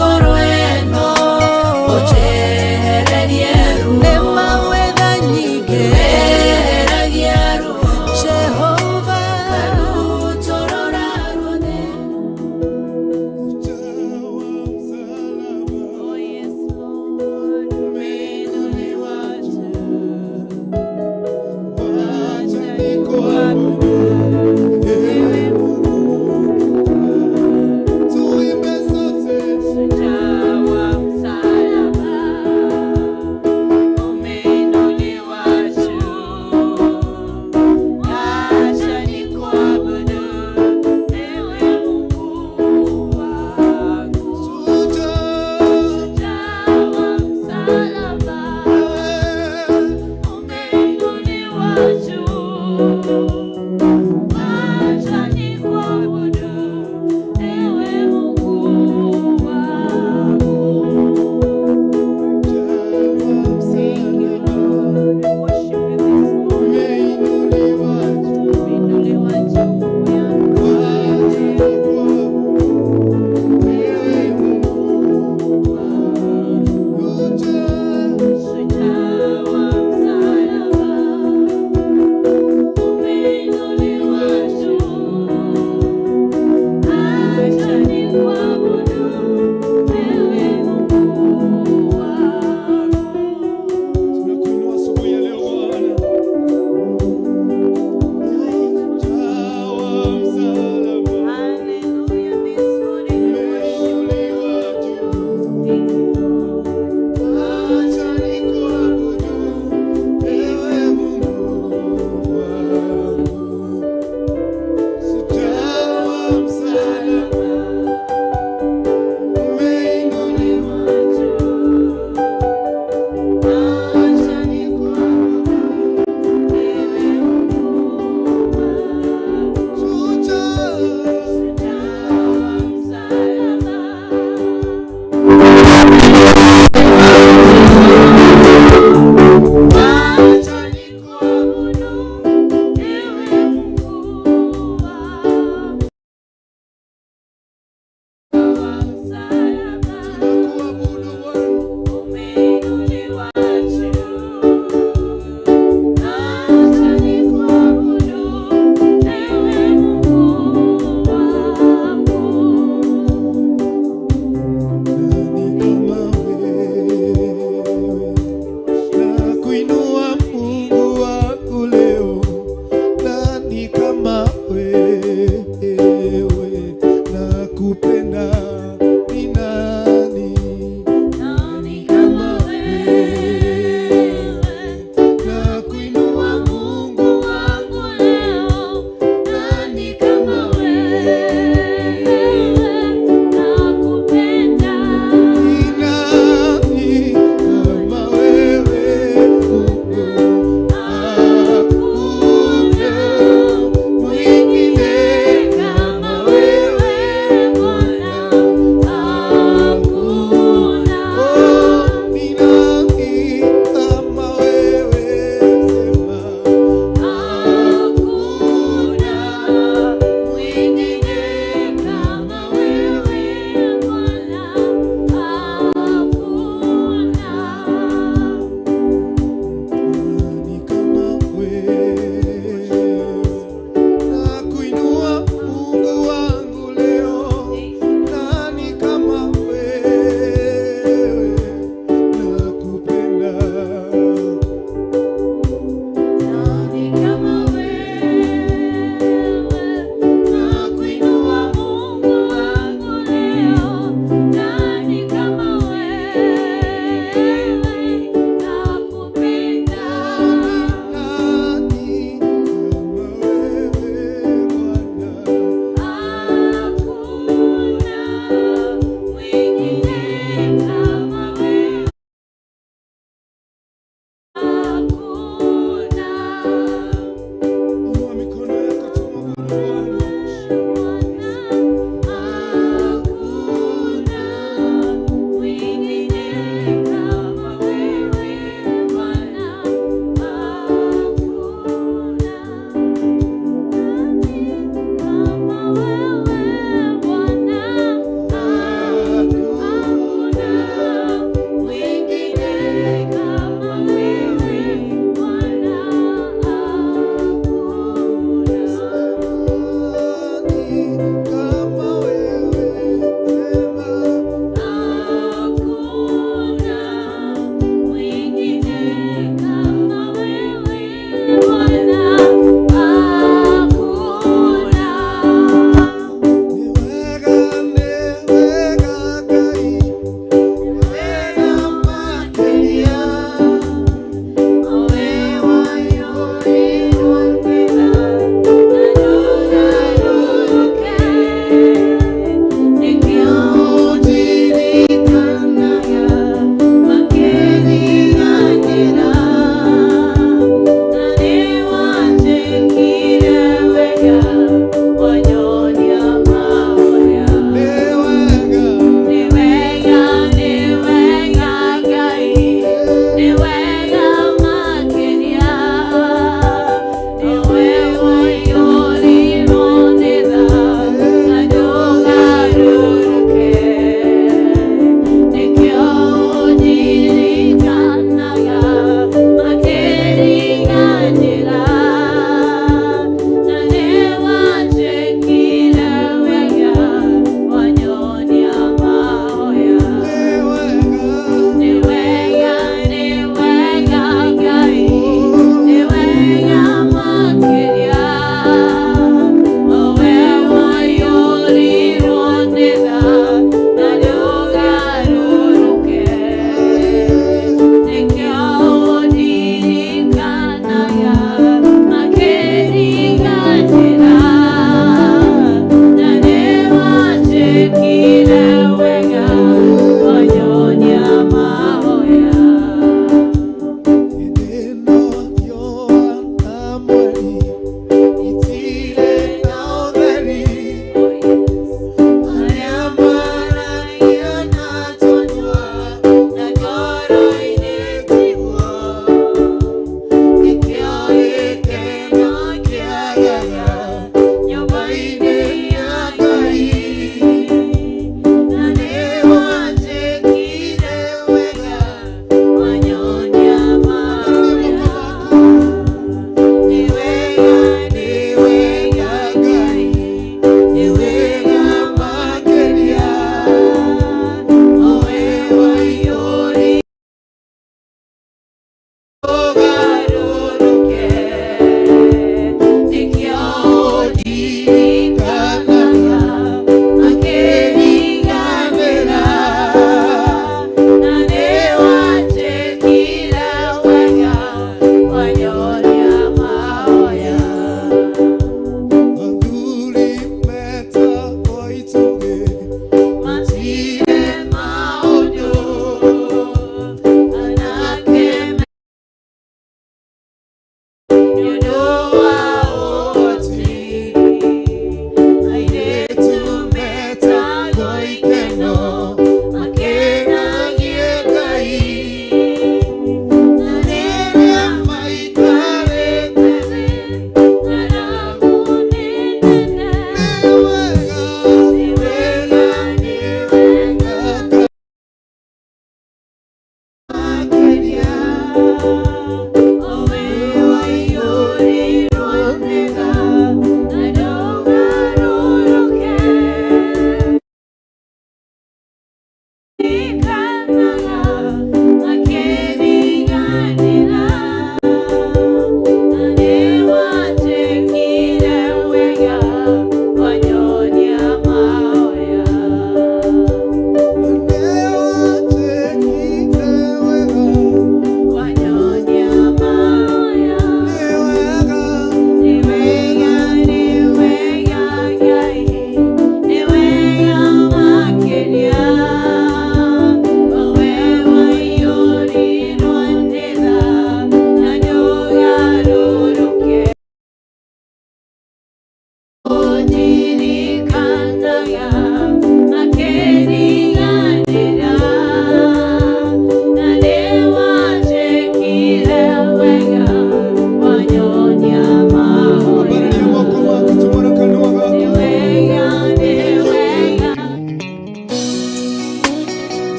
Ngoro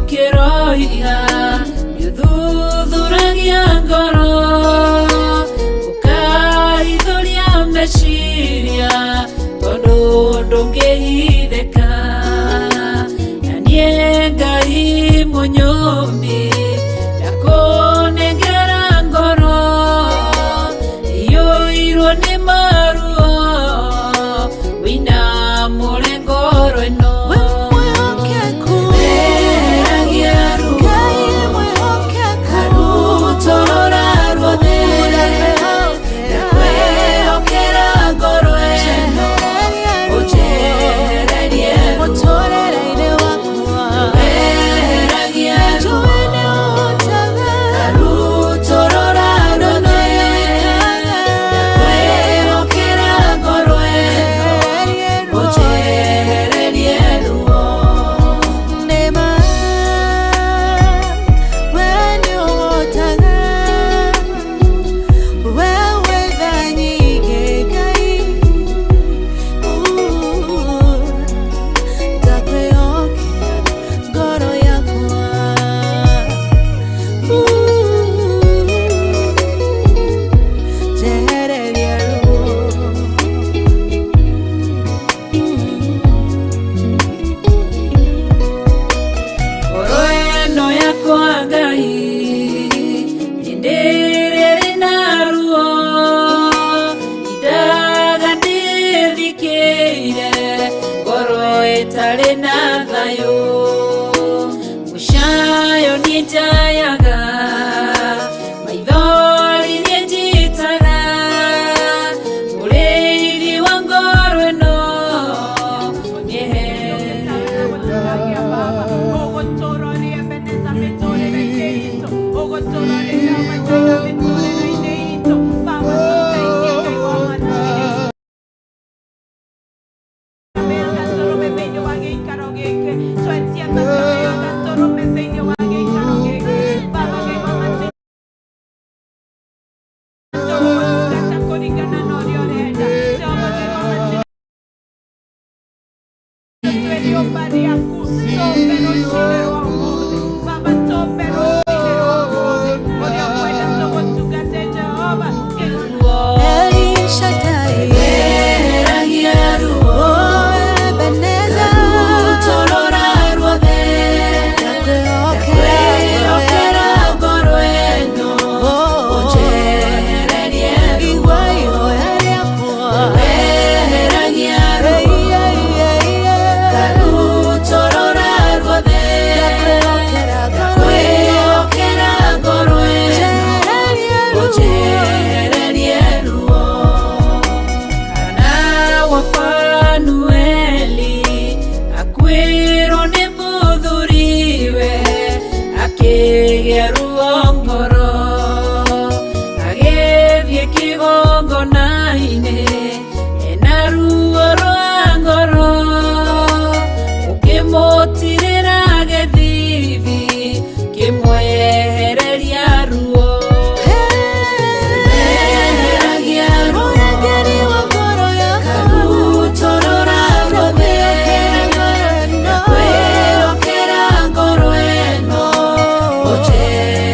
ukiroiga yuthuragia ngoro ukaithuria meciria tondu ndungihithika na nie Ngai munyumi ndakunengera ngoro iyuirwo ni maruo wina ngoro ino tare na thayo mushayo nitayaga maithori njitaga uriri wa ngoro ino Yeah.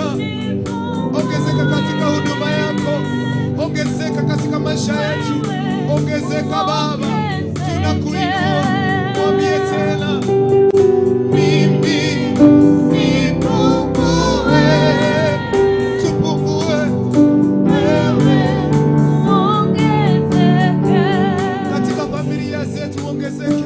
ongezeka. Ongezeka katika huduma yako, ongezeka katika maisha yetu, ongezeka Baba, tunakuinua. Mwambie tena, mimi nipungue, tupungue, wewe ongezeke. Katika familia zetu ongezeke.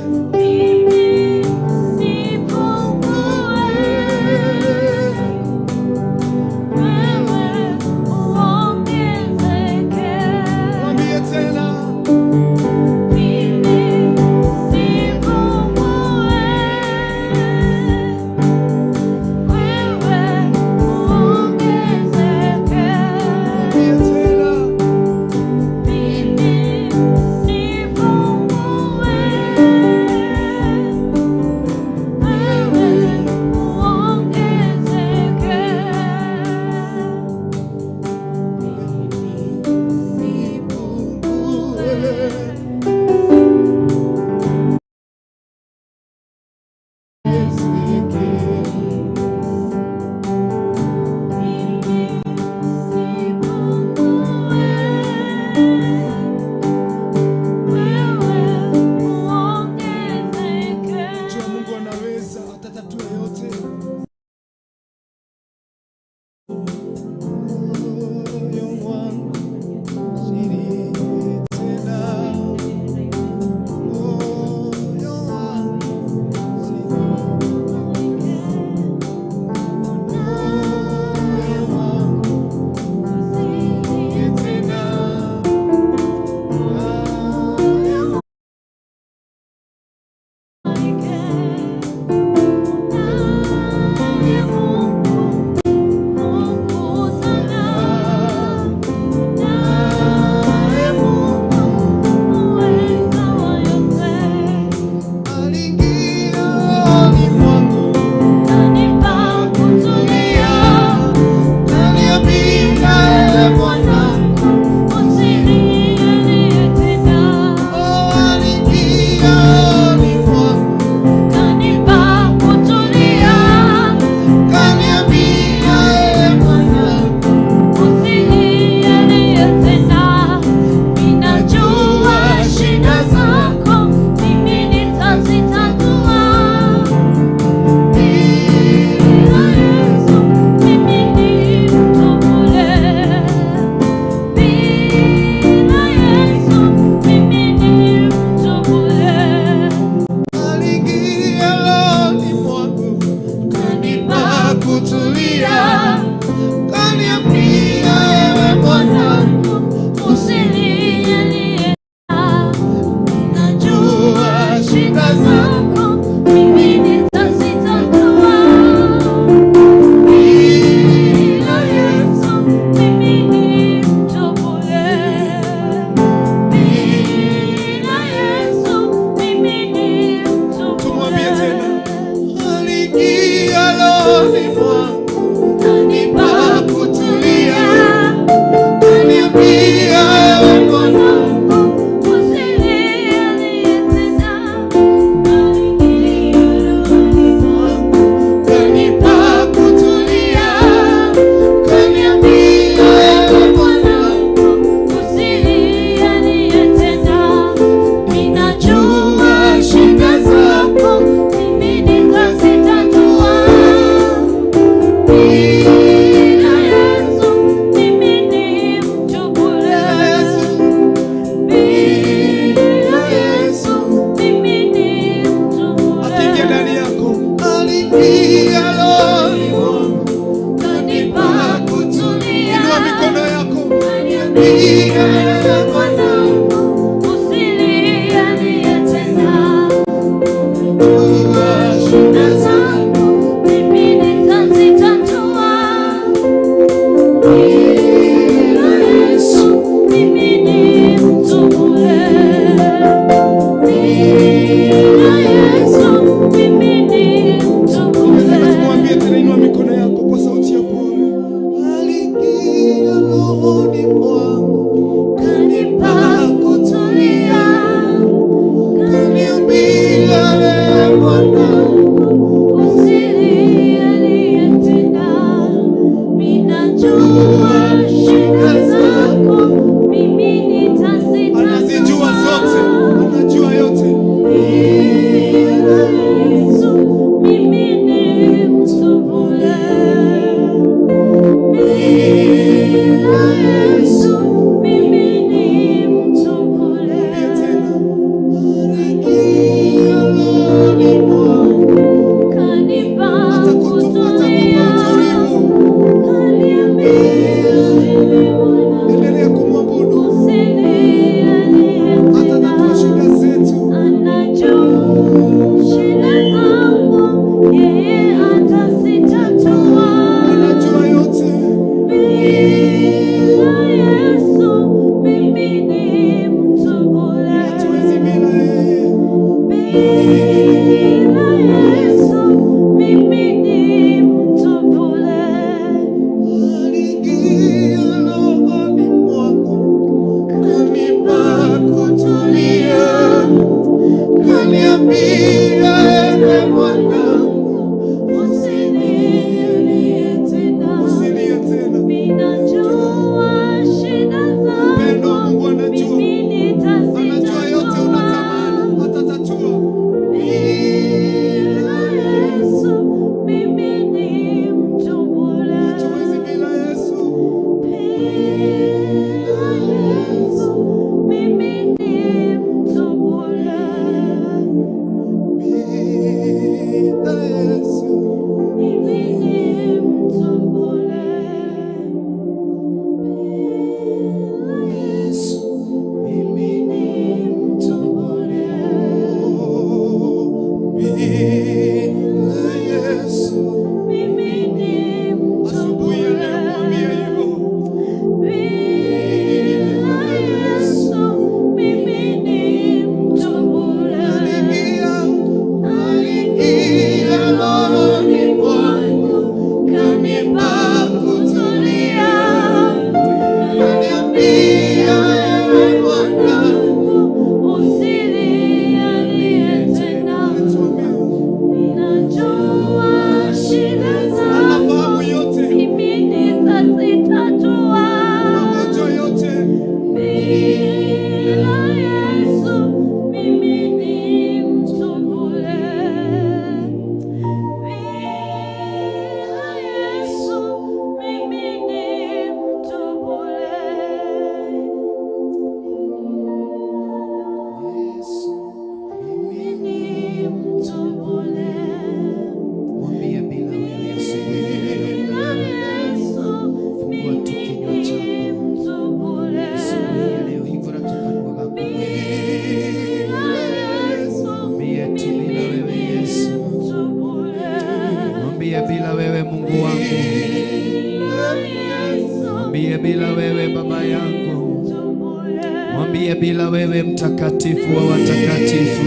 Mwambie bila wewe mtakatifu wa watakatifu.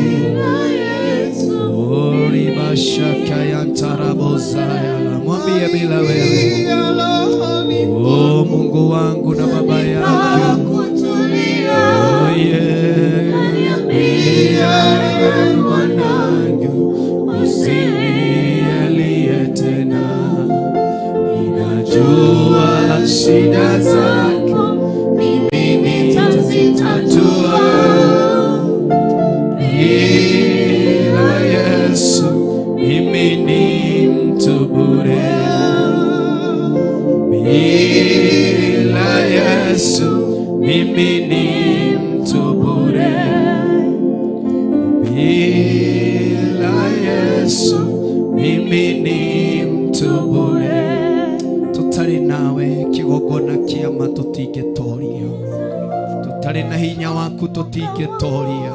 Oribashaka yantarabozaya. Mwambie bila wewe. O Mungu wangu na baba yangu. Oh yeah. Mwanangu usinialie tena. Ninajua shida zako mimi nitazitatua. Bila Yesu mimi ni mtu bure. Bila Yesu mimi ni mtu bure. Bila Yesu mimi ni mtu bure. Tutari nawe kigogona kiama tutigetoria. Tutari na hinya waku tutigetoria.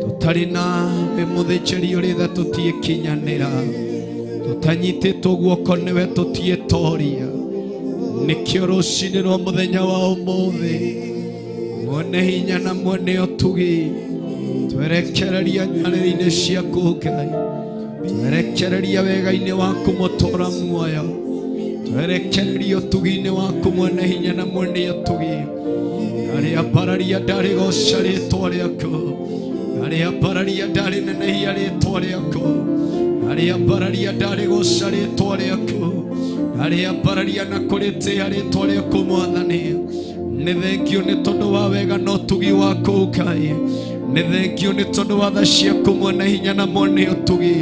Tutari nawe muthĩnjĩri ũrĩa tũtiekinyanĩra. Tutanyitĩtwo guoko nĩwe tũtietoria. Nĩkĩo rũcinĩ rwa mũthenya wa ũmũthĩ muone hinya na muone ũtugi. Twerekereria nyarĩrĩ-inĩ ciaku Ngai. Twerekereria wega-inĩ waku mũtũũra muoyo. Twerekereria ũtugi-inĩ waku muone hinya na muone ũtugi. Arĩa pararia ndarĩ goca rĩĩtwa rĩaku. Arĩa pararia ndarĩ nenehia rĩĩtwa rĩaku. Arĩa pararia ndarĩ goca rĩĩtwa rĩaku. Arĩa pararia na kũrĩtĩĩa rĩĩtwa rĩaku Mwathani. Nĩ thengio nĩ tondũ wa wega na ũtugi waku Ngai. Nĩ thengio nĩ tondũ wa tha ciaku muone hinya na muone ũtugi.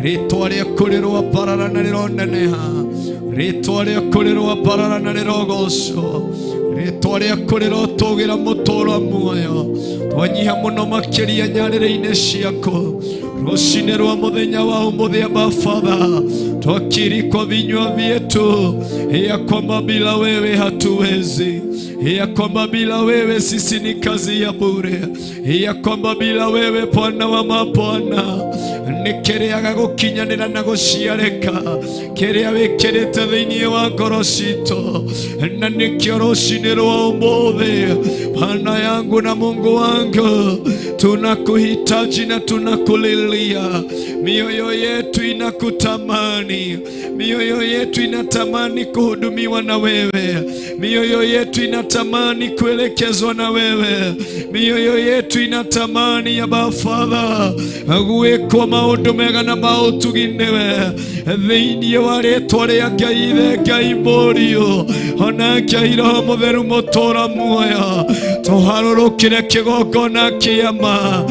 Rĩĩtwa rĩaku rĩroambarara na rĩroneneha. Rĩĩtwa rĩaku rĩroambarara na rĩrogocwo. Rĩĩtwa rĩaku rĩrotũgĩra mũtũũro muoyo. Twanyiha mũno makĩria nyarĩrĩ-inĩ ciaku. Rũcinĩ rwa mũthenya wa ũmũthĩ Aba Father, twakiri kwa vinywa vyetu ya kwamba bila wewe hatuwezi, ya kwamba bila wewe sisi ni kazi ya bure, ya kwamba bila wewe Bwana wa mabwana nikereaga gukinyanira na guciarika kiria wikirite thiini wa ngoro citu na nikio rucini rwa umuthi Bwana yangu na Mungu wangu tunakuhitaji na tunakulilia. Mioyo yetu inakutamani, mioyo yetu inatamani kuhudumiwa na wewe, mioyo yetu inatamani kuelekezwa na wewe, mioyo yetu inatamani ya Baba gwikwo maundu mega na mautuginewe thiini wa ritwa ria Ngai Ngai murio ona Ngai Roho Mutheru mutura muoyo tuharurukire kigongona kiama,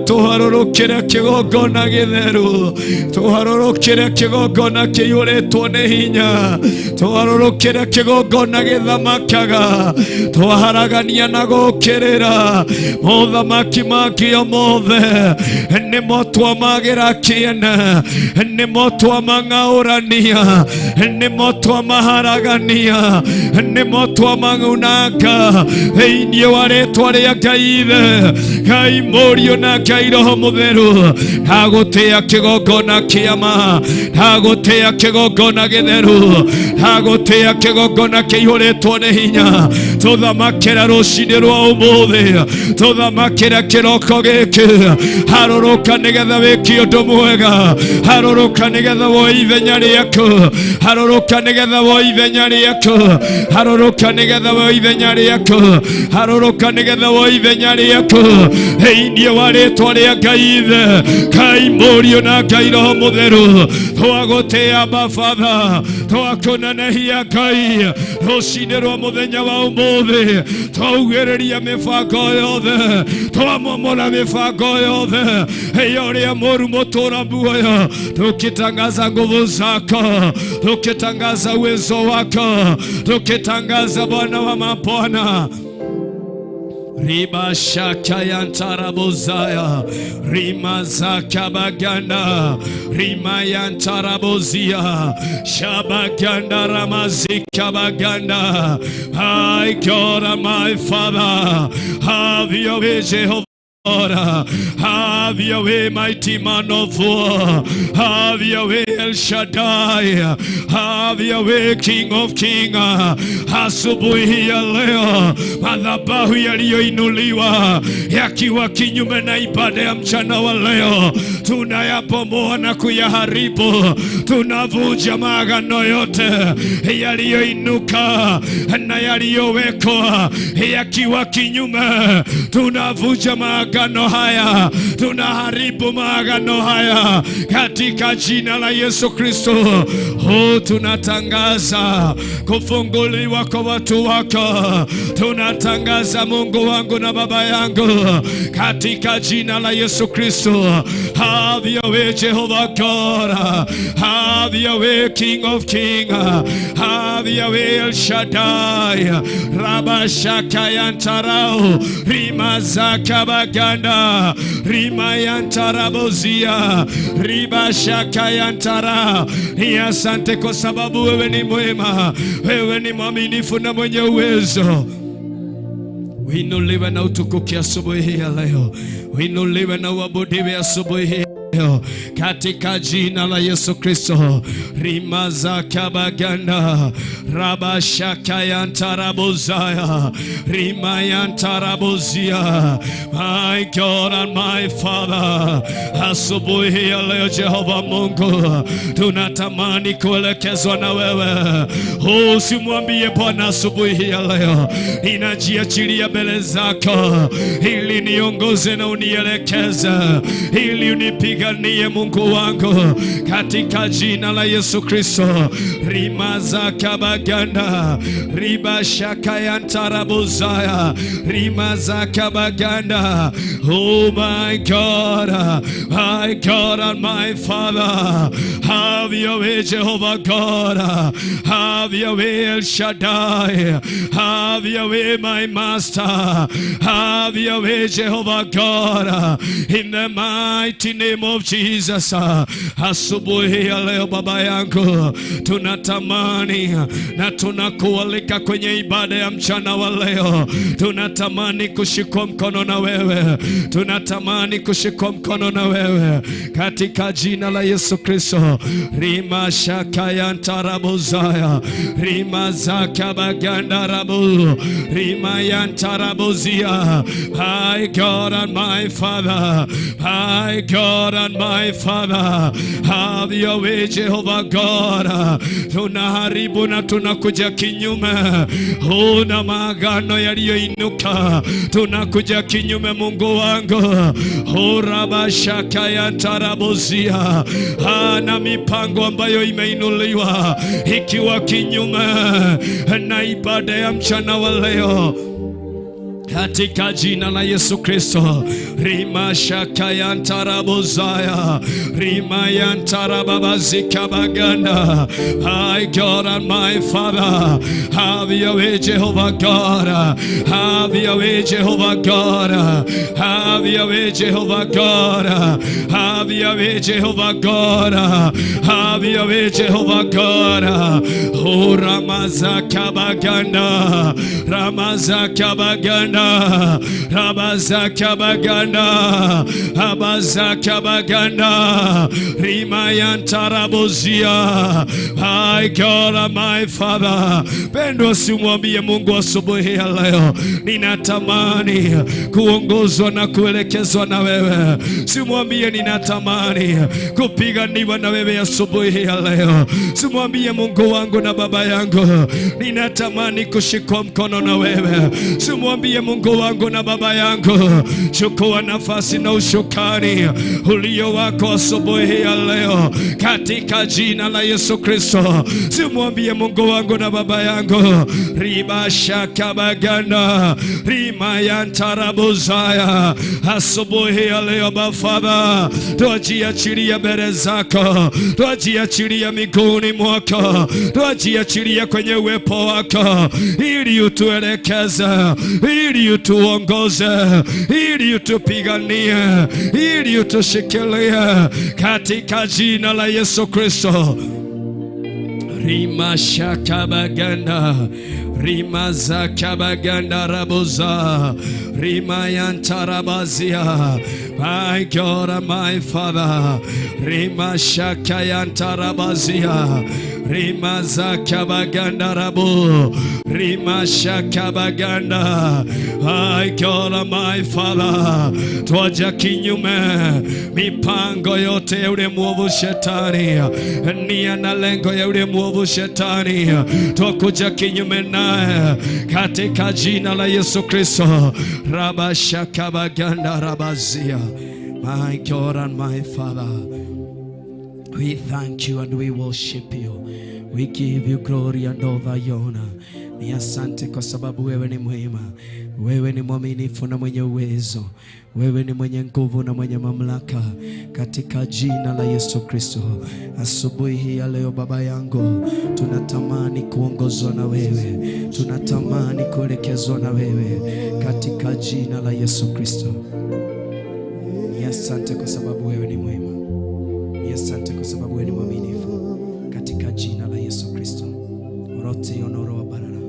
tuharurukire kigongona githeru, tuharurukire kigongona kiyuritwo ni hinya, tuharurukire kigongona githamakaga, twaharagania na gukirira mothamaki makio mothe nimo twamagira kiene, nimo twamang'aurania, nimo twamaharagania, nimo twamang'unanga thiini wa ritwa ria Ngai Ngai murio na Ngai Roho Mutheru. Ndagutia kigongona kiama, ndagutia kigongona githeru, ndagutia kigongona kiyuritwo ni hinya, tuthamakira rucini rwa umuthi, tuthamakira kiroko giki, haruruka nigetha wiki undu mwega, haruruka nigetha wo ithenya riaku, haruruka nigetha wo ithenya riaku, haruruka nigetha wo ithenya riaku, haruruka nigetha wo ithenya riaku thiini wa ritwa ria Ngai Ngai murio na Ngai Roho Mutheru. Twagutia Baba, twakunenehia Ngai rucini rwa muthenya wa umuthi, twaugiriria mibango yothe, twamomora mibango yothe iyo ria moru mutura muoyo, tukitangaza nguvu zako, tukitangaza uwezo wako, tukitangaza Bwana wa mabwana. Riba shaka yantarabozaya, rima zaka baganda, rima yantarabozia, shabaganda ramazika baganda. My God and my Father, have your way, Jehovah. Have your way, mighty man of war. Have your way, El Shaddai. Have your way, King of Kings. Asubuhi ya leo madhabahu yaliyoinuliwa yakiwa kinyume na ibada ya mchana wa leo tunayabomoa na kuyaharibu. Tunavunja maagano yote yaliyoinuka na yaliyowekwa yakiwa kinyume. Tunavunja maagano haya, tunaharibu maagano haya katika jina la Yesu Kristo. Tunatangaza kufunguliwa kwa watu wako, tunatangaza Mungu wangu na Baba yangu katika jina la Yesu Kristo. Have your way, Jehovah God. Have your way, King of Kings. Have your way, El Shaddai. Rabashaka yantarao, rimazaka baganda, rima yantarabozia, ribashaka yantara. Ni asante kwa sababu wewe ni mwema, wewe ni mwaminifu na mwenye uwezo. Uinuliwe na utukuke asubuhi hii ya leo, uinuliwe na uabudiwe asubuhi hii katika jina la Yesu Kristo. Rimaza kabaganda, rabashaka yantarabozaya, rima yantarabozia. My God and my Father, asubuhi ya leo Jehova Mungu, tunatamani kuelekezwa na wewe. Usimwambie Bwana asubuhi ya leo, ninajiachilia mbele zako ili niongoze na unielekeze, ili unipiganie Mungu wangu katika jina la Yesu Kristo. Rimaza kabaganda, riba shaka yantarabozaya, rimaza kabaganda. Oh my God and my Father, have your way, Jehovah God. Have your way, El Shaddai. Have your way, my Master. Have your way, Jehovah God. In the mighty name of of Jesus. Asubuhi ya leo Baba yangu, tunatamani na tunakualika kwenye ibada ya mchana wa leo. Tunatamani kushikwa mkono na wewe, tunatamani kushikwa mkono na wewe katika jina la Yesu Kristo. Rima shaka yantarabuzaya, rima zaka baganda rabu, rima yantarabuzia. My God and my Father, my God and my Father, have your way Jehovah God. Tunaharibu na tunakuja kinyume huna maagano yaliyoinuka, tunakuja kinyume Mungu wangu. Horabashaka ya tarabuzia, na mipango ambayo imeinuliwa ikiwa kinyume na ibada ya mchana wa leo katika jina la Yesu Kristo. Rima shaka yantarabuzaya, rima yantarababazika baganda. My God and my Father, have your way Jehovah God, have your way Jehovah God, have your way Jehovah God, have your way Jehovah God, have your way Jehovah God. Oh ramazaka baganda, ramazaka baganda, rabazaka baganda, abazaka baganda, rima yantarabuzia. My God and my Father, pendo simwambie Mungu asubuhi ya leo, ninatamani kuongozwa na kuelekezwa na wewe. Simwambie ninatamani kupiganiwa na wewe asubuhi ya leo. Simwambie Mungu wangu na Baba yangu, ninatamani kushikwa mkono na wewe. Simwambie Mungu wangu na Baba yangu, chukua nafasi na ushukani ulio wako asubuhi ya leo katika jina la Yesu Kristo. Simwambie Mungu wangu na Baba yangu, riba shaka baganda, rima yantarabuzaya. Asubuhi ya leo Baba, tuachiachilia mbele zako, tuachiachilia miguuni mwako, tuachiachilia kwenye uwepo wako, ili utuelekeze, ili utuongoze, ili utupiganie, ili utushikilie katika jina la Yesu Kristo. Rima shaka baganda, rima zaka baganda rabuza, rima yantarabazia. My God and my Father, rima shaka yantarabazia, rima zaka baganda rabu, rima shaka baganda. My God and my Father, twaja kinyume mipango yote ya ule mwovu shetani, nia na lengo ya ule mwovu shetani, twakuja kinyume naye katika jina la Yesu Kristo. Rabashaka baganda rabazia. My God and my Father, we thank you and we worship you. We give you glory and all the honor. Ni asante kwa sababu wewe ni mwema, wewe ni mwaminifu na mwenye uwezo, wewe ni mwenye nguvu na mwenye mamlaka katika jina la Yesu Kristo. Asubuhi hii ya leo Baba yangu, tunatamani kuongozwa na wewe, tunatamani kuelekezwa na wewe katika jina la Yesu Kristo. Ni asante kwa sababu wewe ni mwema, ni asante kwa sababu wewe ni mwaminifu katika jina la Yesu Kristo. Roti onoro wa barara,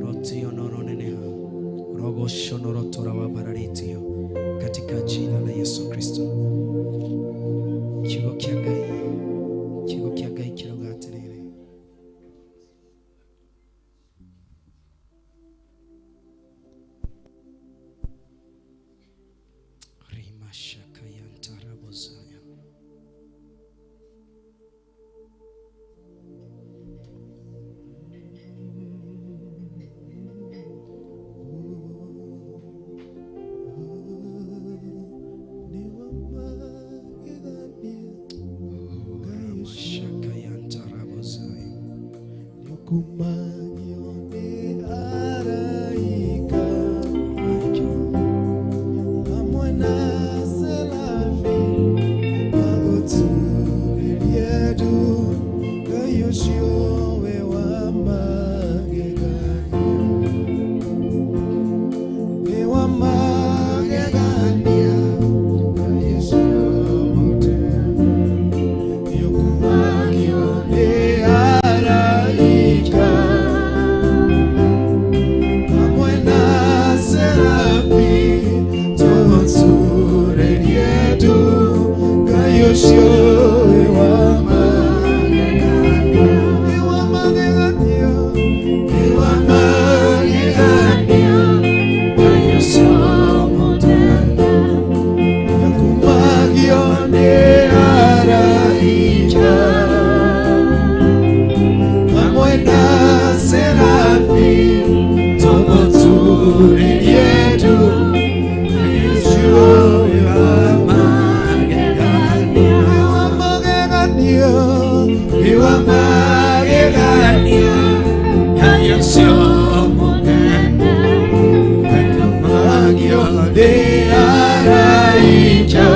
roti onoro neneha, rogo shonoro tora wa bararitio katika jina la Yesu Kristo. Kigo kiagai kirogate nene. Rima shaka yantarabozaya. Ni wamba tumutulilie tu Yesu wa magegania Iwa magegania Ya Yesu mugene Magio de araija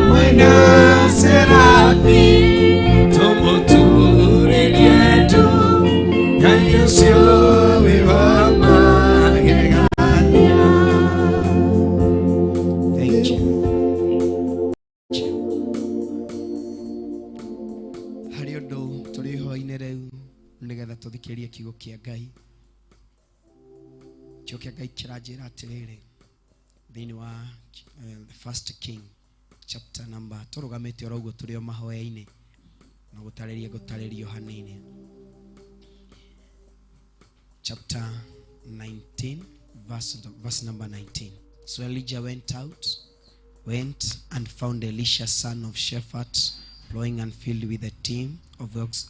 Mwena serafi Tumutulilie tu Ya Yesu wa magegania. Thank you. Hari undu turi ho-ini riu nigetha tuthikirie kiugo kia Ngai. Kiugo kia Ngai kiranjira atiriri thiini wa the first King chapter number turugamite oroguo turi o mahoya-ini na gutaririo hanini. Chapter 19 verse number 19. So Elijah went and found Elisha son of Shaphat plowing and filled with a team of ox.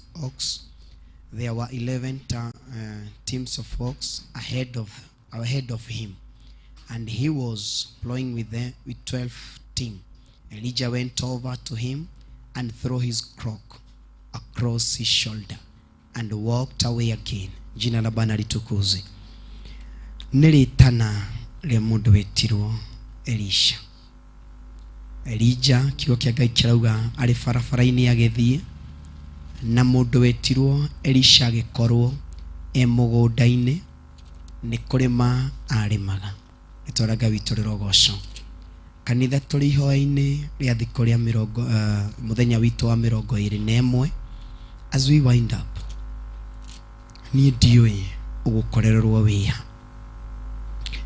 There were 11 teams of ox ahead of him, and he was plowing with 12 teams. Elijah went over to him and threw his crook across his shoulder and walked away again. Jina la Bwana litukuzwe. Nilitana le mundu wetirwo Elisha. Elijah kiugo kia Ngai kirauga ari barabara-ini agithie na mundu wetirwo Elisha agikorwo mugunda-ini ni kurima arimaga. Itwara Ngai witu rirogoco. Kanitha turi ihoya-ini ria thikũ ria muthenya witu wa 21. As we wind up, ni ndioi ugukorererwo wiha.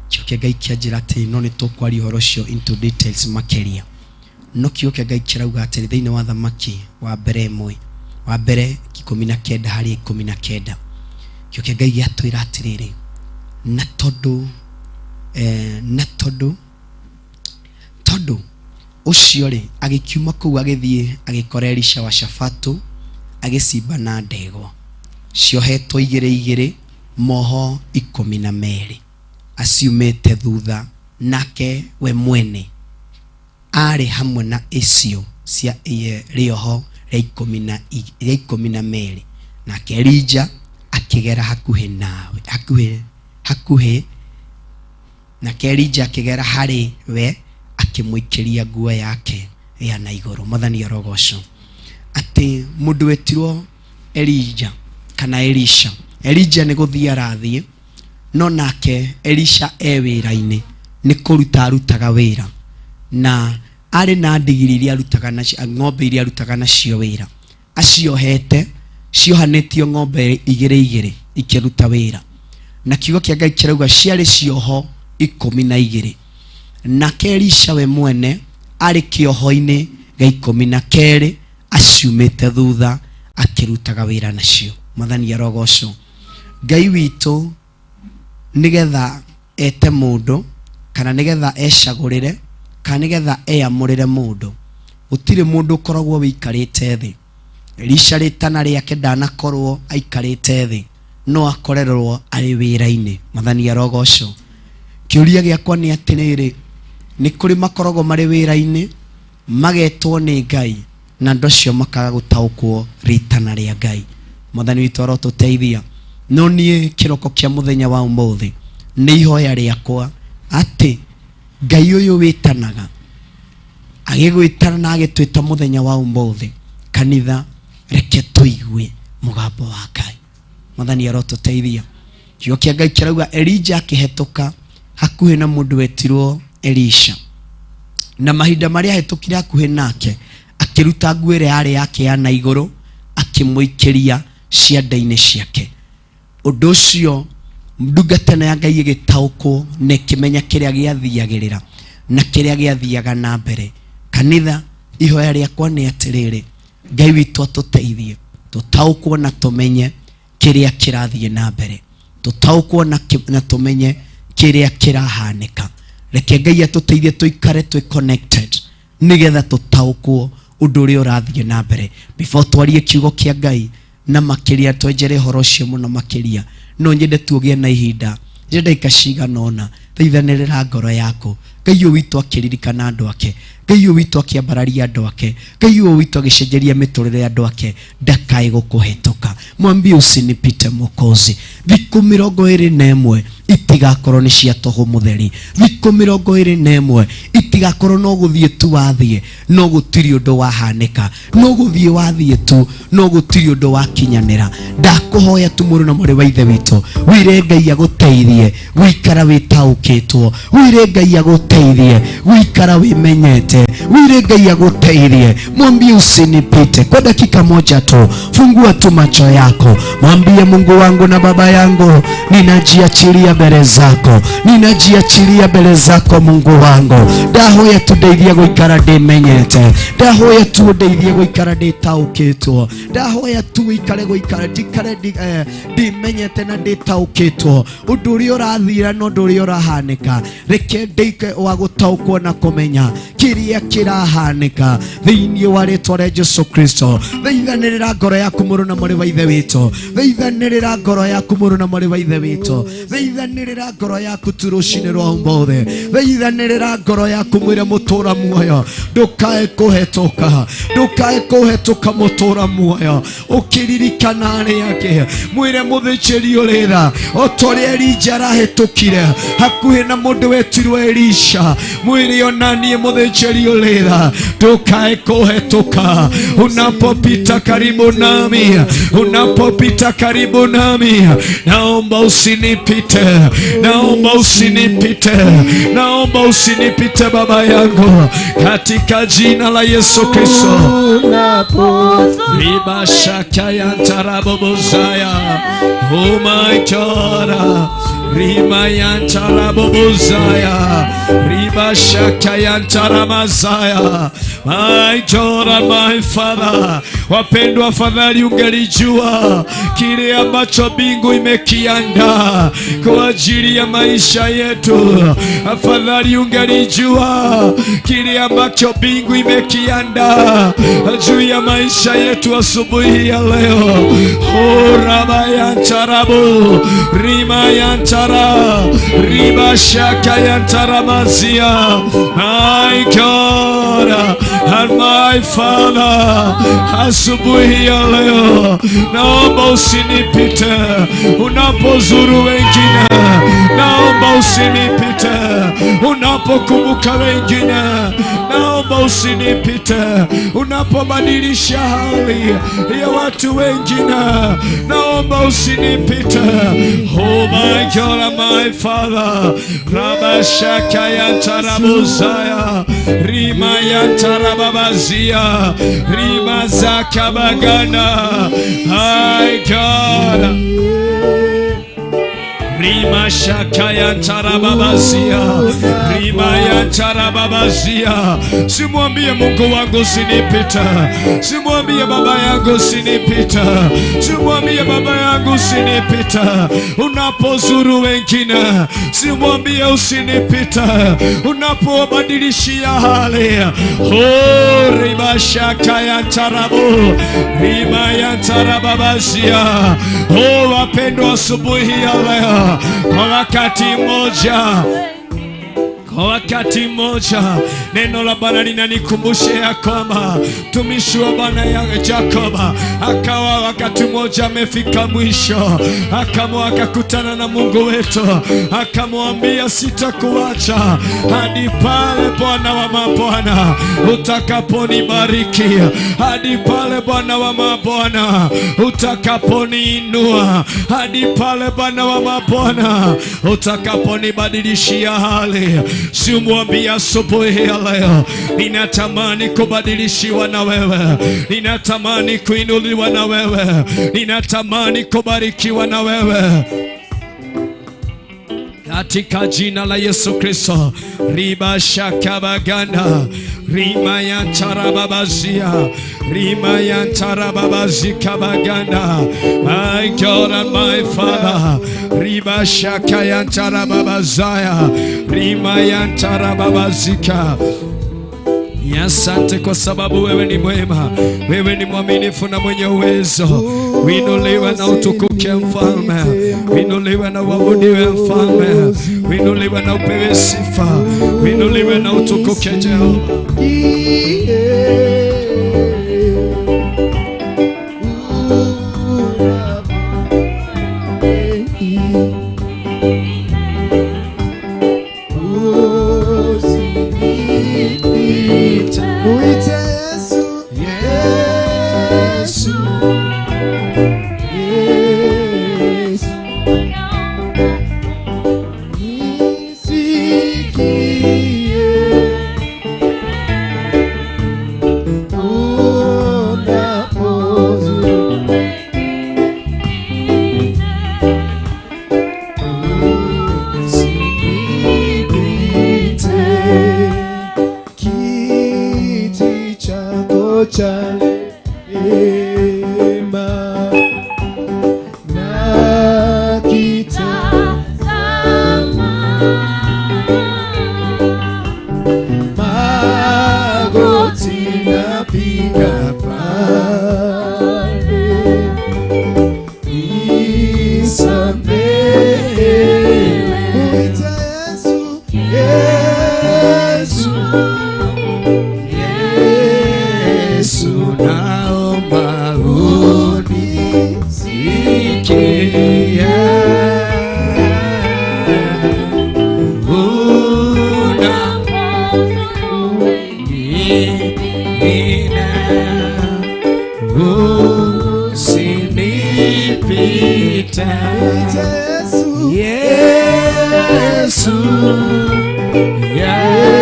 Kiugo kia Ngai kianjira ati no ni tukwaria uhoro cio into details makeria. No kiugo kia Ngai kirauga ati thiini wa thamaki wa mbere 1 wa mbere 19 hari 19. Kiugo kia Ngai giatwira atiriri na tondu ucio ri agikiuma kuu agithie agikora Elisha wa Shafatu agicimba na ndego ciohetwo igiri moho 12 aciumite thutha nake we mwene ari hamwe na icio cia rioho ria 12 nake Elijah akigera hakuhi nake Elijah akigera hari we akimuikiria nguo yake ya na iguru. Mwathani arogoco ati mundu wetirwo Elijah kana Elisha. Elijah ni guthia rathie, no nake Elisha wira-ini ni kuruta arutaga wira, na ari na ndigiri iria arutaga na ng'ombe iria arutaga nacio wira aciohete ciohanĩtio ng'ombe igĩrĩ ikiruta wira, na kiugo kia Ngai kirauga ciarĩ cioho 12. Nake Elisha we mwene ari kioho-ini ga 12 aciumĩte thutha akirutaga wira nacio. Mwathani arogoco. Ngai witu nigetha ete mundu kana nigetha ecagurire kana nigetha eamurire mundu, utire mundu koragwo wikarite thi. Elisha ritana riake ndanakorwo aikarite thi, no akorerwo ari wira-ini. Mwathani arogoco. Kiuria giakwa ni atiriri, ni kuri makoragwo mari wira-ini magetwo ni Ngai na ndocio makaga gutaukwo ritana ria Ngai. Mwathani witu arotuteithia. No nie kiroko kia muthenya wa umuthi ni ihoya riakwa ati Ngai uyu witanaga agigwitana na agitwita muthenya wa umuthi, kanitha reke tuigue mugambo wa Ngai. Mwathani arotuteithia. Kiugo kia Ngai kirauga Elijah akihetuka hakuhi na mundu wetirwo Elisha, na mahinda maria hetukire hakuhi nake akiruta nguo iria yari yake ya na iguru akimuikiria cianda-ini ciake. Undu ucio ndungatana ya Ngai igitaukwo na ikimenya kiria giathiagirira na kiria giathiaga na mbere. Kanitha ihoya riakwa ni atiriri, Ngai witu atuteithie tutaukwo na tumenye kiria kirathie na mbere, tutaukwo na tumenye kiria kirahanika. Reke Ngai atuteithie tuikare twi connected nigetha tutaukwo undu uria urathie na mbere. Before twarie kiugo kia Ngai, na makiria twenjere horo cio muno makiria no nyende tuogie na ihinda njenda ikashiga nona thaithanirira ngoro yako Ngai witũ akiririkana andu ake Ngai witũ akiambararia andu ake Ngai witũ agicenjeria miturire andu ake ndakae gukuhetoka mwambie usinipite Mwokozi thikũ 21 itigakorwo ni cia toho mutheri thikũ 21 itigakorwo no guthie tu wathie no gutiri undu wahanika no guthie wathie tu no gutiri undu wakinyanira ndakuhoya tu muru na muri wa ithe witũ wire Ngai aguteithie guikara witaukitwo wire Ngai aguteithie guikara wimenyete wire Ngai aguteithie mwambie usinipite kwa dakika moja tu fungua tu macho yako mwambie Mungu wangu na Baba yangu ninajiachilia mbele zako ninajiachilia mbele zako Mungu wangu ndahoya tu ndeithie guikara ndimenyete ndahoya tu ndeithie guikara nditaukitwo ndahoya tu guikare guikara ndikare ndimenyete na nditaukitwo undu uria urathira no ndu uria urahanika reke ndike wa gutaukwo na kumenya kiria kirahanika thiini wa ritwa ria Jesu Kristo thaithanirira ngoro yaku muru na muri wa ithe witu thaithanirira ngoro yaku muru na muri wa ithe witu thaithanirira ngoro yaku turucine rwa umbothe thaithanirira ngoro yaku mwire mutura muoyo ndukae kuhetoka mutura muoyo ukiririkana ari yake mwire muthichiri uritha otori Elija arahetukire hakuhi na mundu wetirwe Elisha mwire onanie muthichiri uritha ndukae kuhetoka unapopita karibu nami naomba usinipite Baba yangu katika jina la Yesu Kristo riba shaka ya tarabobozaya oh my God rima ya tarabobozaya riba shaka ya taramazaya my God my Father wapendwa afadhali ungelijua kile ambacho mbingu imekiandaa kwa ajili ya maisha yetu afadhali ungelijua kile ambacho mbingu imekiandaa juu ya maisha yetu asubuhi ya leo raba ya tarabu rima ya tara riba shaka ya taramazia my God and my Father asubuhi ya leo naomba usinipite unapozuru wengine naomba usinipite unapokumbuka wengine naomba usinipite unapobadilisha hali ya watu wengine naomba usinipite oh my God my Father raba shaka ya tarabuzaya rima ya tarababazia rima zakabagana my God rima shaka ya tarababazia rima ya tarababazia simwambie Mungu wangu usinipita simwambie Baba yangu usinipita simwambie Baba yangu usinipita unapozuru wengine simwambie usinipita unapobadilishia hali oh rima shaka ya tarabu rima ya tarababazia oh wapendwa asubuhi ya leo kwa wakati mmoja neno la Bwana linanikumbusha ya kwamba mtumishi wa Bwana ya Jacob akawa wakati mmoja amefika mwisho akakutana na Mungu wetu akamwambia sitakuacha hadi pale Bwana wa mabwana utakaponibariki hadi pale Bwana wa mabwana utakaponiinua hadi pale Bwana wa mabwana utakaponibadilishia hali simwambia asubuhi ya leo ninatamani kubadilishiwa na wewe ninatamani kuinuliwa na wewe ninatamani kubarikiwa na wewe katika jina la Yesu Kristo riba shakabaganda rima ya tarababazia rima ya tarababazika baganda my God and my Father riba shaka ya tarababazaya rima ya tarababazika Asante kwa sababu wewe ni mwema, wewe ni mwaminifu na mwenye uwezo. Uinuliwe na utukuke Mfalme, uinuliwe na uabudiwe Mfalme, uinuliwe na upewe sifa, uinuliwe na utukuke Jehova.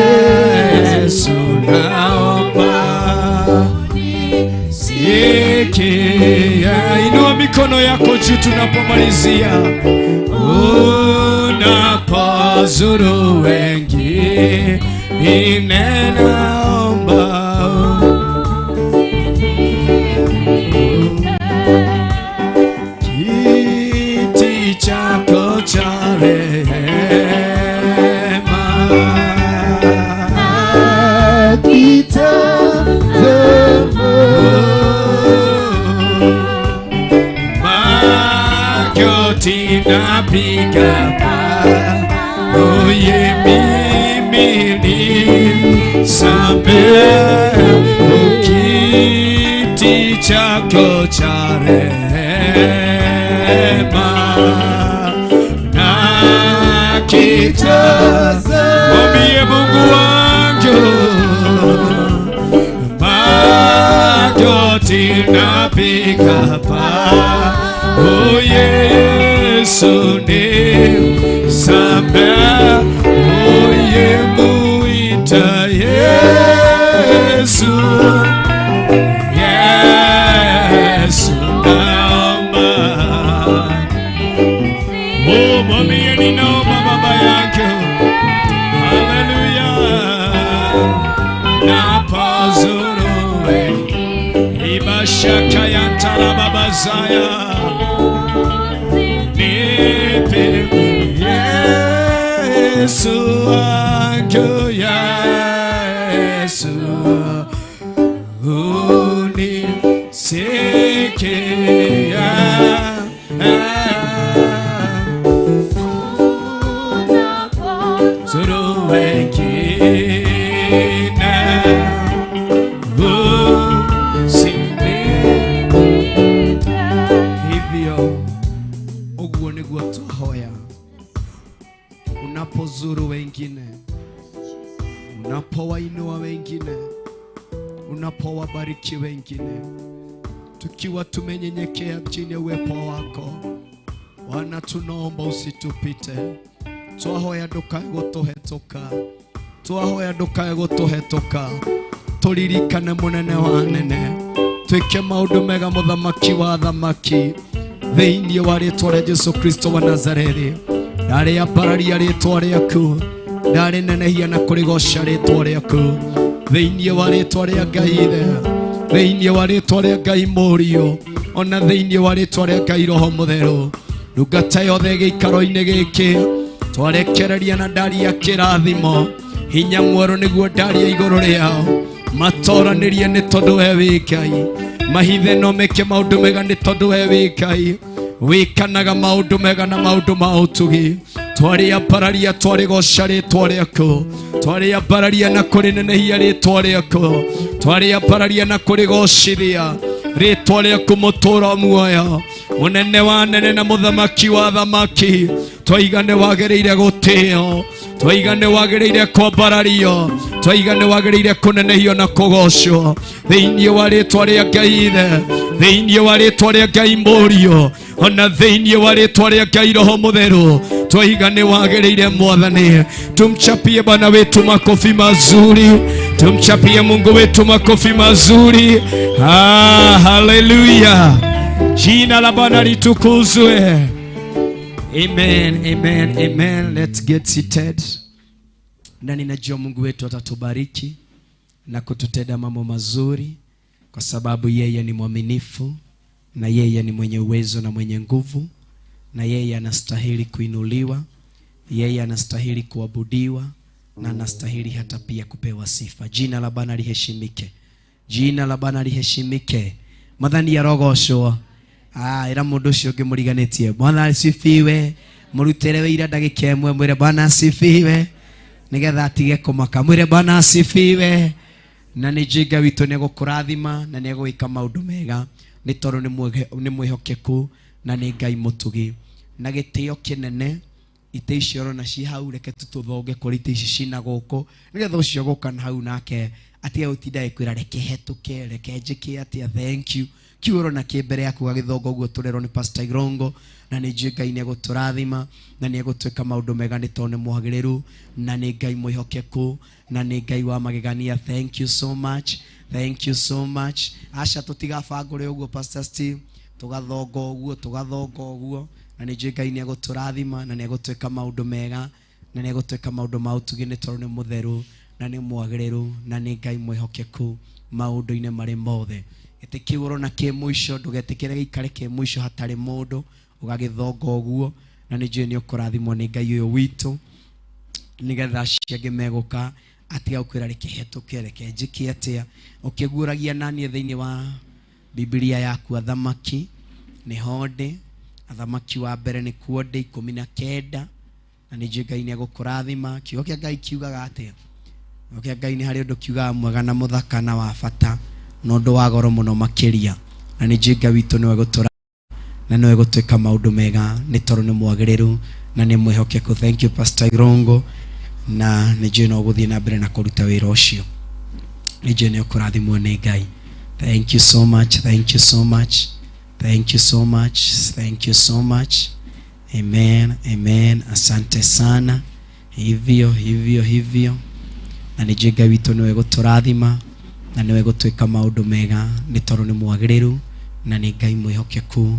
Yesu naomba sikia. Inua mikono yako juu tunapomalizia. Unapozuru wengine naomba kiti chako cha rehema magoti napiga oye mimi nisamehe kiti chako cha rehema na kitazama. Mwambie Mungu wangu magoti napiga oye Yesu nisamehe oye muita Yesu Yesu naomba. Oh, mwambie ninaomba baba yako. Haleluya. Napozuru ibashaka ya tarababazaya nipe Yesu wangu Yesu unisikia. Zuru wengine hivyo uguo niguo tuhoya. Unapozuru wengine, unapowainua wengine, unapowabariki wengine, tukiwa tumenyenyekea chini ya uwepo wako Bwana, tunaomba usitupite. Twahoya ndukae gutuhetoka, twahoya ndukae gutuhetoka. Turirikane munene wa nene, twike maundu mega muthamaki wa thamaki thĩinĩ wa rĩĩtwa rĩa Jesu Kristo wa Nazareti. Ndarĩ ambararia rĩĩtwa rĩaku, ndarĩ nenehia na kũrĩgoca rĩĩtwa rĩaku thĩinĩ wa rĩĩtwa rĩa Ngai Ithe, thĩinĩ wa rĩĩtwa rĩa Ngai Mũriũ, ona thĩinĩ wa rĩĩtwa rĩa Ngai Roho Mũtheru. Ndungata yothe gĩikaro-inĩ gĩkĩ twarekereria na ndari ya kĩrathimo, hinya mwerũ nĩguo ndari ya igũrũ rĩao. matoranirie nĩ tondũ we wĩ Ngai, mahithe no meke maũndũ mega nĩ tondũ we wĩ Ngai, wĩkanaga maũndũ mega na maũndũ ma ũtugi. Twariambararia twarigoca rĩtwa rĩaku, twariambararia na kũrĩnenehia rĩtwa rĩaku, twariambararia na kũrĩgocithia rĩtwa rĩaku mũtũũra muoyo, mũnene wa nene na mũthamaki wa thamaki. Twaiga nĩ wagĩrĩire gũtĩo, twaiga nĩ wagĩrĩire kwambarario, twaiga nĩ wagĩrĩire kũnenehio na kũgocwo thĩinĩ wa rĩtwa rĩa Ngai Ithe, thĩinĩ wa rĩtwa rĩa Ngai Mũriũ, ona thĩinĩ wa rĩtwa rĩa Ngai Roho Mũtheru. Twaiga nĩ wagĩrĩire Mwathani. Tumchapie Bwana wetu makofi mazuri, tumchapie Mungu wetu makofi mazuri. Haleluya, jina la Bwana litukuzwe. Amen, amen, amen. Let's get seated. Na ninajua Mungu wetu atatubariki na kututenda mambo mazuri, kwa sababu yeye ni mwaminifu, na yeye ni mwenye uwezo na mwenye nguvu, na yeye anastahili kuinuliwa, yeye anastahili kuabudiwa, na anastahili hata pia kupewa sifa. Jina la Bwana liheshimike, jina la Bwana liheshimike. Mwathani arogocwo. Ira mundu ucio ngimuriganitie. Bwana asifiwe. Murutire wira ndagika imwe mwire Bwana asifiwe, nigetha atige kumaka. Mwire Bwana asifiwe. Na ni Ngai witũ nĩ gũkũrathima na nĩ gwĩka maũndũ mega, nĩ tondũ nĩ mwĩhokeku na nĩ Ngai mũtugi. Na gĩtĩo kĩnene ite icio na ci hau, reke tũthonge kũrĩ ite ici cina gũkũ, nigetha ũcio gũka na hau nake atige gũtinda ekwĩra reke hetũke, reke njĩke atia. Thank you kiuro na kĩmbere yaku gagĩthongo ũguo tũrerwo nĩ Pastor Irongo, na nĩ Ngai nĩ gũtũrathima na nĩ gũtwĩka maũndũ mega nĩ tondũ nĩ mwagĩrĩru na nĩ Ngai mwĩhokeku na nĩ Ngai wa magegania. Thank you so much, thank you so much. Aca tũtigabangũre ũguo Pastor Steve, tũgathongo ũguo na nĩ Ngai nĩ gũtũrathima na nĩ gũtwĩka maũndũ mega na nĩ gũtwĩka maũndũ ma ũtugi nĩ tondũ nĩ mũtheru na nĩ mwagĩrĩru na nĩ Ngai mwĩhokeku maũndũ-inĩ marĩ mothe. Gĩtĩkĩũro na kĩ mũico, ndũgetĩkĩre gĩikare kĩ mũico hatarĩ mũndũ, ũgagĩthonga ũguo, na nĩ njũĩ nĩ ũkũrathimwo nĩ Ngai ũyũ witũ, nĩgetha ciangĩ megũka atiga ũkwĩra reke hetũke, reke njĩke atĩa. Ũkĩguũragia naniĩ thĩinĩ wa Biblia yaku athamaki nĩ honde, athamaki wa mbere nĩ kuo ndĩ 19, na nĩ njũĩ Ngai nĩ egũkũrathima. Kiugo kĩa Ngai kiugaga atĩa? Kiugo kĩa Ngai nĩ harĩ ũndũ kiugaga mwega na mũthaka na wa bata na ũndũ wa goro mũno makĩria, na nĩ njũĩ Ngai witũ nĩ egũtũra na nĩ egũtwĩka maũndũ mega nĩ tondũ nĩ mwagĩrĩru na nĩ mwĩhokeku. Thank you Pastor Irongo, na nĩ njũĩ no gũthiĩ na mbere na kũruta wĩra ũcio. Nĩ njũĩ nĩ ũkũrathimwo nĩ Ngai. Thank you so much, thank you so much, thank you so much, thank you so much. Amen, amen. Asante sana. Hivyo na nĩ njũĩ Ngai witũ nĩ egũtũrathima na nĩ egũtwĩka maũndũ mega nĩ tondũ nĩ mwagĩrĩru na nĩ Ngai mwĩhokeku.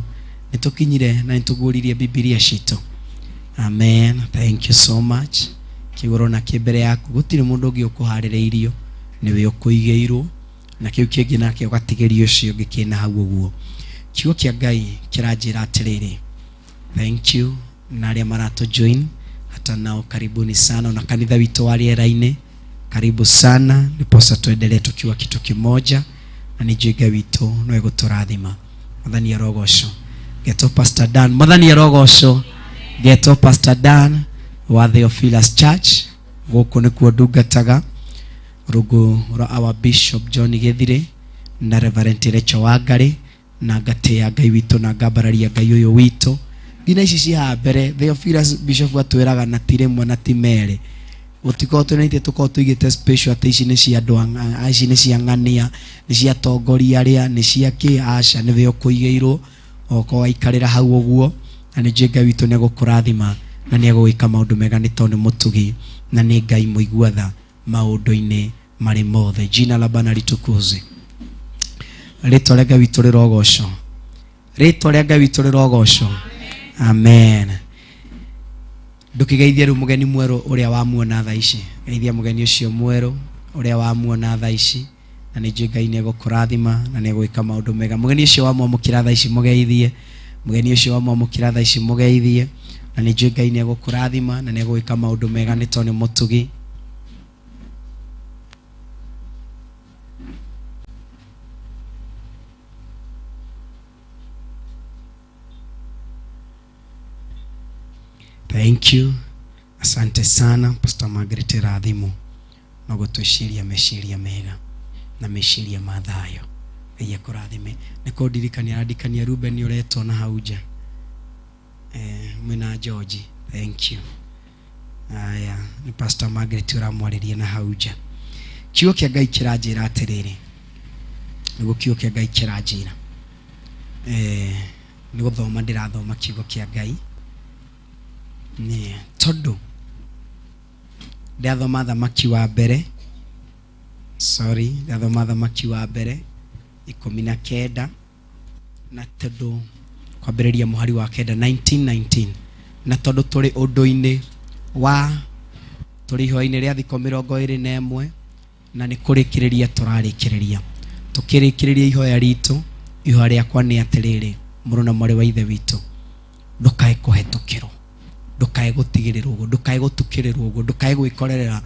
Nĩ tũkinyire na nĩ tũguũririe Biblia citũ. Amen, thank you so much. Kiugũro na kĩmbere yaku gũtirĩ mũndũ ũngĩ ũkũharĩrĩirio, nĩwe ũkũigĩirwo, na kĩu kĩngĩ nake ũgatigĩrio ũcio ũngĩ kĩna hau ũguo. Kiugo kĩa Ngai kĩranjĩra atĩrĩrĩ. Thank you na arĩa maratũjoin hata nao karibuni sana, na kanitha witũ wa rĩera-inĩ karibu sana, ndiposa tuendelee tukiwa kitu kimoja, na nĩ Ngai witũ no egũtũrathima. Mwathani arogocwo. Geto Pastor Dan, Mwathani arogocwo. Geto Pastor Dan wa Theophilus Church, gũkũ nĩkuo ndungataga rungu rwa our Bishop John Githire na Reverend Rachel Wangari, na ngatĩĩa Ngai witũ na ngambararia Ngai ũyũ witũ. Ngina ici cia mbere Theophilus Bishop atwĩraga na ti rĩmwe na ti merĩ, gũtikorwo twĩnaite tũkorwo tũigĩte special atĩ ici nĩ cia andũ ici nĩ cia ng'ania, nĩ cia atongoria arĩa, nĩ cia kĩ. Aca nĩwe ũkũigĩirwo oko waikarĩra hau ũguo, na nĩ Ngai witũ nĩ egũkũrathima na nĩ egũgĩka maũndũ mega nĩ tondũ nĩ mũtugi na nĩ Ngai mũigua tha maũndũ-inĩ marĩ mothe. Jina la Bwana litukuzwe. Rĩtwa rĩa Ngai witũ rĩrogocwo. Rĩtwa rĩa Ngai witũ rĩrogocwo. Amen. Ndukigeithia rĩu mũgeni mwerũ ũrĩa wamuona thaa ici. Geithia mũgeni ũcio mwerũ ũrĩa wamuona thaa ici, na nĩ Ngai nĩ egũkũrathima na nĩ egwĩka maũndũ mega. Mũgeni ũcio wamwamũkĩra thaa ici mũgeithie. Mũgeni ũcio wamwamũkĩra thaa ici mũgeithie, na nĩ Ngai nĩ egũkũrathima na nĩ egwĩka maũndũ mega nĩ tondũ nĩ mũtugi. Thank you. Asante sana Pastor Margaret Radhimu. Nogo tushiria meshiria mega na meshiria mathayo. Eye kurathime. Niko dirikania radikania Ruben ureto na hauja. Mwina George. Thank you. Aya, ni Pastor Margaret uramwaririe na hauja. Kiugo kia Ngai kiranjira atiriri. Nigo kiugo kia Ngai kiranjira. Nigo thoma ndirathoma kiugo kia Ngai. Ni tondu ndathoma thamaki wa mbere. Ndathoma thamaki wa mbere 19 na tondu kwambĩrĩria muhari wa kenda 1919 na tondu turi undu-ini wa turi ihoa-ini ria thiko 21 na ni kurikiriria turarikiriria tukirikiriria ihoya ritu. Ihoya riakwa ni atiriri, muru na mwari wa ithe witu, ndukae kuhetukirwo, ndukae gutigirirwo uguo, ndukae gutukirirwo uguo, ndukae gwikorerera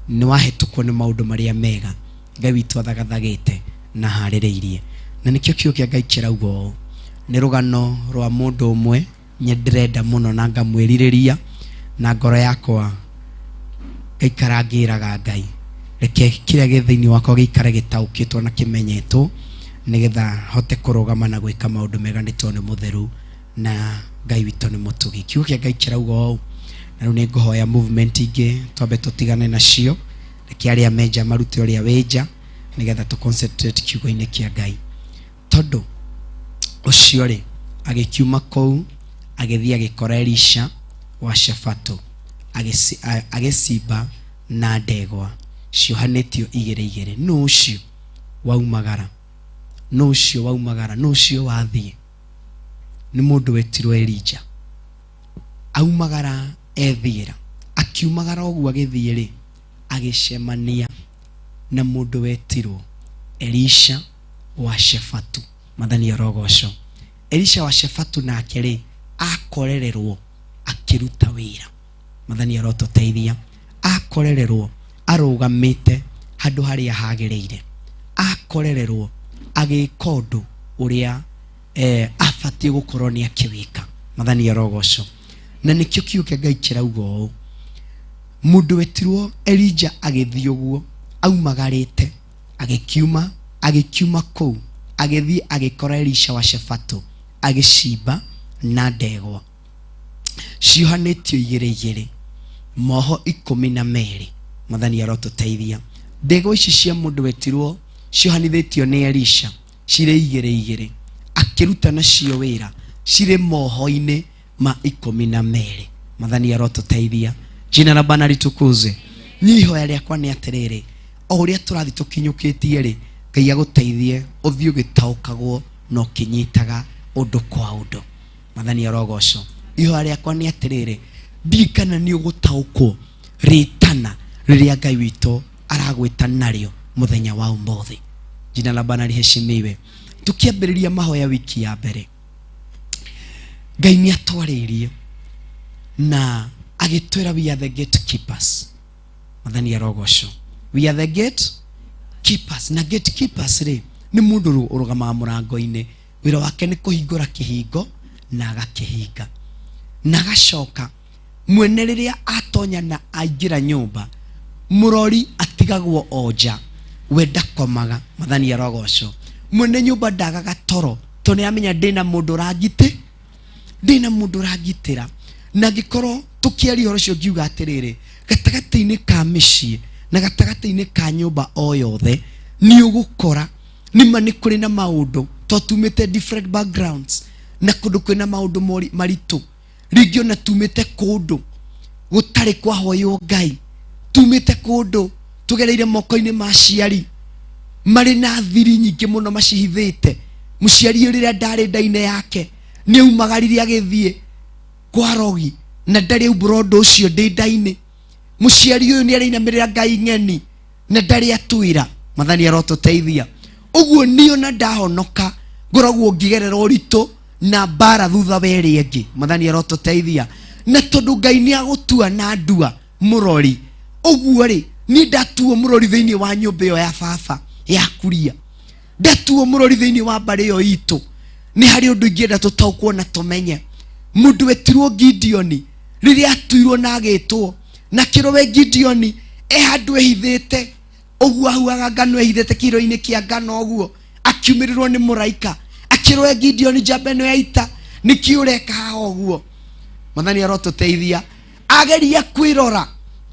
ni wahetukwo ni maundu maria mega Ngai witu athagathagite na haririirie. Na nikio kiugo kia Ngai kirauga ni rugano rwa mundu umwe nyendirenda muno na ngamwiririria na ngoro yakwa gaikarangiraga Ngai. Reke kiria githiini wakwa giikare gitaukitwo na kimenyetwo nigetha hote kurugama na gwika maundu mega ni tone mutheru na Ngai witu ni mutugi. Kiugo kia Ngai kirauga na ni nguhoya movement ingi twambe tutigane nacio. Reke aria menja marute uria wenja nigetha tu concentrate kiugo-ini kia Ngai. Tondu ucio ri agikiuma kou agithii agikora Elisha wa Shafatu agicimba na ndegwa ciohanitio igere. No ucio waumagara, no ucio waumagara, no ucio wathie ni mundu wetirwo Elija. Aumagara ethiira, akiumagara oguo agithie ri agicemania na mundu wetirwo Elisha wa Shafatu. Mathani orogoco. Elisha wa Shafatu nake ri akorererwo akiruta wira. Mathani arototeithia. Akorererwo arugamite handu haria hagiriire. Akorererwo agika undu uria afatie gukorwo ni akiwika. Mathani arogoco. Na nikio kiugo kia Ngai kirauga uu, mundu wetirwo Elija agithii uguo aumagarite agikiuma kou agithii agikora Elisha wa Shafatu agicimba na ndegwa ciohanitio igere moho 12. Mathani arototeithia. Ndegwa ici cia mundu wetirwo ciohanithitio ni Elisha cire igere akiruta nacio wira cire moho-ini ma 12. Mathani arototeithia. Jina la Bwana litukuze. Ni ihoya riakwa ni atiriri, o uria turathi tukinyukitie ri Ngai aguteithie uthio gitaukagwo no kinyitaga undu kwa undu. Mathani arogoco. Ihoya riakwa ni atiriri, ndikana ni ugutaukwo ritana riria Ngai witu aragwita nario muthenya wa umuthi. Jina la Bwana liheshimiwe. Tukiambiriria mahoya wiki ya mbere, Ngai ni atwaririe na agitwira we are the gatekeepers. Mathani arogoco. We are the gatekeepers. Na gatekeepers ri ni mundu urugama murango-ini, wira wake ni kuhingura kihingo na agakihinga na agacoka mwene riria atonya na aingira nyumba murori atigagwo onja we ndakomaga. Mathani arogoco. Mwene nyumba ndagaga toro tone amenya ndina mundu rangite, ndina mundu rangitira. Na gikorwo tukiari horo cio ngiuga atiriri, gatagati-ini ka micii na gatagati-ini ka nyumba o yothe ni ugukora nima ni kuri na maundu to tumite different backgrounds na kundu kwina maundu maritu. Ringio na tumite kundu gutari kwa hoyo Ngai, tumite kundu tugereire moko-ini ma ciari mari na thiri nyingi muno macihithite. Muciari riria ndari ndaine yake ni umagaririe agithie kwa rogi na ndari ubrodo ucio ndi ndaine. Muciari uyu ni arainamirira Ngai ng'eni na ndari atwira. Mathani arototeithia. Uguo niyo na ndahonoka ngoragwo ngigerera uritu na bara thutha weri engi. Mathani arototeithia. Na tondu Ngai ni agutua na ndua murori, uguo ri ni ndatuo murori thiini wa nyumba iyo ya baba ya kuria, ndatuo murori thiini wa mbari iyo itu. Ni hari undu ingienda tutaukwo na tumenye mundu wetirwo Gideoni riria atuirwo na agitwo na kirowe Gideon handu ehithite oguo ahuaga ngano ehithite kiro-ini kia ngano oguo akiumirirwo ni muraika akirowe Gideon njamba ino ya ita niki ureka oguo. Mwathani arotuteithia ageria kwirora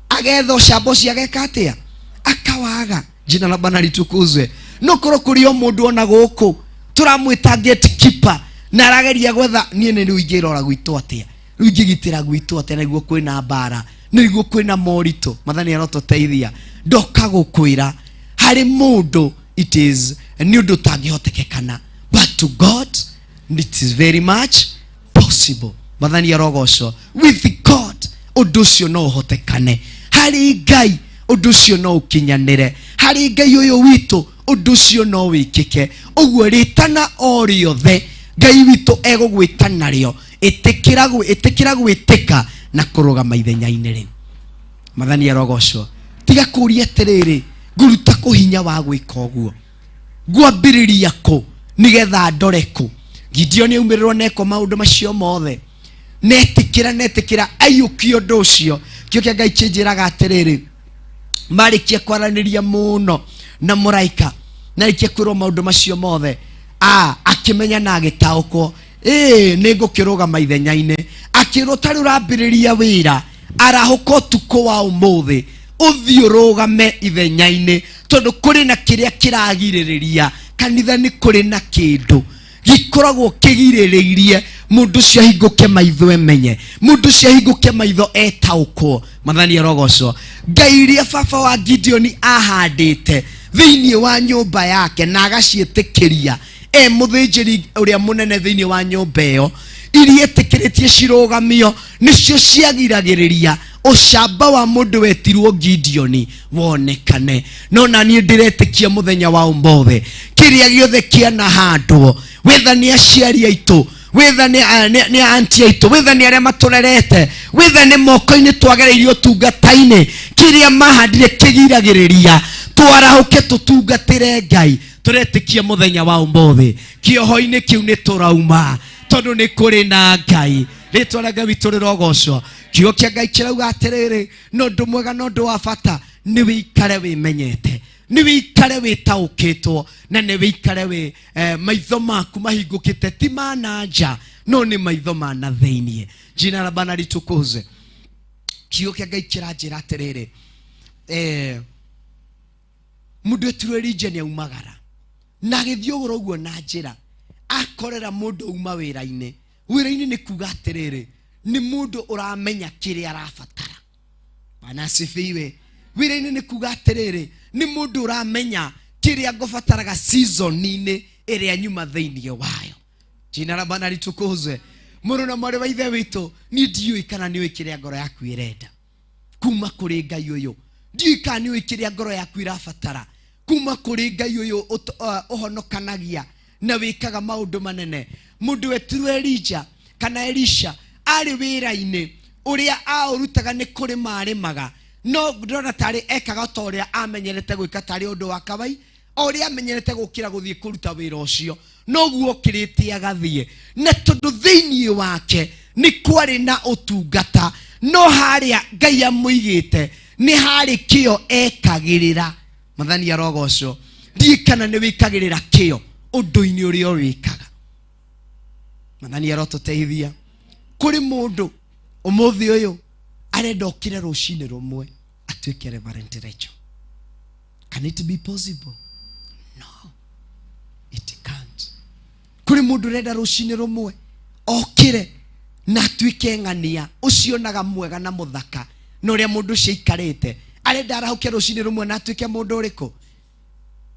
agethoca mboci ageka atia akawaga. Jina la Bwana litukuzwe. No korwo kuri o mundu ona guku turamwita gatekeeper na arageria gwetha nie ni ruingirora gwitu atia ruingigitira gwitu atia niguo kwina mbara niguo kwina morito. Mwathani arotuteithia ndoka gukwira hari mundu it is ni undu tangihotekekana, but to God it is very much possible. Mwathani arogocwo with God undu ucio no hotekane, hari Ngai undu ucio no ukinyanire, hari Ngai uyu witu undu ucio no wikike. Uguo ritana o riothe Ngai witu egugwitana rio itikira gwitika na kurugama ithenya-ini riu. Mwathani arogocwo tiga kuria atiriri nguruta kuhinya wa gwika uguo ngwambiriria ku nigetha ndore ku. Gideon aumirirwo neko maundu macio mothe netikira ayukio undu ucio. Kio kia Ngai kinjiraga atiriri marikia kwaraniria muno na muraika na rikia kwirwo maundu macio mothe akimenya na agitaukwo ni ngukirugama ithenya-ini akirwo tari urambiriria wira arahuka utuko wa umuthi uthio rugame ithenya-ini tondu kuri na kiria kiragiririria kanitha ni kuri na kindu gikoragwo kigiriririe mundu cio hinguke maitho emenye, mundu cio hinguke maitho etaukwo. Mwathani arogocwo Ngai iria baba wa Gideon ahandite thiini wa nyumba yake na agacietikiria muthinjiri uria munene thiini wa nyumba iyo iria etikiritie cirugamio nicio ciagiragiriria ucamba wa mundu wetirwo Gideon wonekane. No na ni ndiretikia muthenya wa umothe kiria giothe kiana handwo wetha ni aciari aitu wetha ni aunti aitu wetha ni aria maturerete wetha ni moko-ini twagereirio utungata-ini kiria mahandire kigiragiriria twarahuke tutungatire Ngai. Turetikia muthenya wa umothe kioho-ini kiu ni turauma tondu ni kuri na Ngai. Ritwa ria Ngai witu rirogocwo. Kiugo kia Ngai kirauga atiriri no ndu mwega no ndu wa bata ni wikare wimenyete, ni wikare witaukitwo na ni wikare wi maitho maku mahingukite ti mana nja no ni maitho mana thiini. Jina la Bwana litukuzwe. Kiugo kia Ngai kiranjira atiriri mundu etirwo Elijah ni aumagara na agithiogora uguo na njira akorera mundu uma wira-ini. Wira-ini ni kuga atiriri ni mundu uramenya kiria arabatara. Bwana asifiwe. Wira-ini ni kuga atiriri ni mundu uramenya kiria ngubataraga season-ini iria nyuma thiini wayo. Jina la Bwana litukuzwe. Muru na mwari wa ithe witu ni ndiui kana ni wikiria ngoro yaku irenda kuma kuri Ngai uyu. Ndiui kana ni wikiria ngoro yaku irabatara kuma kuri Ngai uyu uhonokanagia na wikaga maundu manene. Mundu wetirwo Elijah kana Elisha ari wira-ini uria aurutaga ni kuri marimaga no ndona tari ekaga ta uria amenyerete gwika tari undu wa kabai uria amenyerete gukira guthie kuruta wira ucio no guo kiritie agathie na tondu thiini wake ni kwari na utungata no haria Ngai amuigite ni hari kio ekagirira. Mwathani arogocwo ndikana ni wikagirira kio undu-ini uria wikaga. Mwathani arotuteithia. Kuri mundu umuthi uyu arenda okire rucini rumwe atuike Reverend Rachel. Can it be possible? No, it can't. Kuri mundu renda rucini rumwe okire na atuike ng'ania ucio naga mwega na muthaka no ria mundu ciikarite arenda arahuke rucini rumwe na atuike mundu uriku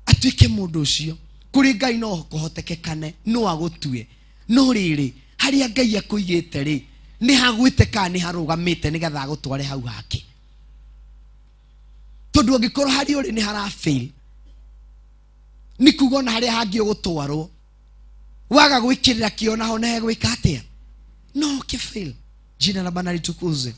atuike mundu ucio. Kuri Ngai no kuhotekekane no agutue no riri haria Ngai akuigite ri ni hagwite ka ni harugamite nigetha agutware hau hake. Tondu angikorwo hari uri ni hara fail ni kuga na haria hangi ugutwarwo waga gwikirira kio naho na hegwika atia no ki fail. Jina la Bwana litukuzwe.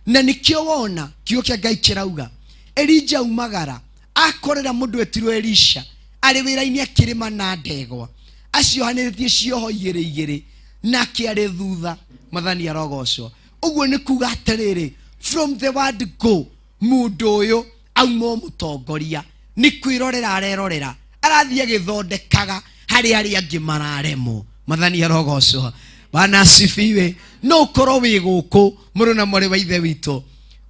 Na nikio wona kio kia Ngai kirauga Elijah umagara akorera mundu etirwo Elisha ari wira-ini akirima na ndegwa acio haniritie cioho igiri na kiari thutha. Mwathani arogocwo Uguo ni kuga atiriri, from the word go, mundu uyu auma mutongoria ni kwirorera arerorera arathie agithondekaga hari ari angi mararemo. Mathani arogocwo. Bana asifiwe. No korwo wi guku muru na muri wa ithe wito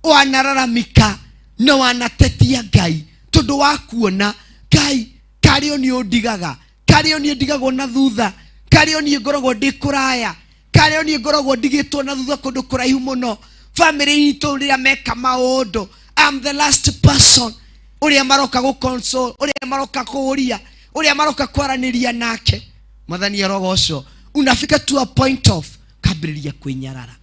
wanararamika no wanatetia Ngai tondu wa kuona Ngai kario ni undigaga, kario ni ndigagwo na thutha, kario ni ngoragwo ndikuraya, kario ni ngoragwo ndigitwo na thutha kundu kuraihu muno. Family itu ria meka maundu, I'm the last person uria maroka go console, uria maroka kuria, uria maroka kwaraniria nake. Mathani arogocwo. Unafika to a point of kabiriria kwinyarara,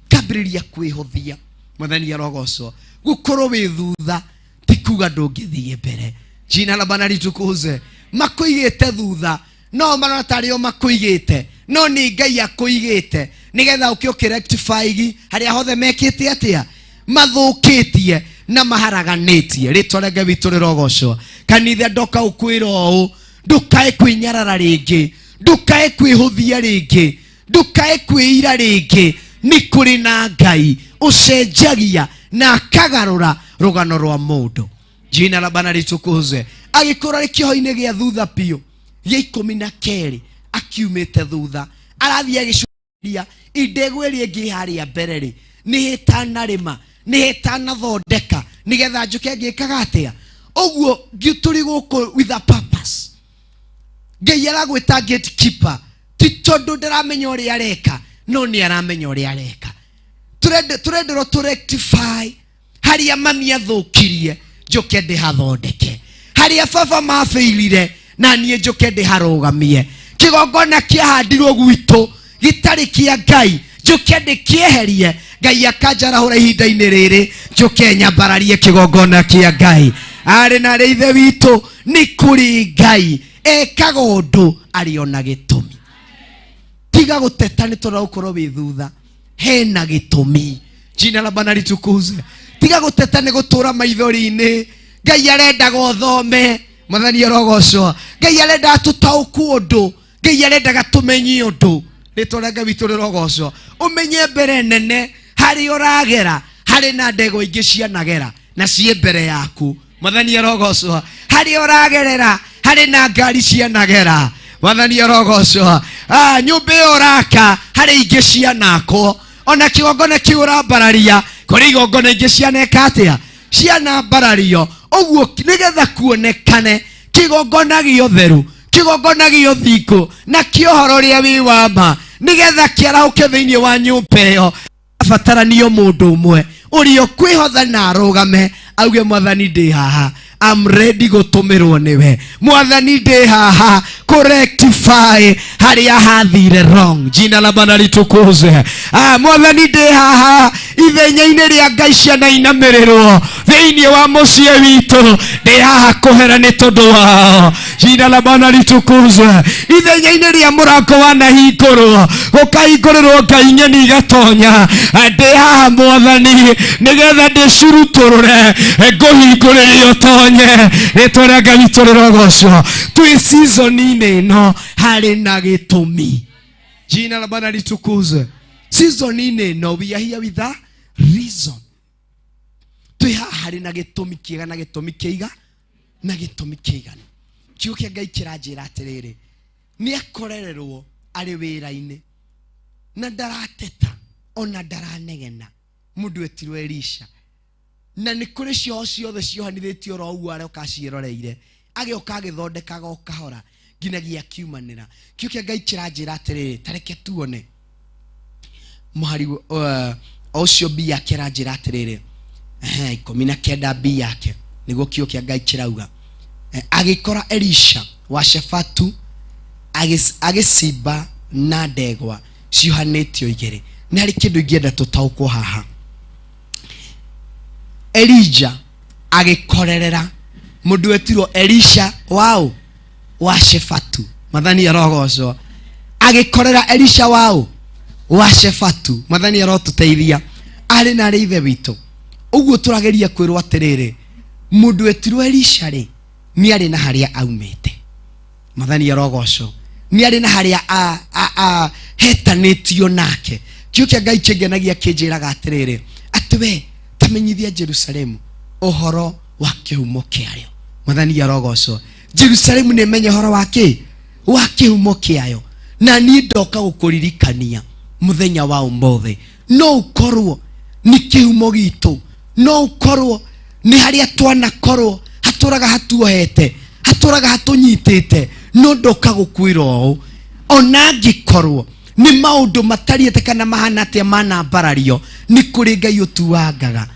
kabiriria kwihothia. Mathani arogocwo. Gukorwo wi thutha tikuga ndungithie mbere. Jina la Bwana litukuze. Makuigite thutha no marona tario makuigite, no ni Ngai akuigite nigetha ukio rectify haria hothe mekite atia mathukitie na maharaganitie. Ritwa rĩa Ngai witũ rĩrogocwo. Kanitha ndoka ukwira ũũ, ndukae kwinyarara ringi, ndukae kwihuthia ringi, ndukae kwira ringi. Ni kuri na Ngai ucenjagia na akagarura rugano rwa mundu. Jina la Bwana litukuze. Agikora rikiho-ini gia thutha pio gia 12 akiumite thutha arathia gicuria indegu iri ingi haria mbere ri ni hitana rima ni hitana thondeka nigetha njuke ngikaga atia. Uguo turi guku with a purpose. Ngai aragwita gatekeeper ti tondu ndiramenya uri areka, no ni aramenya uri areka. Turendero to rectify haria mami athukirie njuke ndihathondeke, haria baba mafailire na nie njuke ndiharugamie. Kigongona kiahandirwo gwitu gitari kia Ngai njuke ndikieherie. Ngai akanjarahura ihinda-ini riri njuke nyambararie kigongona kia Ngai. Ari na ithe witu ni kuri Ngai ekaga undu ariona gitumi. Tiga guteta ni tondu ukorwo wi thutha, hena gitumi. Jina la Bwana litukuze. Tiga guteta ni gutura maithori-ini. Ngai arenda gothome. Mathani arogocwo. Ngai arenda tutauku undu, Ngai arenda gatumenyi undu. Ritwa rĩa Ngai witũ rĩrogocwo. Umenye mbere nene hari uragera hari na ndego ingi cianagera na cie mbere yaku. Mathani arogocwo. Hari uragerera hari na ngari cianagera. Mathani arogocwo. Nyumba uraka hari ingi cianako. Ona kigongona kiu urambararia kuri igongona ingi cianeka atia cianambarario. Uguo nigetha kuonekane kigongona giotheru, kigongona giothingu na kiohoro ria wi wama, nigetha kiarauke thiini wa nyumba iyo abataranio mundu umwe urio kwihotha na arugame auge Mwathani ndi haha, I'm ready gutumirwo niwe. Mwathani ndi haha ku rectify haria hathire wrong. Jina la Bwana litukuze. Mwathani ndi haha ithenya-ini ria Ngai ciana inamirĩrwo thiini wa mucie witu, ndi haha kuhera ni tondu wao. Jina la Bwana litukuze. Ithenya-ini ria murango wanahingũrwo gũkahingũrĩrwo Ngai nyeni igatonya, ndi haha Mwathani nigetha ndĩcuruturũre ngũhingũrĩrio tonye. Ritwa rĩa Ngai witũ rĩrogocwo. Twi season-ini ĩno harĩ na gĩtũmi. Jina la Bwana litukuze. Season-ini ĩno we are here with a reason. Twi haha harĩ na gĩtũmi kĩega na gĩtũmi kĩiga na gĩtũmi kĩiganu. Kiugo kĩa Ngai kĩranjĩra atĩrĩrĩ, nĩ akorererwo arĩ wĩra-inĩ na ndarateta ona ndaranegena. Mũndũ etirwo Elisha na ni kuri cio ciothe ciohanithĩtio ro ũguo aroka ciĩroreire, agĩoka agĩthondekaga o kahora nginagia kiumanĩra. Kiugo kĩa Ngai kĩranjĩra atĩrĩrĩ, tareke tuone mũhari ũcio bi yake ranjĩra atĩrĩrĩ 19 bi yake nĩguo kiugo kĩa Ngai kĩrauga. Agĩkora Elisha wa Shafatu agĩcimba na ndegwa ciohanĩtio igĩrĩ. Nĩ harĩ kĩndũ ingĩenda tũtaũkwo haha. Elijah agikorerera mundu etirwo Elisha wao wa Shafatu. Mathani arogocwo. Agikorera Elisha wao wa Shafatu. Mathani arotuteithia ari na ri ithe witu. Uguo turageria kwirwo atiriri, mundu etirwo Elisha ri ni ari na haria aumite. Mathani arogocwo. Ni ari na haria hetanitio nake. Kiu kia Ngai kingenagia kinjiraga atiriri ati we tamenyithia Jerusalemu uhoro wa kihumo kiayo. Mwathani arogocwo. Jerusalemu ni menye horo wake wa kihumo kiayo, na ni ndoka gukuririkania muthenya wa umothe no ukorwo ni kihumo gitu, no ukorwo ni haria twanakorwo haturaga hatuohete, haturaga hatunyitite, no ndoka gukwira o ona ngikorwo ni maundu matariete kana mahana atia mana mbarario, ni kuri Ngai utuangaga.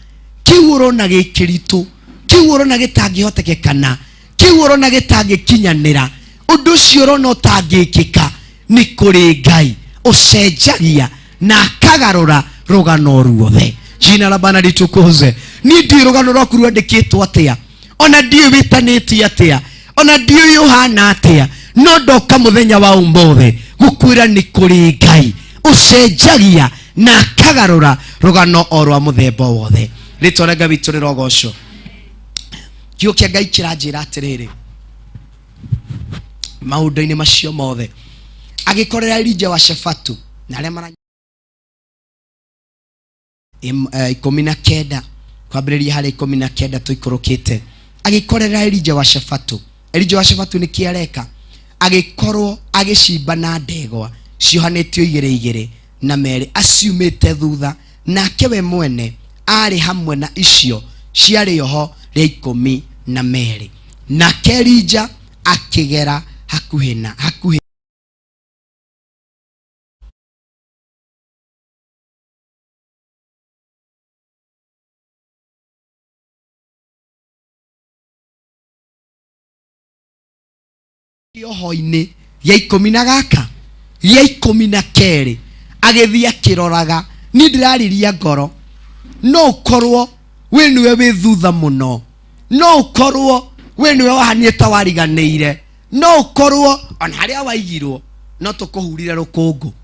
Kiu urona gikiritu, kiu urona gitangihotekekana, kiu urona gitangikinyanira, undu ucio urona utangikika, ni kuri Ngai ucenjagia na akagarura rugano ruothe. Jina la Bwana litukuzwe. Ni ndi rugano rwaku rwandikitwo atia, ona ndi witanĩtie atia, ona ndi yuhana atia, no ndoka muthenya wa umothe gukwira ni kuri Ngai ucenjagia na akagarura rugano orwa muthemba wothe. Ritwa Ngai witu rirogoco. Kiugo kia Ngai kiranjira atiriri maundu-ini macio mothe agikorera Elija wa Shafatu na aria mara 19 kwambiriria hari 19 tuikurukite agikorera Elija wa Shafatu. Elija wa Shafatu ni kiareka agikorwo agicimba na ndegwa ciohanitio igere na meri aciumite thutha, nake we mwene ari hamwe na icio ciari yoho ria 12. Nake Elija akigera hakuhi na hakuhi yoho-ini ya 10 gaka ya 12 agithia akiroraga. Ni ndirariria ngoro no ukorwo we niwe wi thutha muno, no ukorwo we niwe wahanieta wariganĩire, no ukorwo on haria waigirwo no tukuhurire rukungu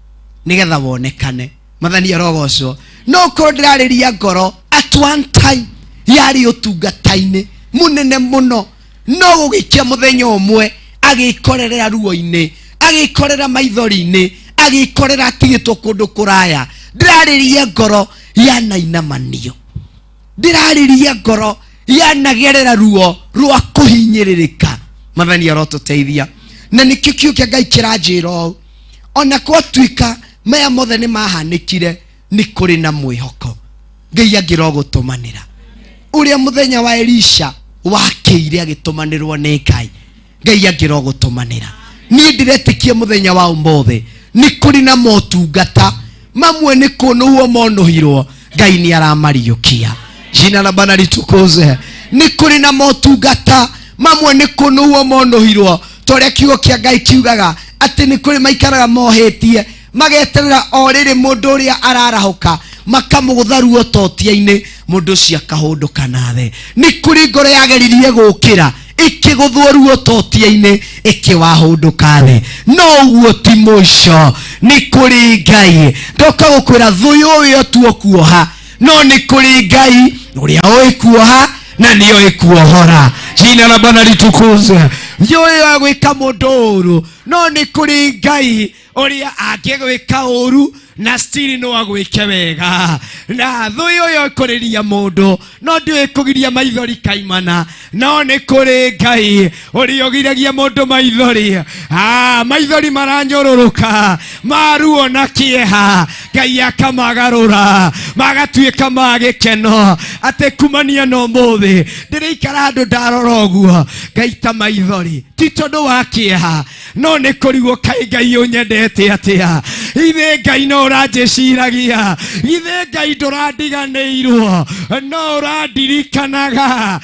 nigetha wonekane. Mwathani arogocwo. No ukorwo ndirariria ngoro at one time yari utungata-ini munene muno, no gugikia muthenya umwe agikorera ruo-ini, agikorera maithori-ini, agikorera atigitwo kundu kuraya. Ndirariria ngoro yanainamanio, ndirariria ngoro yanagerera ruo rwa kuhinyiririka. Mwathani arotuteithia. Na nikio kiugo kia Ngai kiranjira ona gwatuika maya mothe ni mahanikire ni kuri na mwihoko Ngai agirogutumanira. Uria muthenya wa Elisha wakiire agitumanirwo ni Ngai, Ngai agirogutumanira. Ni ndiretikie muthenya wa umothe ni kuri na motungata mamwe ni kunuhwo monuhirwo Ngai ni aramariukia. Jina la Bwana litukuzwe. Ni kuri na motungata mamwe ni kunuhwo monuhirwo toria kiugo kia Ngai kiugaga ati ni kuri maikaraga mohetie mageterera o riri mundu uria ararahuka makamugutha ruo totia-ini mundu ucio akahunduka na the. Ni kuri ngoro yageririe gukira ikiguthwo ruo totia-ini ikiwahunduka the, no uguo ti muico. Ni kuri Ngai ndoka gukwira thuyu uyu tuo kuoha, no ni kuri Ngai uria oi kuoha na ni oi kuohora. Jina la Bwana litukuzwe. Yoyo agwika mundu uru, no ni kuri Ngai uria angigwika uru na stili no agwike wega. Na thuyo yo kuriria mundu no ndiwe kugiria maithori kaimana, no ni kuri Ngai uri ogiragia mundu maithori. Maithori maranyoruruka maruo na kieha, Ngai akamagarura magatuika magikeno ate kumania no muthi ndirikara andu ndaroroguo ngaita maithori ti tondu wa kieha, no ni kurigwo kai Ngai unyendete atia. Ithe Ngai no urajiciragia, ithe Ngai ndurandiganĩirwo no urandirikanaga.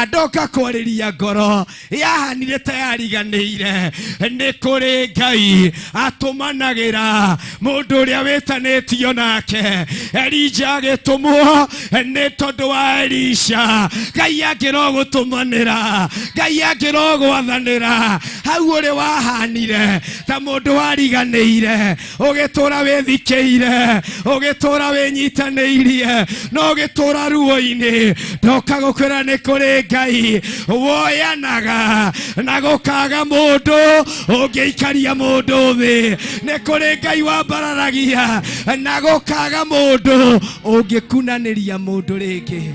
Ndoka kwariria ngoro yahanire ta yariganĩire. Ni kuri Ngai atumanagira mundu uria witanĩtio nake. Elija agitumwo nĩ tondũ wa Elisha. Ngai angĩrogũtũmanĩra, Ngai angĩrogwathanĩra, hau ũrĩ wahanire ta mũndũ wariganĩire, ũgĩtũra wĩthikĩire, ũgĩtũra wĩnyitanĩirie, no ũgĩtũra ruo-inĩ. Ndoka gũkwĩra nĩ kũrĩ Ngai woyanaga na gũkaga mũndũ ũngĩikaria mũndũ thĩ. Nĩ kũrĩ Ngai wambararagia na gũkaga mũndũ ũngĩkunanĩria mũndũ rĩngĩ.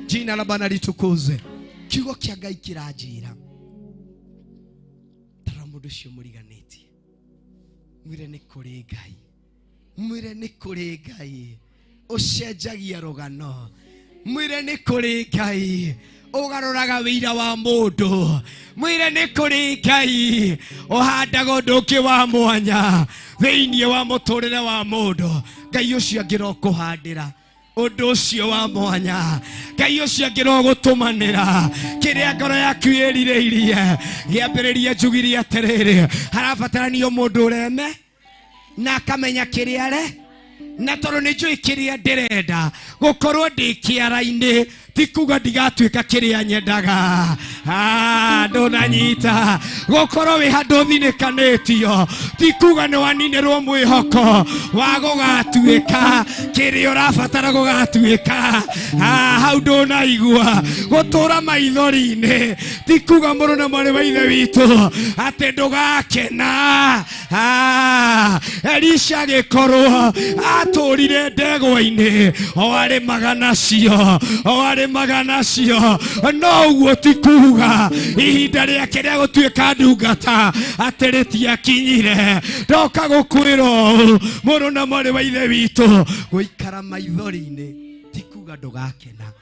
Jina la Bwana litukuzwe. Kiugo kĩa Ngai kĩranjĩra, tara mũndũ ũcio mũriganĩtie, mwĩre nĩ kũrĩ Ngai, mwĩre nĩ kũrĩ Ngai ũcenjagia rũgano, mwĩre nĩ kũrĩ Ngai ũgarũraga wĩira wa mũndũ, mwĩre nĩ kũrĩ Ngai ũhandaga ũndũ ũngĩ wa mwanya thĩinĩ wa mũtũrĩre wa mũndũ. Ngai ũcio angĩrokũhandĩra ũndũ ũcio wa mwanya, Ngai ũcio angĩrogũtũmanĩra kĩrĩa ngoro yaku ĩrirĩirie. Gĩambĩrĩria njugire atĩrĩrĩ, harabatarania mũndũ ũreme na akamenya kĩrĩa are, na tondũ nĩ njũĩ kĩrĩa ndĩrenda gũkorwo ndĩ kĩara-inĩ, ti kuga ndigatuĩka kĩrĩa nyendaga. Ndũnanyita gũkorwo wĩ handũ ũthinĩkanĩtio, ti kuga nĩ waninĩrwo mwĩhoko wa gũgatuĩka kĩrĩa ũrabatara gũgatuĩka. Hau ndũnaigua gũtũra maithori-inĩ, ti kuga mũrũ na mwarĩ wa ithe witũ atĩ ndũgakena. Elisha agĩkorwo atũrire ndegwa-inĩ, o arĩmaga nacio, o arĩmaga nacio, no ũguo ti kuga ihinda rĩake rĩa gũtuĩka ndungata atĩ rĩtiakinyire. Ndoka gũkwĩra ũũ, mũrũ na mwarĩ wa ithe witũ, gũikara maithori-inĩ ti kuga ndũgakena.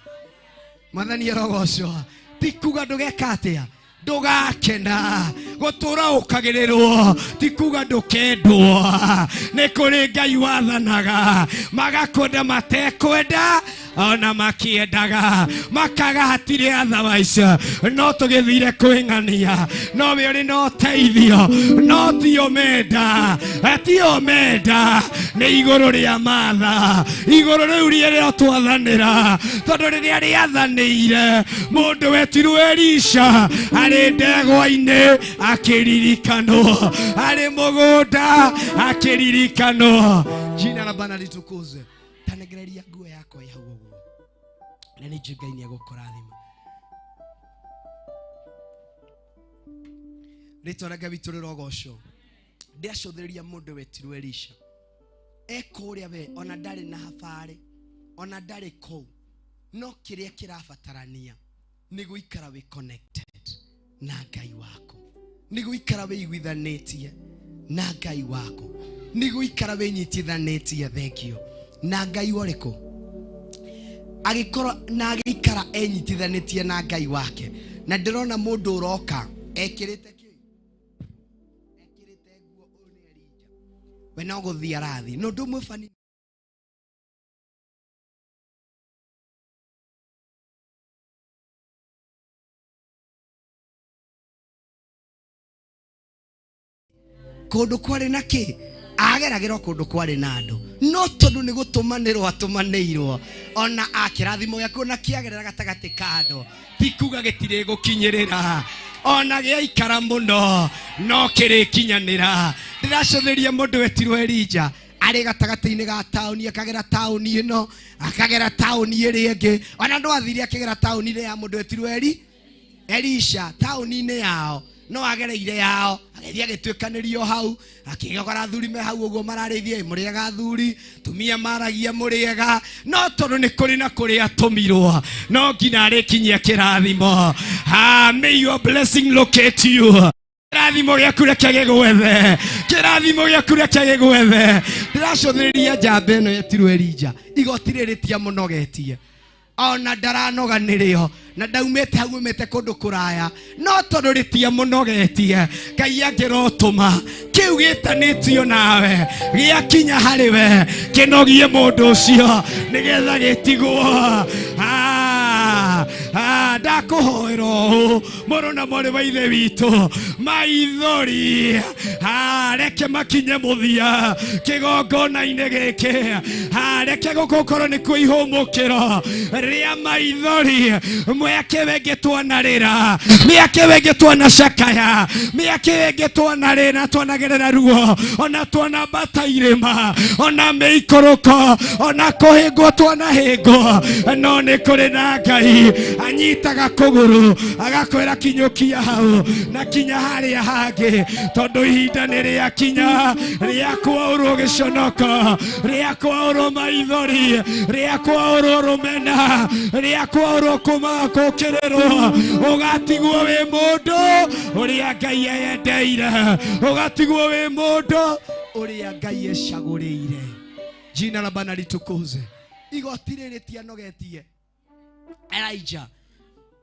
Mwathani arogocwo. Ti kuga ndũgeka atĩa, ndũgakena. Gũtũra ũkagĩrĩrwo ti kuga ndũkendwo. Nĩ kũrĩ Ngai wathanaga magakwenda matekwenda, ona makĩendaga makaga hatirĩ otherwise. No tũgĩthire kwĩng'ania, no we ũrĩ na ũteithio, no tio menda, tio menda, nĩ igũrũ rĩa matha, igũrũ rĩu rĩrĩa twathanĩra. Tondũ rĩrĩa rĩathanĩire mũndũ wetirwo Elisha arĩ ndegwa-inĩ akĩririkanwo, arĩ mũgũnda akĩririkanwo. Jina la Bwana litukuzwe. Tanegereria nguo yako ya huo na nĩ njũĩ Ngai nĩ egũkũrathima. Rĩtwa rĩa Ngai witũ rĩrogocwo. Ndĩacũthĩrĩria mũndũ wetirwo Elisha, ekũrĩa we, ona ndarĩ na habarĩ, ona ndarĩ kũu, no kĩrĩa kĩrabatarania nĩ gũikara wĩ connected na Ngai wako, nĩ gũikara wĩ iguithanĩtie na Ngai wako, nĩ gũikara wĩ nyitithanĩtie thengio na Ngai ũrĩkũ. Agĩkorwo na agĩikara enyitithanĩtie na Ngai wake. Na ndĩrona mũndũ ũroka ekĩrĩte kĩ, ekĩrĩte nguo ũũ nĩ Elija, we no gũthiĩ arathiĩ. No ũndũ ũmwe bani kũndũ kwarĩ na kĩ, ageragĩra kũndũ kwarĩ na andũ, no tondũ nĩ gũtũmanĩrwo atũmanĩirwo. Ona akĩrathimo gĩaku na kĩagerera gatagatĩ ka andũ, ti kuga gĩtirĩ gũkinyĩrĩra, ona gĩaikara mũno no kĩrĩkinyanĩra. Ndĩracũthĩria mũndũ wetirwo Elija arĩ gatagatĩ-inĩ ga taũni, akagera taũni ĩno, akagera taũni ĩrĩa ĩngĩ. Ona ndwathire akĩgera taũni ya mũndũ wetirwo Elisha, taũni-inĩ yao, no agereire yao, agĩthiĩ agĩtuĩkanĩrio hau, akĩgora athuri me hau ũguo mararĩithia, mũrĩega athuri, tumia maragia mũrĩega. No tondũ nĩ kũrĩ na kũrĩa atũmirwo, no nginya arĩkinyia kĩrathimo. May your blessing locate you. Kĩrathimo gĩaku reke gĩgwethe, kĩrathimo gĩaku reke gĩgwethe. Ndĩracũthĩrĩria njamba ĩno yetirwo Elija, igoti rĩrĩ tiamũnogetie, ona ndaranoga nĩrĩo, na ndaumĩte hau umĩte kũndũ kũraya, no tondũ rĩtiamũnogetie. Ngai angĩrotũma kĩu gĩtanĩtio nawe gĩakinya harĩ we, kĩnogie mũndũ ũcio nĩgetha gĩtigwo. ndakuhoero morona more baithe wito maithori reke makinye muthia kigongona-inĩ gĩkĩ reke gũkũkorwo nĩ kwĩhũmũkĩro rĩa maithori mĩaka wengĩ twanarĩra mĩaka wengĩ twanacakaya mĩaka wengĩ twanarĩra twanagerera ruo ona twanambata irĩma ona mĩikũrũko ona kũhĩngwo twanahĩngwo no nĩ kũrĩ na Ngai anyitaga kũgũrũ agakwĩra kinyũkia hau na kinya harĩa hangĩ tondũ ihinda nĩ rĩakinya rĩa kwaũrwo gĩconoko rĩa kwaũrwo maithori rĩa kwaũrwo rũmena rĩa kwaũrwo kũmakũkĩrĩrwo ũgatigwo wĩ mũndũ ũrĩa Ngai endeire ũgatigwo wĩ mũndũ ũrĩa Ngai ecagũrĩire. Jina la Bwana litukuzwe. Igoti rĩrĩ tianogetie Elijah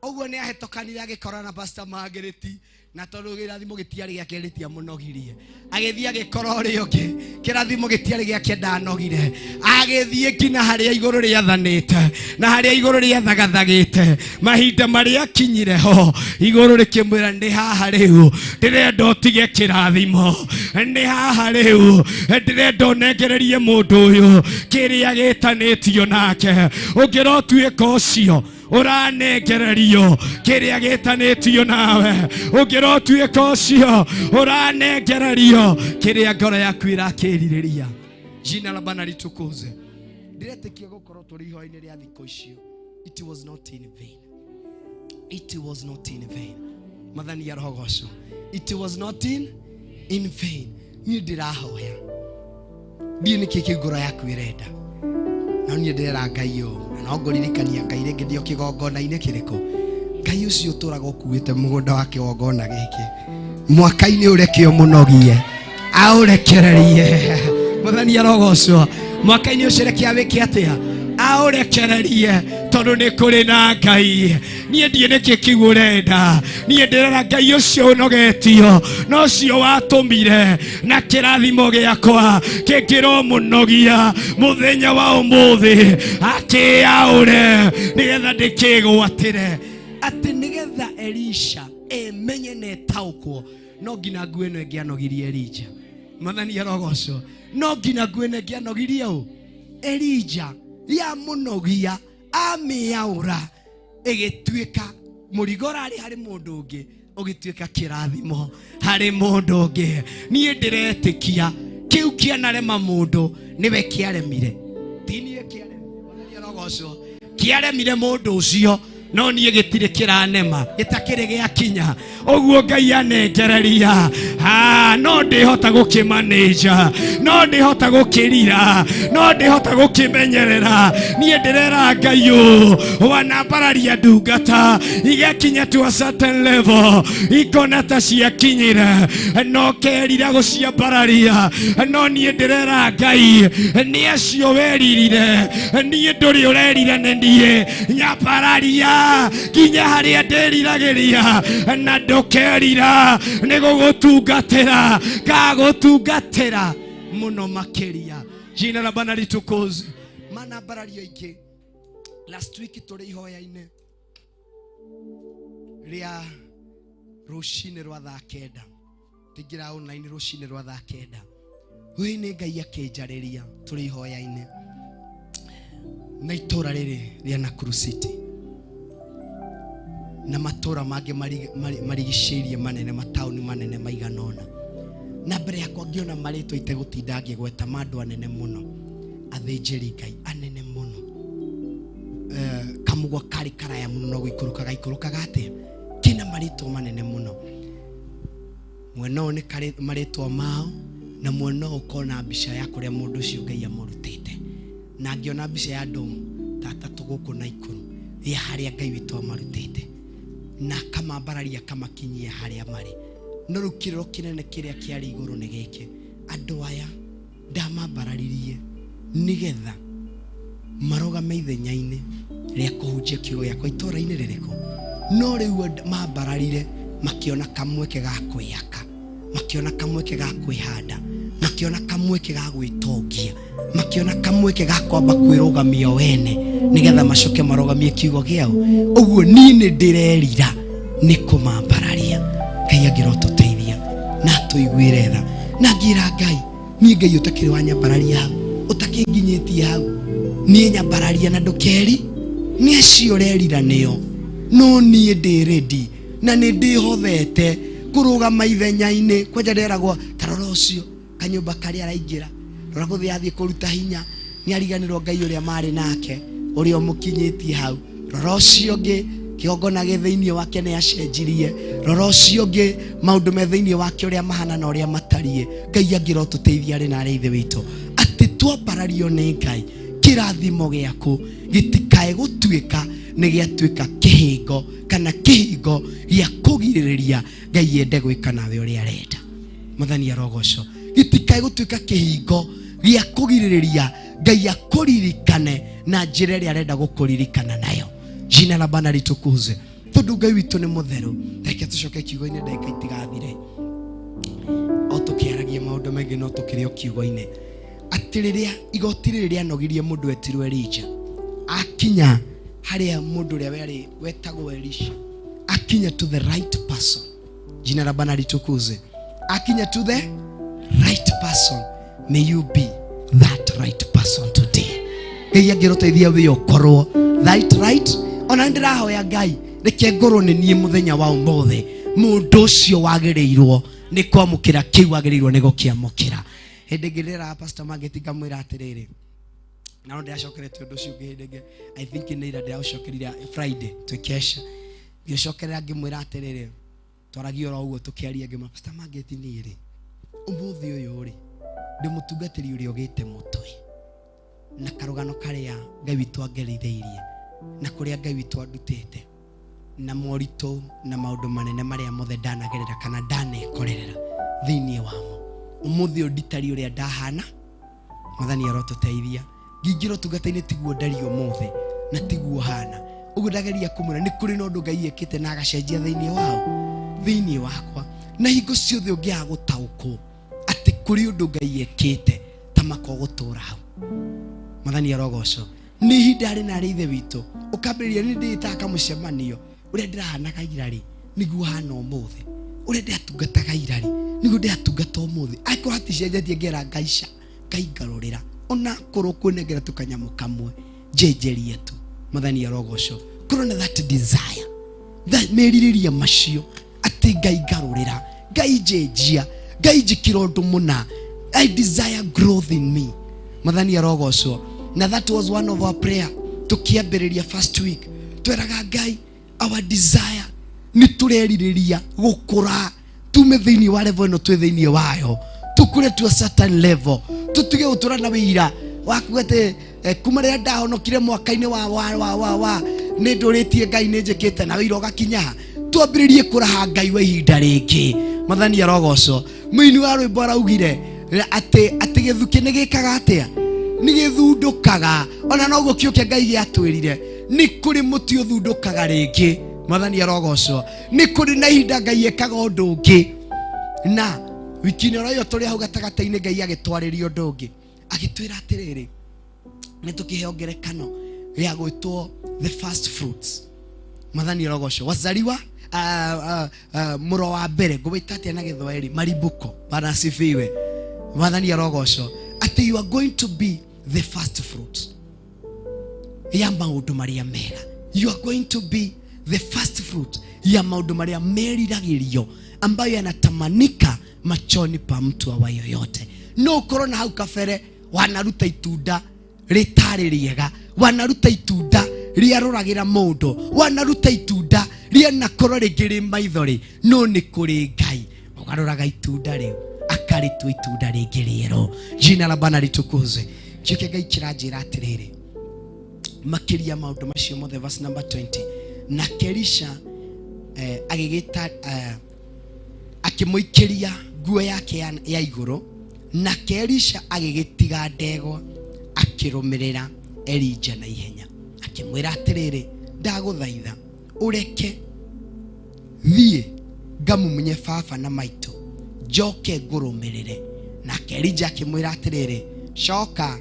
oguo nĩ ahetokanire agĩkora na Pastor Margaret na tondũ kĩrathimo gĩtiarĩ gĩake rĩtiamũnogirie agĩthiĩ agĩkora ũrĩa ũngĩ kĩrathimo gĩtiarĩ gĩake ndanogire agĩthiĩ nginya harĩa igũrũ rĩathanĩte na harĩa igũrũ rĩathagathagĩte mahinda marĩa akinyire ho igũrũ rĩkĩmwĩra nĩ haha rĩu ndĩrenda ũtige kĩrathimo nĩ haha rĩu ndĩrenda ũnengererie mũndũ ũyũ kĩrĩa gĩtanĩtio nake ũngĩrotuĩka ũcio uranengererio kĩrĩa gĩtanĩtio nawe ũngĩrotuĩka ũcio uranengererio kĩrĩa ngoro yaku irakĩrirĩria. Jina la Bwana litukuzwe. Ndiretĩkia gũkorwo tũrĩ ihoya-inĩ rĩa thikũ icio. It was not in vain. It was not in vain. Mathani ya roho goco. It was not in vain. Niĩ ndĩrahoya ndiĩ nĩkĩ ngoro yaku irenda na niĩ ndĩrera Ngai ũũ no ngũririkania Ngai rĩngĩ ndio kĩgongona-inĩ kĩrĩkũ Ngai ũcio ũtũraga ũkuĩte mũgũnda wa kĩgongona gĩkĩ mwaka-inĩ ũreke ũmũnogie aũrekererie Mathani ya roho goco mwaka-inĩ ũcio reke awĩke atĩa aũrekererie tondũ nĩ kũrĩ na Ngai. Niĩ ndiĩ nĩkĩ kiugo ũrenda niĩ ndĩrera Ngai ũcio ũnogetio no ũcio watũmire na kĩrathimo gĩakwa kĩngĩromũnogia mũthenya wa ũmũthĩ akĩaũre nĩgetha ndĩkĩgwatĩre atĩ nĩgetha Elisha emenye na etaũkwo no nginya nguo ĩno ĩngĩanogirie Elijah. Mathani ya roho goco no nginya nguo ĩno ĩngĩanogirie ũ Elijah ya mũnogia amĩaũra ĩgĩtuĩka mũrigo ũrarĩ harĩ mũndũ ũngĩ ũgĩtuĩka kĩrathimo harĩ mũndũ ũngĩ. Niĩ ndĩretĩkia kĩu kĩanarema mũndũ nĩwe kĩaremire tinie kĩaremire mũndũ ũcio no niĩ gĩtirĩ kĩranema gĩtakĩrĩ gĩakinya ũguo Ngai anengereria no ndĩhota gũkĩmanĩnja no ndĩhota gũkĩrira no ndĩhota gũkĩmenyerera. Niĩ ndĩrera Ngai ũũ wanambararia ndungata igakinya to a certain level ikona ta ciakinyire no kerira gũciambararia no niĩ ndĩrera Ngai nĩ acio weririre niĩ ndũrĩ ũrerire nĩ niĩ nyambararia kinya harĩa ndĩriragĩria na ndũkerira nĩ gũgũtungatĩra gagũtungatĩra mũno makĩria. Jina la Bwana litukuzwe. Manambarario ingĩ last week tũrĩ ihoya-inĩ rĩa rũcinĩ rwa thaa kenda tĩngĩra online rũcinĩ rwa thaa kenda ũyũ nĩ Ngai akĩnjarĩria tũrĩ ihoya-inĩ na itũra rĩrĩ rĩa Nakuru City na matura mangĩ marigicĩirie manene mataũni manene maiganona na mbere yakwa ngĩona marĩtwa itegũtinda ngĩgweta mandũ anene mũno athĩnjĩri Ngai anene mũno kamũgwa karĩ karaya mũno no gũikũrũkaga atĩa kina marĩtwa manene mũno mwena ũyũ nĩ marĩtwa mao na mwena ũyũ ũkona mbica ya kũrĩa mũndũ ũcio Ngai amũrutĩte na ngĩona mbica ya andũ tatatũ gũkũ Naikuru ya harĩa Ngai witũ amarutĩte na kamambararia kamakinyia harĩa marĩ no rĩu kĩrĩro kĩnene kĩrĩa kĩarĩ igũrũ nĩ gĩkĩ andũ aya ndamambararirie nĩgetha marũgame ithenya-inĩ rĩa kũhunjia kiugo gĩakwa itũra-inĩ rĩrĩkũ no rĩu mambararire makĩona kamweke ga kwĩyaka makĩona kamweke ga kwĩhanda makĩona kamweke ga gwĩtongia makiona kamweke gakwamba kwirugamia wene nigetha macoke marogamie kiugo giao. Uguo ni ndirerira ni kumambararia. Ngai agirotuteithia na tuiguire tha na ngira Ngai ni Ngai utakiri wa nyambararia hau utakinginyitie hau ni nyambararia na ndukeri ni acio rerira nio no ni ndi ready na ni ndihothete kurugama ithenya-ini kwanja nderagwo tarora ucio kanyumba kari araingira rora guthi athie kuruta hinya ni ariganirwo Ngai uria mari nake uria umukinyitie hau rora ucio ngi kiongona githini wake ni acenjirie rora ucio ngi maundu me thini wake uria mahana na uria matarie. Ngai angiro tuteithia ri na ithe witu ati twambarario ni Ngai kirathimo giaku gitikae gutuika ni giatuika kihingo kana kihingo gia kugiririria Ngai ende gwika nawe uria arenda. Muthani arogoco gitikae gutuika kihingo gia kugiririria Ngai akuririkane na njira iria arenda gukuririkana nayo. Jina la Bwana litukuze. Tondu Ngai witu ni mutheru. Reke tucoke kiugo-ini ndagika itigathire. O tukiaragia maundu mengi no tukirio kiugo-ini. Ati riria igoti riria nogirie mundu etirwe Elija. Akinya haria mundu ria wetagwo Elisha. Akinya to the right person. Jina la Bwana litukuze. Akinya to the right person. May you be that right person today. Ngai agiroteithia we okorwo that right. Ona ndirahoya Ngai reke ngorwo ni nie muthenya wa umothe mundu ucio wagirirwo ni kwamukira kiu wagirirwo ni gukiamukira. Hende ngirira pastor Mageti ngamwira atiriri na ndo ndiracokerete undu ucio ngihinde I think ni ira ndiracokerira Friday tukesha ngicokerera ngimwira atiriri twaragia ro uguo tukiaria ngima pastor Mageti ni ri umuthi uyu ri ndimutungatiri uri ogite mutwe na karugano karia Ngai witu angerithiirie na kuria Ngai witu andutete na morito na maundu manene maria mothe ndanagerera kana ndanekorerera thiini wamo umuthi nditari uria ndahana. Muthani arotuteithia ngingiro tungata-ini tiguo ndari umuthi na tiguo hana uguo ndageria kumura ni kuri nondu Ngai ekite na agacenjia thiini wakwa na hingo ciothe ungiaga gutauko ati kuri undu Ngai ekite tamako gutura hau. Muthani arogoco ni hindari na rithe witu ukambiriria ni nditaka mucemanio uria ndirahana kairari niguo hana umuthi uria ndatungata kairari niguo ndatungata umuthi aiko haticenjetie ngera Ngaisha Ngai ona korwo kunengera tukanyamu kamwe njenjerie tu. Muthani arogoco korwo na that desire that meririria macio ati Ngai ngarurira Ngai njenjia Ngai njikira undu muna I desire growth in me. Muthani arogoco na that was one of our prayer tukiambiriria first week tweraga Ngai our desire ni tureririria gukura tume thiini wa level no twe thiini wayo tukure to a certain level tutige utura na wira wakugate kuma ria ndahonokire mwaka-ini wa ni nduritie Ngai ni njikite na wira ugakinya twambiririe kuraha Ngai wa ihinda ringi. Muthani arogoco muini wa rwimbo araugire ati githuki ni gikaga atia ni githundukaga ona no gukiuke Ngai giatwirire ni kuri muti uthundukaga ringi. Muthani arogoco ni kuri na ihinda Ngai ekaga undu ungi na wiki-ini ro turi hau gatagata-ini Ngai agitwariria undu ungi agitwira atiriri ni tukiheo ngerekano ya gwitwo the first fruits. Muthani arogoco wazariwa muro wa mbere ngwita atia na githwairi maribuko barasifiwe. Muthani arogoco ati you are going to be the first fruit ya maundu maria mega. You are going to be the first fruit ya maundu maria meriragirio ambayo yanatamanika machoni pa mtu wa yoyote. No korona hau kafere wanaruta itunda ritari riega, wanaruta itunda riaruragira mundu, wanaruta itunda riena koro rigiri maithori. No ni kuri Ngai ugaruraga itunda riu akaritwa itunda rigiriero. Jina la Bwana litukuze. Kike Ngai kiranjira atiriri makiria maundu macio mothe. Verse number 20 na Elisha agigita akimuikiria nguo yake ya iguru na Elisha agigitiga ndegwa akirumirira Elija na ihenya akimwira atiriri ndaguthaitha ureke thie ngamumunye baba na maito njoke ngurumirire. Na Elija akimwira atiriri coka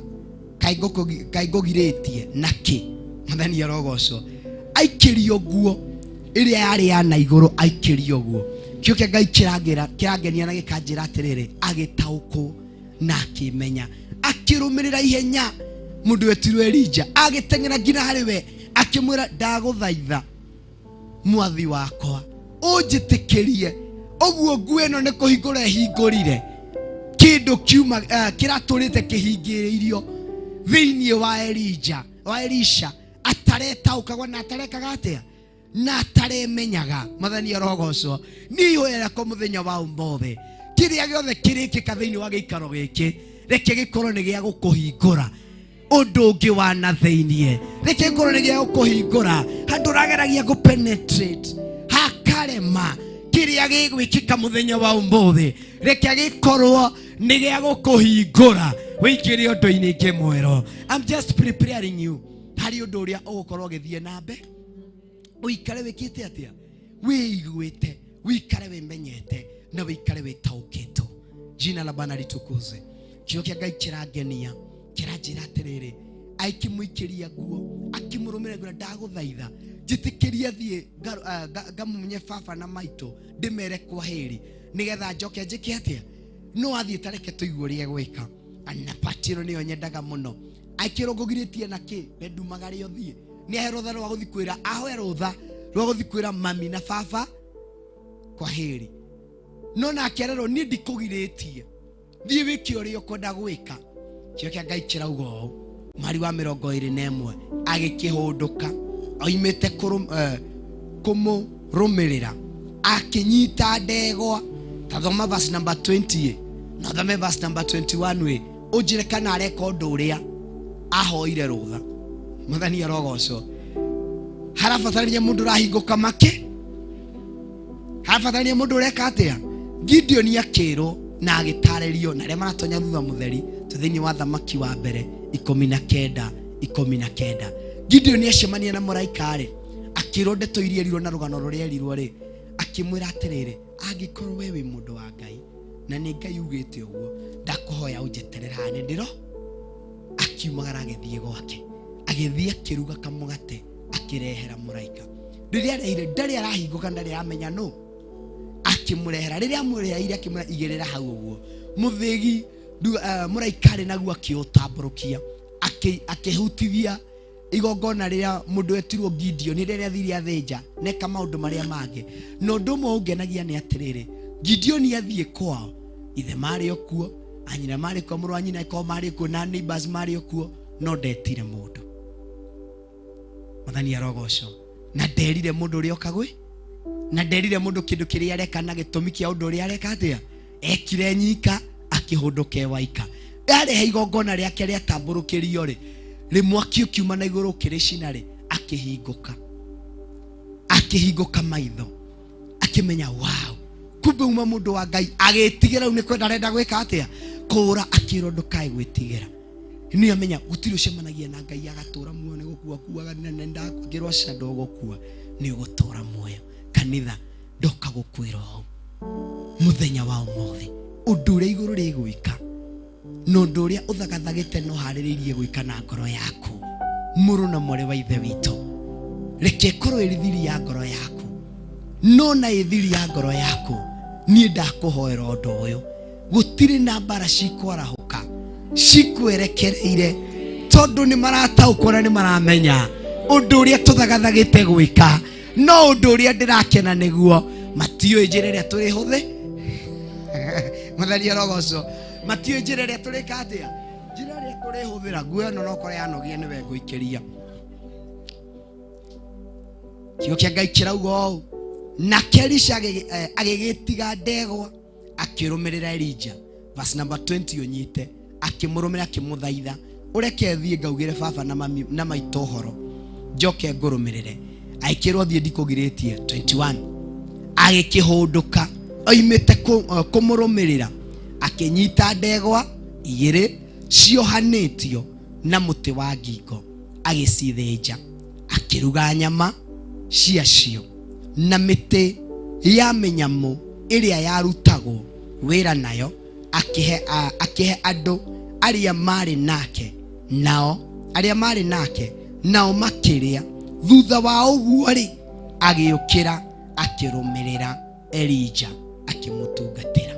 kaigå girä naki Mwathani arogocwo aikirio guo iria yari ya na iguru aikirio guo kio kia Ngai kirangenia na gikanjira atiriri agitaukwo na akimenya akirumirira ihenya mundu wetirwo Elija agitengera ngina hari we akimwira ndaguthaitha mwathi wakwa unjitikirie oguo nguo ino ni kuhingura hingurire kindu kiuma kiraturite kihingiririo thiini wa Elisha atareta ukagwa na atarekaga atia na ataremenyaga. Mwathani arogocwo ni hoera ko muthenya wa umothe kiria giothe kirikika thiini wa giikaro giki reke gikorwo ni gia gukuhingura undu ungi wa na thiini reke gikorwo ni gia gukuhingura handu rageragia gu penetrate hakarema kiria gigwikika muthenya wa umothe reke gikorwo ni gia gukuhingura wikiri undu-ini ingi mwero. I'm just preparing you hari undu uria ugukorwo githie nambe uikare wikite atia wiiguite wikare wimenyete na wikare witaukito. Jina la Bwana litukuze. Kio kia Ngai kirangenia kiranjira atiriri aikimuikiria guo akimurumira gura ndaguthaitha njitikiria thie ngamunye baba na maito ndimere kwa heri nigetha njoke njike atia no athie tareke tuigwo rie gwika anapatiro niyo nyendaga muno aikirongogiritie na ki ndumagari othie ni aherotha rwa guthikwira ahoerotha rwa guthikwira mami na baba kwa heri no na akerero ni ndikugiritie thie wiki uri ukwenda gwika. Kio kia Ngai kirauga mari wa 21 agikihunduka oimete kumurumirira akinyita ndegwa. Tathoma verse number 20 na thome verse number 21 we ujire kana areka undu uria ahoire rutha. Mwathani arogocwo harabatarania mundu rahinguka make harabatarania mundu ureka atia. Gideon akiro na agitarerio na rema ratonya thutha mutheri tuthiini wa thamaki wa mbere 19 Gideon acemania na muraika ri akiro ndeto iria rirwo na rugano ruria rirwo ri akimwira atiriri angikorwo we wi mundu wa Ngai na ni Ngai ugite uguo ndakuhoya unjeterera hani ndiro. Akiumagara agithie gwake agithie akiruga kamugate akirehera muraika riria reire ndari arahinguka ndari amenya no akimurehera riria amurehera akimura igirira hau uguo muthigi muraika ri naguo akiotamburukia akihutithia igongona riria mundu etirwo Gideon ni riria thiri athinja neka maundu maria mangi no ndumo ungenagia ni atiriri Gideon athie kwao ithe mari okuo anyina mari kwa muru anyina ko mari ko na neighbors mari okuo no ndetire mundu. Mwathani arogocwo na nderire mundu uria okagwe na nderire mundu kindu kiria areka na gitumi kia undu uria areka atia ekire nyika akihunduke waika arehe igongona riake ria tamburukirio ri rimwaki ukiuma na iguru kiricina ri akihinguka maitho akimenya wow kumbe uma mundu wa Ngai agitigira u ni kwenda renda gwika atia kura akiro ndukai gwitigira ni amenya gutiri ucemanagia na Ngai agatura muone gukua kuaga nenda ngirwa shando gukua ni gutura muoyo kanitha ndoka gukwira muthenya wa umuthi undu uri iguru rigwika no ndu uria uthagathagite no hariririe gwika na ngoro yaku muru na mwari wa ithe witu reke korwo irithiri ya ngoro yaku no na ithiri ya ngoro yaku ni ndakuhoera undu uyu gutiri na mbara cikwarahuka cikwerekereire tondu ni marataukora ni maramenya undu uria tuthagathagite gwika no undu uria ndirakena niguo matiyo njirere turi huthi. Mwathani arogocwo matiyo njirere turi katia njirere turi huthira guo no kore yanogie ni we nguikiria. Kio kia Ngai kirauga na Elisha agigitiga ndegwa akirumirira Elija. Verse number 20 unyite akimurumira akimuthaitha ureke thie ngaugire baba na maito horo njoke ngurumirire aikirwo thie ndikugiritie. 21 agikihunduka oimite kumurumirira akinyita ndegwa igiri ciohanitio na muti wa ngingo agicithinja akiruga nyama ciacio na miti ya minyamu iria yarutagwo wira nayo akihe andu aria mari nake nao aria mari nake nao makiria. Thutha wa uguo ri agiukira akirumirira Elija akimutungatira.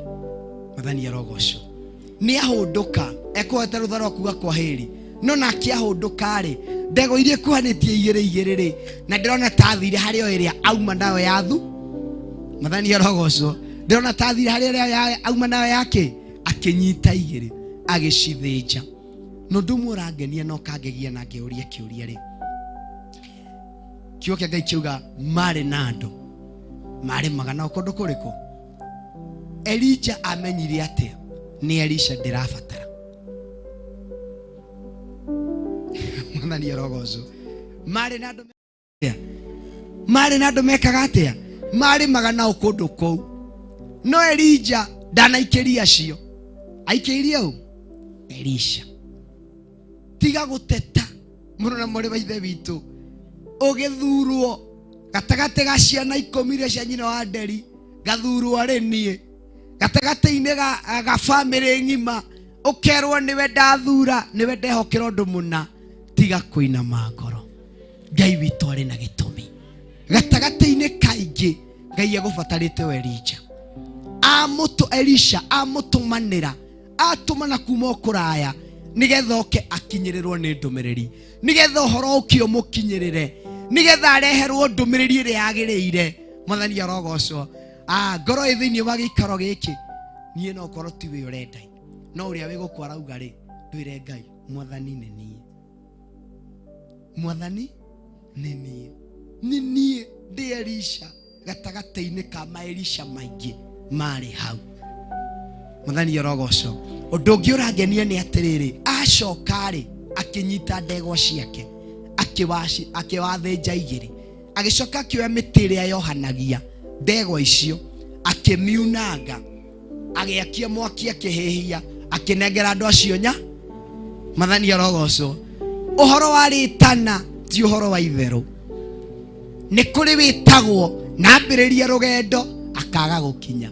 Mathani arogoco ni ahunduka ekwete rutharo kuga kwa heri no nake ahunduka ri ndego irie kuhanitie igere ri na ndirona tathire hario iria auma nawe yathu. Mathani arogoco ndirona tathire hario iria auma nawe yake akinyita igere agicithinja. No ndumurangenia no kangegia na ngeuria kiuria ri kiuke Ngai kiuga mari nando mari magana ukondo kuriko. Elija amenyire atia ni Elisha ndirabatara. Mathani arogoco mari nando mekaga atia mari magana ukondo kou. No Elija ndanaikiria cio aikirie u Elisha. Tiga guteta muno na muri baithe bitu ugithurwo gatagate ga ciana 10 cia nyina wa nderi gathurwo ri nie gatagate-ine ga family ngima ukerwo niwe ndathura niwe ndehokera undu muna. Tiga kuinama ngoro. Ngai witu ari na gitumi gatagate-ine kaingi Ngai agubatarite we Elija amutu Elisha amutumanira atumana kuma kuraya nigetha oke akinyirirwo ni ndumiriri nigetha uhoro ukio mukinyirire nigetha areherwo ndumiriri iri yagiriire. Mathani arogoco ngoro ithiini wa gikaro giki nie no korwo ti we urenda no uria we gukwara uga ri ndwire Ngai mwathani ni nie mwathani ni nie ndi Elisha gatagate-ine ka ma Elisha maingi mari hau. Mathani arogoco undu ungi urangenia ni atiriri acokari akinyita ndegwa ciake akiwathinja igiri agicoka akioya miti iria yohanagia ndegwa icio akimiunanga agiakia mwaki akihihia akinengera andu acio nya. Mathani arogoco uhoro wa ritana ti uhoro wa itheru. Ni kuri witagwo na ambiriria rugendo akaga gukinya.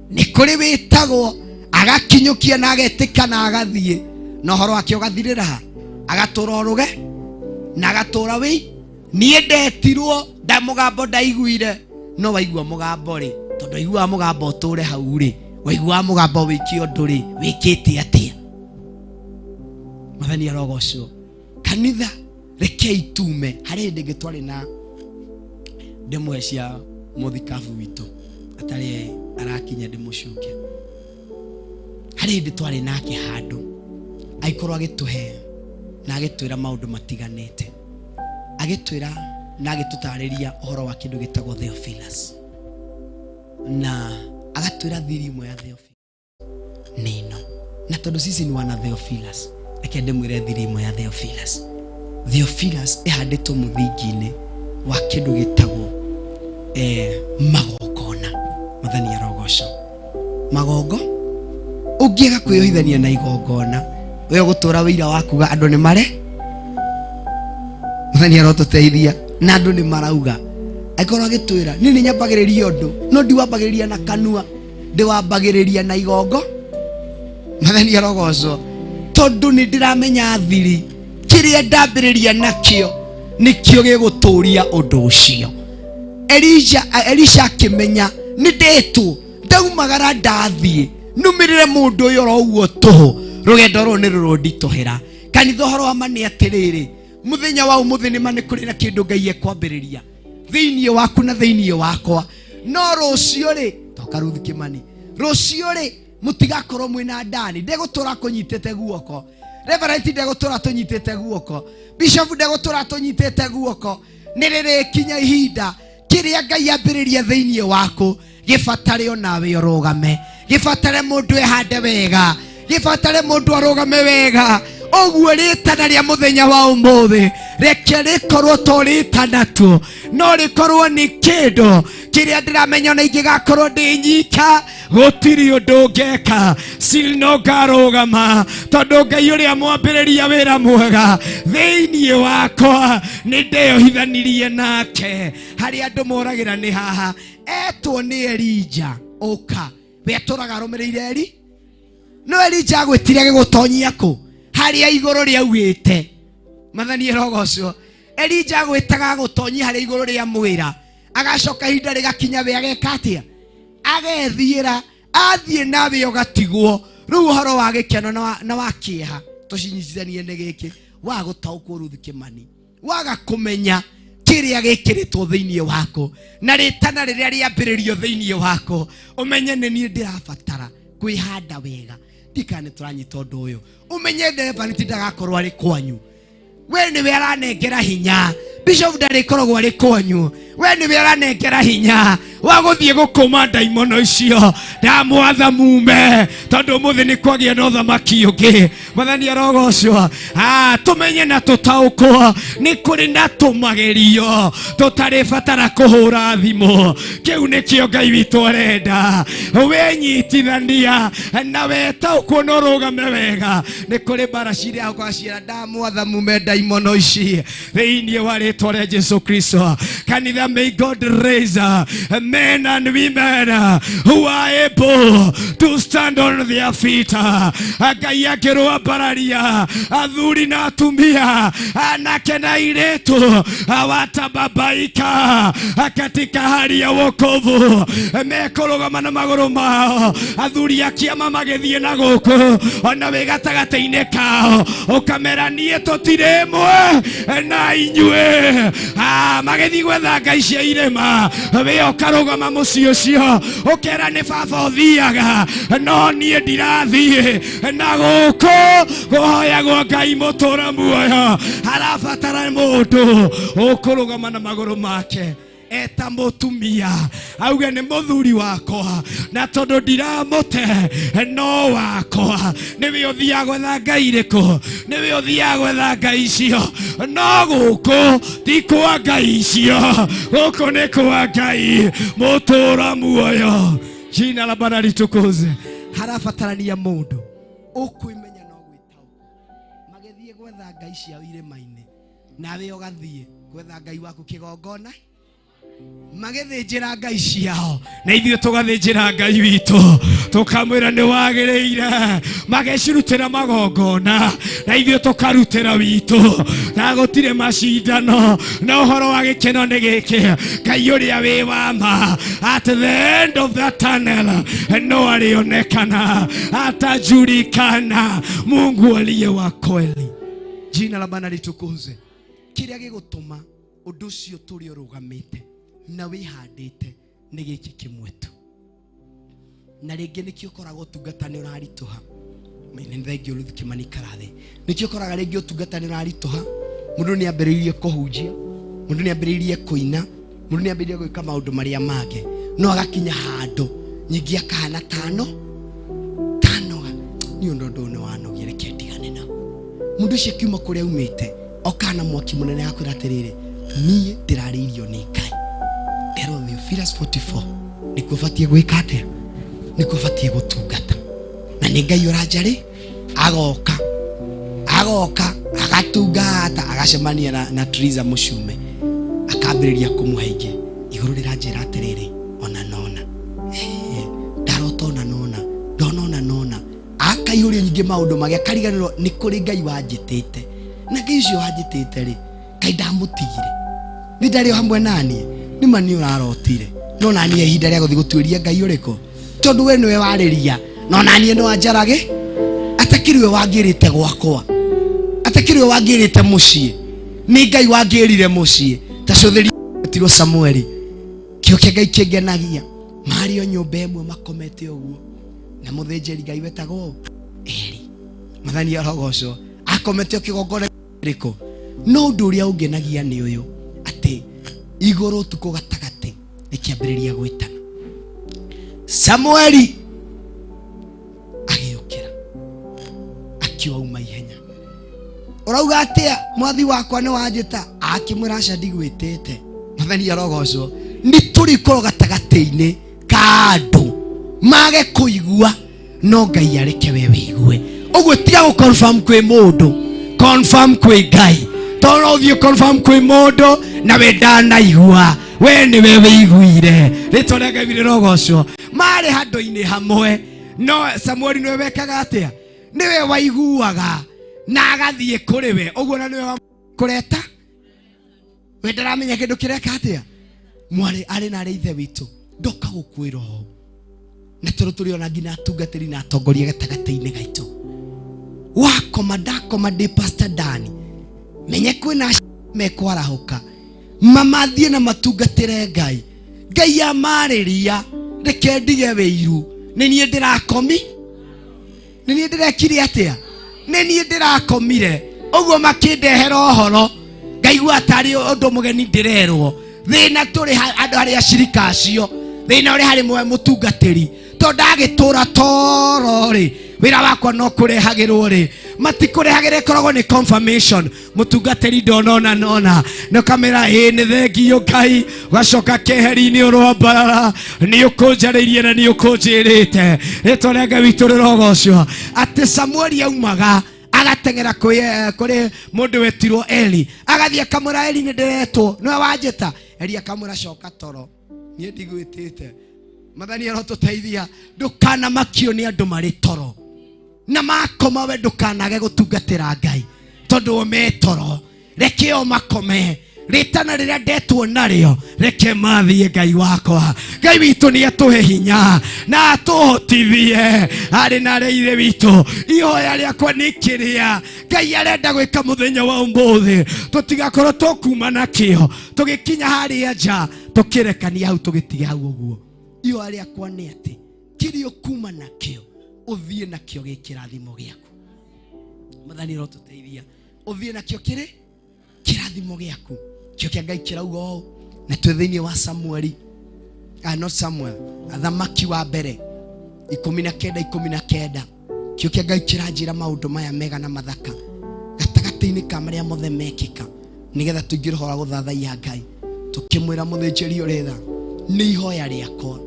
Ni kuri witagwo agakinyukia na agetika na agathie no horo akio gathirira ha agatura ruge na agatura wi. Nie ndetirwo nda mugambo ndaiguire no waigua mugambo ri tondu igua mugambo uture hau ri waigua mugambo wiki undu ri wikite atia. Mathani arogoco kanitha reke itume hari ndingi twari na ndemwe cia muthikabu witu atari arakinya ndimucuke hari ndi twari nake handu aikorwo agituhe na agitwira maundu matiganete agitwira na agitutariria uhoro wa kindu gitagwo Theophilus na agatwira thiri imwe ya Theophilus nino na tondu sisi ni wana Theophilus reke ndimwire thiri imwe ya Theophilus ihanditwo muthingi-ini wa kindu gitagwo magongona. Mathani arogoco magongo ungiega kwiohithania na igongona we gutura wira wakuga andu ni mare. Mathani arotuteithia na andu ni marauga aikorwo agitwira ni nyambagiriria undu no ndiwambagiriria na kanua ndiwambagiriria na igongo. Mathani arogoco tondu ni ndiramenya thiri kiria ndambiriria nakio nikio giguturia undu ucio. Elisha akimenya ni ndetu ndaumagara ndathie numirire mundu uyu ro uguo tuhu rugendo ru ni rurundituhira. Kanitha horo wa mani atiriri muthenya wa umuthi ni mani kuri na kindu Ngai ekwambiriria thiini waku na thiini wakwa no rucio ri toka Ruth Kimani rucio ri mutigakorwo mwina ndani ndegutura kunyitete guoko Reverend ndegutura tunyitete guoko Bishop ndegutura tunyitete guoko ni riri kinya ihinda kiria Ngai ambiriria thiini waku gifatare onawe urugame gifatare mundu ehande wega gifatare mundu arugame wega oguo ritana ria muthenya wa umuthi reke rikorwo to ritana tu no rikorwo ni kindu kiria ndiramenya na ingigakorwo ndi nyika gutiri undu ngeka sino ngarugama tondu Ngai uria mwambiriria wira mwega thiini wakwa ni ndeyohithanirie nake. Hari andu moragira ni haha etwo ni Elija uka we aturaga rumireire no Elija agwetire gigutonyia ku haria iguru riaugite mathani rogocwo Elija gwitaga gutonyi haria iguru ria mwira agacoka hinda rigakinya be agekatia agethiira athie nawe ugatigwo riu uhoro wa gikeno na wakieha tucinyitithanie ni giki wa gutaukwo Ruth Kimani waga kumenya kiria gikiritwo thiini wako na ritana riria riambiririo thiini wako umenye ni nie ndirabatara kwihanda wega ndikane turanyita undu uyu umenye ndereba nitindagakorwo ari kwanyu we ni we aranengera hinya Bishop ndarikoragwo ari kwanyu we ni we aranengera hinya wa guthie gukuma ndaimono icio ndamwatha mume tondu muthi ni kwagia no thamaki ungi mathani arogocwo tumenye na tutaukwo ni kuri na tumagerio tutari batara kuhura thimo kiu nikio Ngai witu arenda wenyitithania na wetaukwo no rugame wega ni kuri bara ciria ukwacira ndamwatha mume ndaimono ici thiini wa ritwa ria Jesu Kristo kanitha. May God raise men and women who are able to stand on their feet. Ngai akirwa bararia athuri na atumia anake na iretu watababaika katika hali ya wokovu mekorogama na maguru mao athuri akiama magethie na guku ona we gatagataine kao ukameranie tutiremwe na inyue magethi gwetha Ngai cia irema we ukarugama mucio ucio ukera ni baba uthiaga no nie ndirathie na guku guhoyagwo Ngai mutura muoyo harabatara mundu ukurugama na maguru make eta mutumia auge ni muthuri wakwa na tondu ndiramute no wakwa niwe uthia gwetha Ngai riku niwe uthia gwetha Ngai icio no guku ti kwa Ngai icio guku ni kwa Ngai mutura muoyo. Jina la Bwana litukuze. Harabatarania mundu ukwimenya no gwitau magethie gwetha Ngai cia irema-ini nawe ugathie gwetha Ngai waku kigongona magethinjira Ngai ciao na ithuĩ tugathinjira Ngai witũ tukamwĩra nĩ wagĩrĩire magecirutĩra magongona na ithuĩ tukarutĩra witũ na gũtirĩ macindano na ũhoro wa gĩkeno nĩ gĩkĩ Ngai ũrĩa wĩ wa ma at the end of the tunnel no alionekana atajulikana Mungu aliye wa kweli. Jina la Bwana litukuzwe. Kĩrĩa gĩgũtũma ũndũ ũcio tũrĩ ũrũgamĩte na wihandite ni giki kimwe tu na ringi nikio koraga utungata ni urarituha mene thengio Ruth Kimani karathi nikio koraga ringi utungata ni urarituha mundu ni ambiriirie kuhunjia mundu ni ambiriirie kuina mundu ni ambiriirie gwika maundu maria mange no agakinya handu nyingi akahana tano ni undu ni wanogire kendigane na mundu cio kiuma kuria umite okana mwaki munene akwira atiriri nie ndirariirio ni Ngai. Pero Theophilus 44 nikufatie gwika atia nikufatie gutungata na ni Ngai urajari agoka agatungata agacemania na Triza Mushume akambiriria kumuheige iguru riranjira atiriri ona nona darotona nona donona nona akaiyuria nyingi maundu mage kariganirwo ni kuri Ngai wanjitite na Ngai ucio wanjitite ri Ngai ndamutigire ndari hamwe nani ni mani urarotire no nani ihinda ria guthi gutuiria Ngai uriko tondu we niwe wariria no nani no anjarage atakiriwe wangirite gwakwa atakiriwe wangirite mucii ni Ngai wangirire mucii tacuthiri tiro Samueli kio kia Ngai kingenagia mario nyumba emwe makomete uguo na muthinjiri Ngai wetagwo Eli mathani arogocwo akomete kigongona riko no ndu uria ungenagia ni uyu ati iguru tuko gatagati ikiambiriria gwitana Samueli agiukira akiuma ihenya urauga atia mwathi wakwa ni wanjita akimwira aca ndigwitite mathani arogocwo ni turi koro gatagati-ini kandu mage kuigua no Ngai areke we wigue uguo tiga gu confirm kwi mundu confirm kwi Ngai tono thio confirm kwi mundu na we ndanaigua we ni we wiguire ritwa ria Ngai rirogocwo mari handu-ini hamwe no Samueli niwe wekaga atia niwe waiguaga na agathie kuri we uguo na niwe kureta we ndaramenya kindu kireka atia mwari ari na ithe witu ndoka gukwira ho na turi ona ngina atungatiri na atongoria gatagata-ini gaitu wakoma ndakoma ndi Pastor Dani menye kwina mekwarahuka mama thie na matungatire Ngai Ngai amariria reke ndige wiru ni nie ndirakomi ni nie ndirekire atia ni nie ndirakomire uguo makindehera uhoro ngaigua atari undu mugeni ndirerwo thina turi andu aria ashirika acio thina uri hari mwe mutungatiri to ndagitura toro ri wira wakwa no kurehagirwo ri matikurehagire koragwo ni confirmation mutungatiri ndonona nona no kamera ni thengio Ngai gacoka keheri-ini urwambara ni ukunjaririe na ni ukunjirite ritwa Ngai witu rirogocio ati Samueli aumaga agatengera kuri mundu wetirwo Eli agathie akamura Eli ni ndiretwo niwe wanjita Eli akamura coka toro nie ndigwitite mathani arotuteithia ndukana makio ni andu mari toro na makoma we ndukanage gutungatira Ngai tondu ome toro reke o makome ritana riria ndetwo nario reke mathie Ngai wakwa Ngai witu ni atuhe hinya na atuhotithie ari na reire witu ihoya riakwa ni kiria Ngai arenda gwika muthenya wa umuthi tutigakorwo tukuma nakio tugikinya haria nja tukirekania hau tugitiga hau uguo ihoya riakwa ni ati kirio kuma nakio uthie nakio gikirathimo giaku mathani rotuteithia uthie nakio kirathimo giaku kio kia Ngai kirauga na twethiini wa Samueli not Samuel athamaki wa mbere 19:19 kio kia Ngai kiranjira maundu maya mega na mathaka gatagati-ini ka maria mothe mekika nigetha tungirhora guthathaia Ngai tukimwira muthinjiri uritha ni ihoya riakwa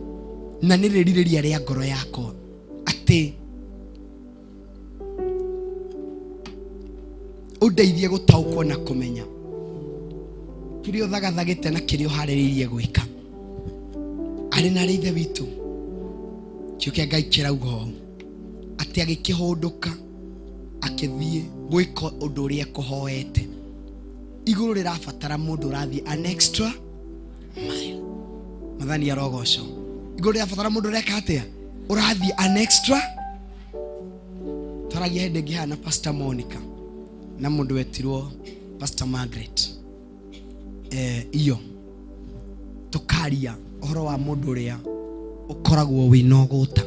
na ni riririria ria ngoro yakwa ati undeithie gutaukwo na kumenya kirio thagathagite na kirio hariririe gwika ari na ithe witu kio kia Ngai kirauga ati agikihunduka akithie gwika undu uria kuhoete iguru rirabatara mundu rathie an extra mile mathani arogoco iguru rirabatara mundu reka atia urathie an extra taragia hende ngihana Pastor Monica na mundu wetirwo Pastor Margaret iyo tukaria ohoro wa mundu uria ukoragwo winoguta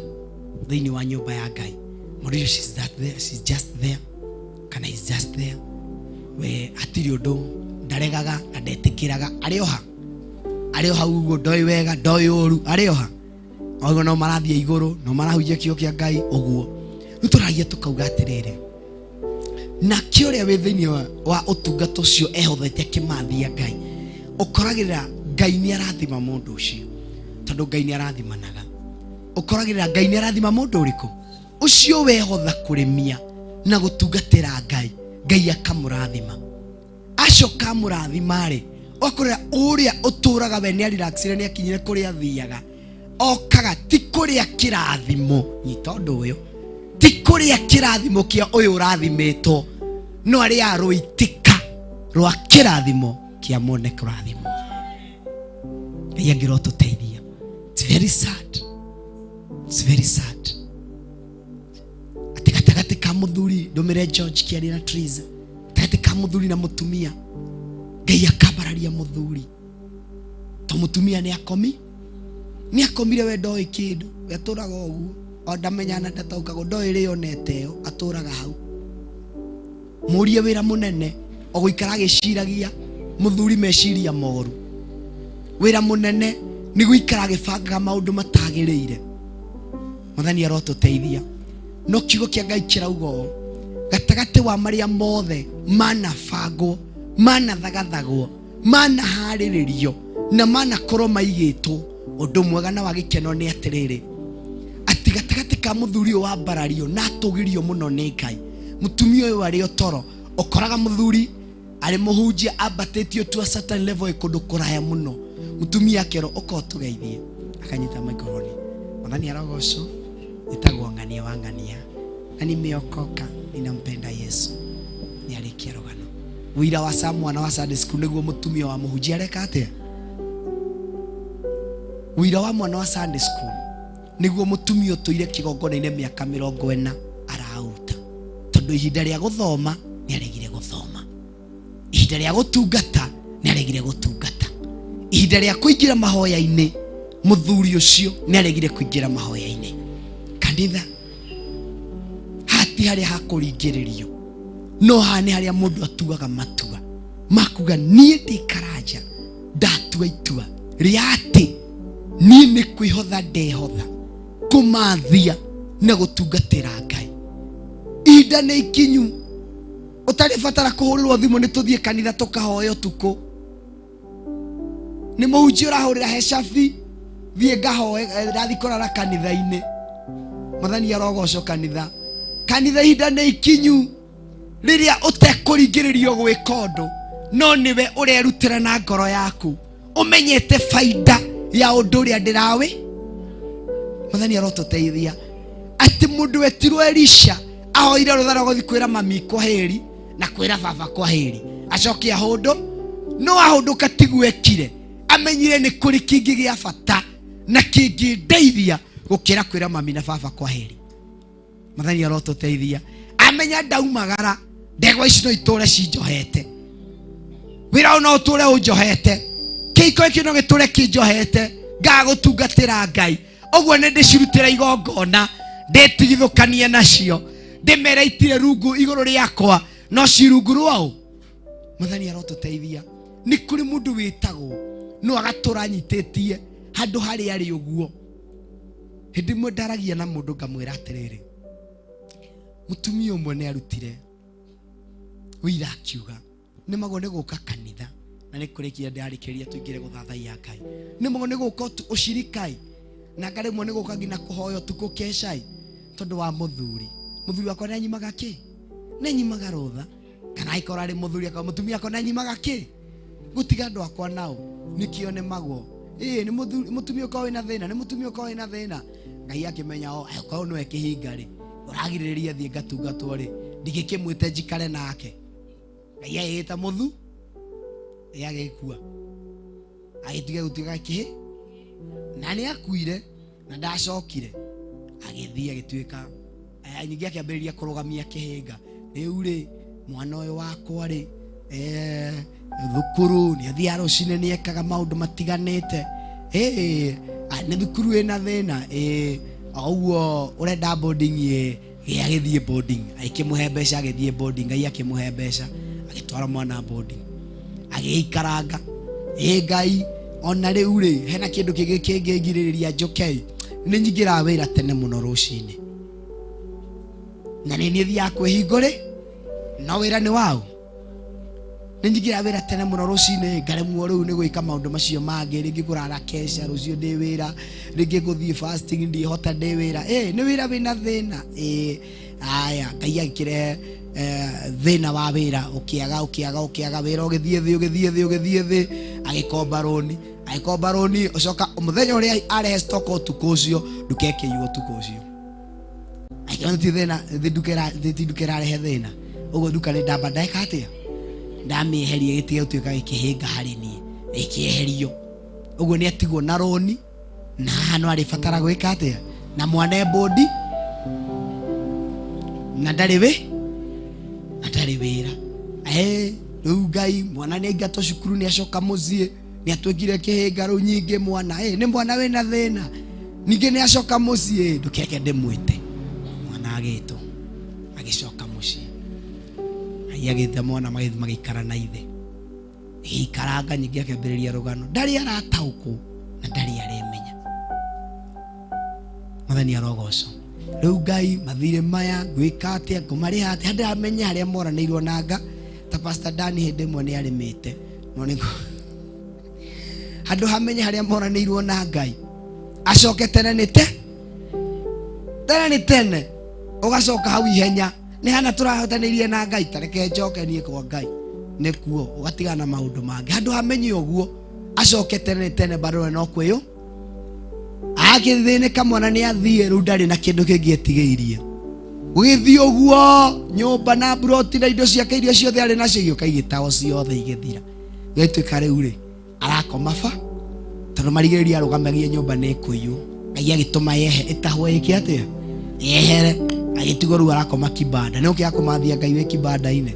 thiini wa nyumba ya Ngai mundu she's just there kana is just there we atiri undu ndaregaga na ndetikiraga arioha uguo ndoi wega ndoi uru arioha ogo no marathie iguru no marahujia kio kia Ngai uguo nituragia tukauga atiriri na kio ria we thiini wa utungato cio ehothete kimathia Ngai ukoragirira Ngai ni arathima mundu ucio tondu Ngai ni arathimanaga ukoragirira Ngai ni arathima mundu uriku ucio wehotha kurimia na gutungatira Ngai akamurathima acoka murathima ri okorera uria uturaga we ni relaxire ni akinyire kuria thiaga okaga ti kuria kirathimo ni tondu uyu ti kuria kirathimo kia uyu urathimitwo no ari aruitika rwa kirathimo kia mone kurathimo Ngai angirotuteithia. It's very sad ati gatagati ka muthuri ndomire George kiari na Triza gatagati ka muthuri na mutumia Ngai akabararia muthuri to mutumia ni akomire we ndoi kindu we aturaga uguo ondamenya na ndataukago ndoi ri oneteo aturaga hau murie wira munene oguikara giciragia muthuri meciria moru wira munene ni guikara gibangaga maundu matagirire mathani arotuteithia no kiugo kia Ngai kirauga gatagati wa maria mothe manabangwo manathagathagwo manahariririo na manakorwo maigitwo undu mwega na wagikeno ni atiriri ati gatagati ka muthuri wa mbarario na atugirio muno ni Ngai mutumia uyu ari otoro ukoraga muthuri ari muhunjia ambatetio to a certain level ikundu kuraya muno mutumia akero ukotugeithie akanyita microphone mathani arogoco itagwo ngania wangania na nimeokoka ninampenda Yesu nĩ arĩkia rũgano. Wĩra wa Sam mwana wa Sunday school nĩguo mũtumia wa mũhunjia areka atĩa? Wĩra wa mwana wa Sunday school nĩguo mũtumia ũtũire kĩgongona-inĩ mĩaka 40 arauta. Tondũ ihinda rĩa gũthoma nĩ aregire gũthoma, ihinda rĩa gũtungata nĩ aregire gũtungata, ihinda rĩa kũingĩra mahoya-inĩ mũthuri ũcio nĩ aregire kũingĩra mahoya-inĩ. Kanitha hati harĩa hakũringĩrĩrio, no hani harĩa mũndũ atuaga matua makuga niĩ ndikaraja ndatua itua rĩa atĩ niĩ nĩ kwĩhotha ndehotha kũmathia na gũtungatĩra Ngai. Ihinda nĩ ikinyu, ũtarĩ batara kũhũrĩrwo thimũ nĩ tũthiĩ kanitha tũkahoya ũtukũ. Nĩ mũhunjia ũrahũrĩra he cabi, thiĩ ngahoe, ndathi kũrara kanitha-inĩ, Mwathani arogocwo kanitha. Kanitha ihinda nĩ ikinyu rĩrĩa ũtekũringĩrĩrio gwĩka ũndũ, no nĩwe ũrerutĩra na ngoro yaku ũmenyete baida ya ũndũ ũrĩa ndĩrawe. Mwathani arotũteithia atĩ mũndũ wetirwo Elisha ahoire rũthara gũthiĩ kwĩra mami kwaheri na kwĩra baba kwaheri, acokia hũndũ, no ahũndũka tigwekire, amenyire nĩ kũrĩ kĩngĩ gĩa bata na kĩngĩndeithia gũkĩra kwĩra mami na baba kwaheri. Mwathani arotũteithia amenya ndaumagara, ndegwa ici no itũre cinjohete, wĩra ũno ũtũre ũnjohete, kĩhiko gĩkĩ no gĩtũre kĩnjohete, ngagũtungatĩra Ngai. Ũguo nĩ ndĩcirutĩra igongona, ndĩtigithũkanie nacio, ndĩmere itire rungu igũrũ rĩakwa, no cirungu rwao. Mwathani arotũteithia. Nĩ kũrĩ mũndũ wĩtagwo no agatũra nyitĩtie handũ harĩa arĩ ũguo. Hĩndĩ ĩmwe ndaragia na mũndũ ngamwĩra atĩrĩrĩ, mũtumia ũmwe nĩ arutire wĩra akiuga nĩ magwo nĩ gũka kanitha, na nĩ kũrĩkia ndarĩkĩria tũingĩre gũthathaiya Ngai, nĩ magwo nĩ gũka ũcirikai, na ngarĩmwo nĩ gũka nginya kũhoya ũtukũ kecai tondũ wa mũthuri wakwa nĩ anyimaga kĩ? Nĩ anyimaga rũtha, kana aikora arĩ mũthuri akwa mũtumia akwa nĩ anyimaga kĩ? Gũtiga andũ akwa nao nĩkĩo nĩ magwo. Nĩ mũtumia ũkorwo wĩna thĩna, nĩ mũtumia ũkorwo wĩna thĩna. Ngai akĩmenya okorwo nĩwe kĩhinga rĩ, ũragirĩrĩria thiĩ ngatungatwo rĩ, ndigĩkĩmwĩte njikare nake. Ngai agĩĩta mũthu agĩkua, agĩtiga gũtuĩka kĩhĩ, na nĩ akuire na ndacokire, agĩthiĩ agĩtuĩka nyingĩ akĩambĩrĩria kũrũgamia kĩhĩnga. Rĩu rĩ mwana ũyũ wakwa rĩ thukuru nĩ athiaga rũcinĩ nĩ ekaga maũndũ matiganĩte, nĩ thukuru ĩna thĩna, ũguo ũrenda boarding agĩthiĩ boarding, akĩmũhe mbeca agĩthiĩ boarding, Ngai akĩmũhe mbeca agĩtwara mwana boarding, agĩikaranga. Ngai ona rĩu rĩ hena kĩndũ kĩngĩ kĩngĩngirĩrĩria njũke, nĩ nyingĩraga wĩra tene mũno rũcinĩ, na nĩ niĩ thiaga kwĩhingũrĩ, no wĩra nĩ wao. Nĩ nyingĩraga wĩra tene mũno rũcinĩ, ngaremwo rĩu nĩ gwĩka maũndũ macio mangĩ, rĩngĩ kũrara kesha rũciũ ndĩ wĩra, rĩngĩ gũthiĩ fasting ndihota ndĩ wĩra. Nĩ wĩra wĩna thĩna. Aya Ngai agĩkĩrehe thĩna wa wĩra, ũkĩaga wĩra, ũgĩthiĩ thĩ, agĩkomba rũni, ũcoka mũthenya ũrĩa arehe stock ũtukũ ũcio ndukekĩiywo ũtukũ ũcio. Akĩona ti thĩna, ti nduka ĩrarehe thĩna, ũguo nduka nĩ ndamba ndeka atĩa, ndamĩeheria gĩtige gũtuĩka gĩkĩhĩnga harĩ niĩ, ĩkĩeherio. Ũguo nĩ atigwo na rũni, na no arĩbatara gwĩka atĩa, na mwana bondi, na ndarĩ wĩra. Rĩu Ngai mwana nĩ aingatwo cukuru, nĩ acoka mũciĩ, nĩ atuĩkire kĩhĩnga rĩu nyingĩ mwana, nĩ mwana wĩna thĩna, ningĩ nĩ acoka mũciĩ, ndũkeke ndĩmwĩte. Mwana agĩtwo agĩcoka mũciĩ, Ngai agĩĩta mwana magĩikara na ithe, gĩikaranga nyingĩ akĩambĩrĩria rũgano, ndarĩ arataũkwo na ndarĩ aremenya. Mwathani arogocwo. Rĩu Ngai mathirĩ maya gwĩka atĩa, ngũmarĩha atĩa, ndĩramenya harĩa moranĩirwo na Nga. Ta Pastor Dani hĩndĩ ĩmwe nĩ arĩmĩte, no nĩ handũ hamenye harĩa moranĩirwo na Ngai, acoke tene nĩ tene, ũgacoka hau ihenya, nĩ hana tũrahotanĩirie na Ngai, tareke njoke niĩ kwa Ngai, nĩkuo ũgatigana maũndũ mangĩ. Handũ hamenye ũguo, acoke tene bado no kwĩyo agĩthĩnĩka, mwana nĩ athiĩ, rĩu ndarĩ na kĩndũ kĩngĩ etigĩirie. Gũgĩthiĩ ũguo nyũmba na broti na indo ciake iria ciothe arĩ nacio igĩũka igĩtao ciothe igĩthira. Gĩtuĩka rĩu rĩ arakoma ba tondũ marigĩrĩria arũgamagie nyũmba nĩ kũiywo. Ngai agĩtũma yehe ĩtahwo ĩke atĩa yehere agĩtigwo rĩu arakoma kibanda. Nĩ ũkĩya kũmathia Ngai wĩ kibanda-inĩ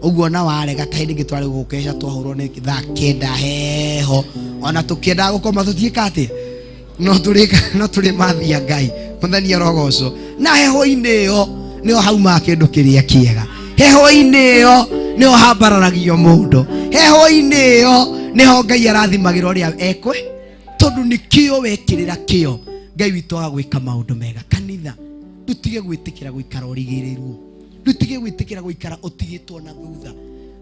ũguo na warega kahinda ingĩ twarĩ gũkeca twahũrwo nĩ thaa 9 heho ona tũkĩenda gũkoma tũtiĩka atĩa no tũrĩ mathia Ngai mũthenya rogoco na heho-inĩ ĩyo nĩho hauma kĩndũ kĩrĩa kĩega. Heho-inĩ ĩyo nĩho hambararagio mũndũ. Heho-inĩ ĩyo nĩho Ngai arathimagĩra ũrĩa ekwe tondũ nĩ kĩo wekĩrĩra kĩo Ngai witũ agwĩka maũndũ mega. Kanitha tutige gwĩtĩkĩra gũikara ũrigĩrĩirwo, tutige gwĩtĩkĩra gũikara ũtigĩtwo na thutha,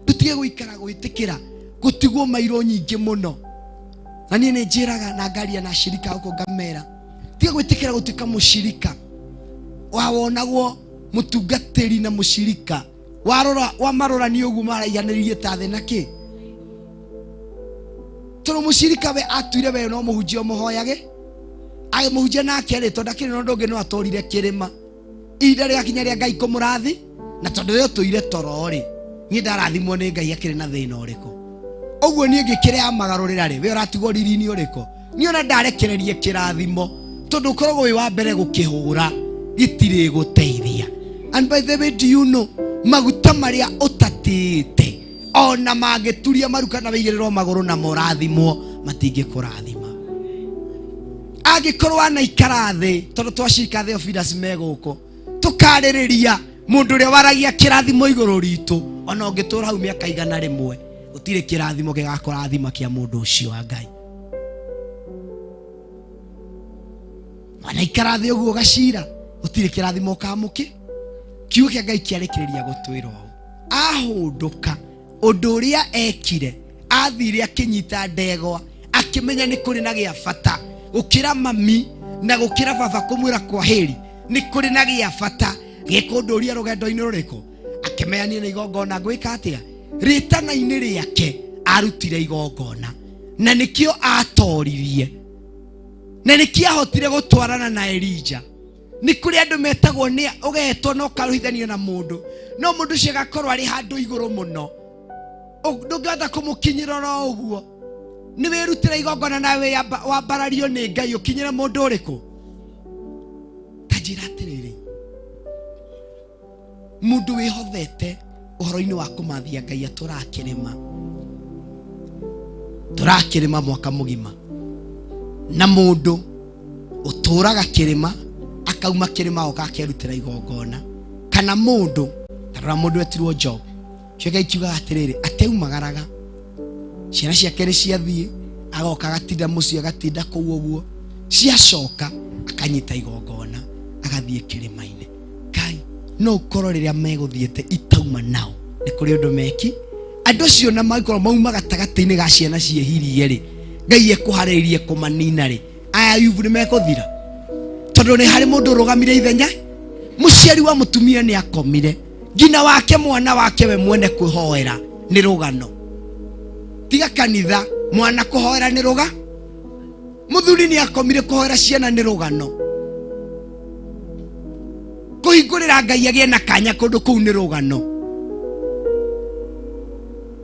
tutige gũikara gwĩtĩkĩra gũtigwo mairo nyingĩ mũno. Na niĩ nĩ njĩraga na ngaria na shirika huko ngamera, tiga gwĩtĩkĩra gũtuĩka mũshirika wawonagwo mũtungatĩri na mũshirika wamarorani ũguo maraiganĩrĩrie ta thĩ na kĩ. Tondũ mũshirika we atuire we no mũhunjia mũhoyage mũhunjia nake rĩ tondũ akĩrĩ no ndũngĩ no atũrire kĩrĩma ihinda rĩgakinya rĩa Ngai kũmũrathi. Na tondũ we ũtũire toro rĩ niĩ ndarathimwo nĩ Ngai akĩrĩ na thĩna ũrĩkũ. Ũguo niĩ ngĩkĩrĩa magarũrĩra rĩ we ũratigwo riri-inĩ ũrĩkũ. Niĩ ona ndarekererie kĩrathimo tondũ ũkoragwo wĩ wa mbere gũkĩhũra gĩtirĩ gũteithia. And by the way, do you know maguta marĩa ũtatĩte ona mangĩturia maruka na wĩigĩrĩrwo magũrũ na morathimwo matingĩkũrathima. Angĩkorwo anaikara thĩ tondũ twacirika thĩ obidas megũkũ tũkarĩrĩria mũndũ ũrĩa waragia kĩrathimo igũrũ ritũ ona ũngĩtũra hau mĩaka 100 gũtirĩ kĩrathimo gĩgakũrathima kĩa mũndũ ũcio wa Ngai. Wanaikara thĩ ũguo gacira gũtirĩ kĩrathimo kamũkĩ. Kiugo kĩa Ngai kĩarekereria gũtwĩra ũũ ahũndũka ũndũ ũrĩa ekire athire akĩnyita ndegwa akĩmenya nĩ kũrĩ na gĩa bata gũkĩra mami na gũkĩra baba kũmwĩra kwa heri nĩ kũrĩ na gĩa bata gĩkũndũria rũgendo-inĩ rũrĩkũ. Akĩmenya niĩ nĩ igongona gwĩka atĩa rĩtana-inĩ rĩake arutire igongona na nĩkĩo atoririe na nĩkĩo ahotire gũtwarana na Elija. Nĩ kũrĩ andũ metagwo nĩ ũgetwo no karuithanio na mũndũ no mũndũ ũcio agakorwo arĩ handũ igũrũ mũno ndũngĩhota kũmũkinyĩra oro ũguo. Nĩ wĩrutĩra igongona nawe wambarario nĩ Ngai ũkinyĩre mũndũ ũrĩkũ. Ta njĩra atĩrĩrĩ mũndũ wĩhothete ũhoro-inĩ wa kũmathia Ngai tũrakĩrĩma mwaka mũgima na mũndũ ũtũraga kĩrĩma akauma kĩrĩma oka akerutĩra igongona. Kana mũndũ tarora mũndũ etirwo Job Ngai akiuga atĩrĩrĩ ateumagaraga ciana ciake nĩ ciathiĩ agoka agatinda mũciĩ agatinda kũu ũguo ciacoka akanyita igongona agathiĩ kĩrĩma-inĩ. Ngai no ũkorwo rĩrĩa megũthiĩte itauma nao nĩ kũrĩ ũndũ meki andũ cio na magĩkorwo mauma gatagatĩ-inĩ ga ciana ciĩhirie rĩ Ngai ekũharĩirie kũmanina rĩ aya Ayubu nĩ mekũthira tondũ nĩ harĩ mũndũ ũrũgamire ithenya. Mũciari wa mũtumia nĩ akomire ngina wake mwana wake we mwene kwĩhoera nĩ rũgano. Tiga kanitha mwana kũhoera nĩ rũga mũthuri nĩ akomire kũhoera ciana nĩ rũgano. Kũhingũrĩra Ngai agĩe na kanya kũndũ kũu nĩ rũgano.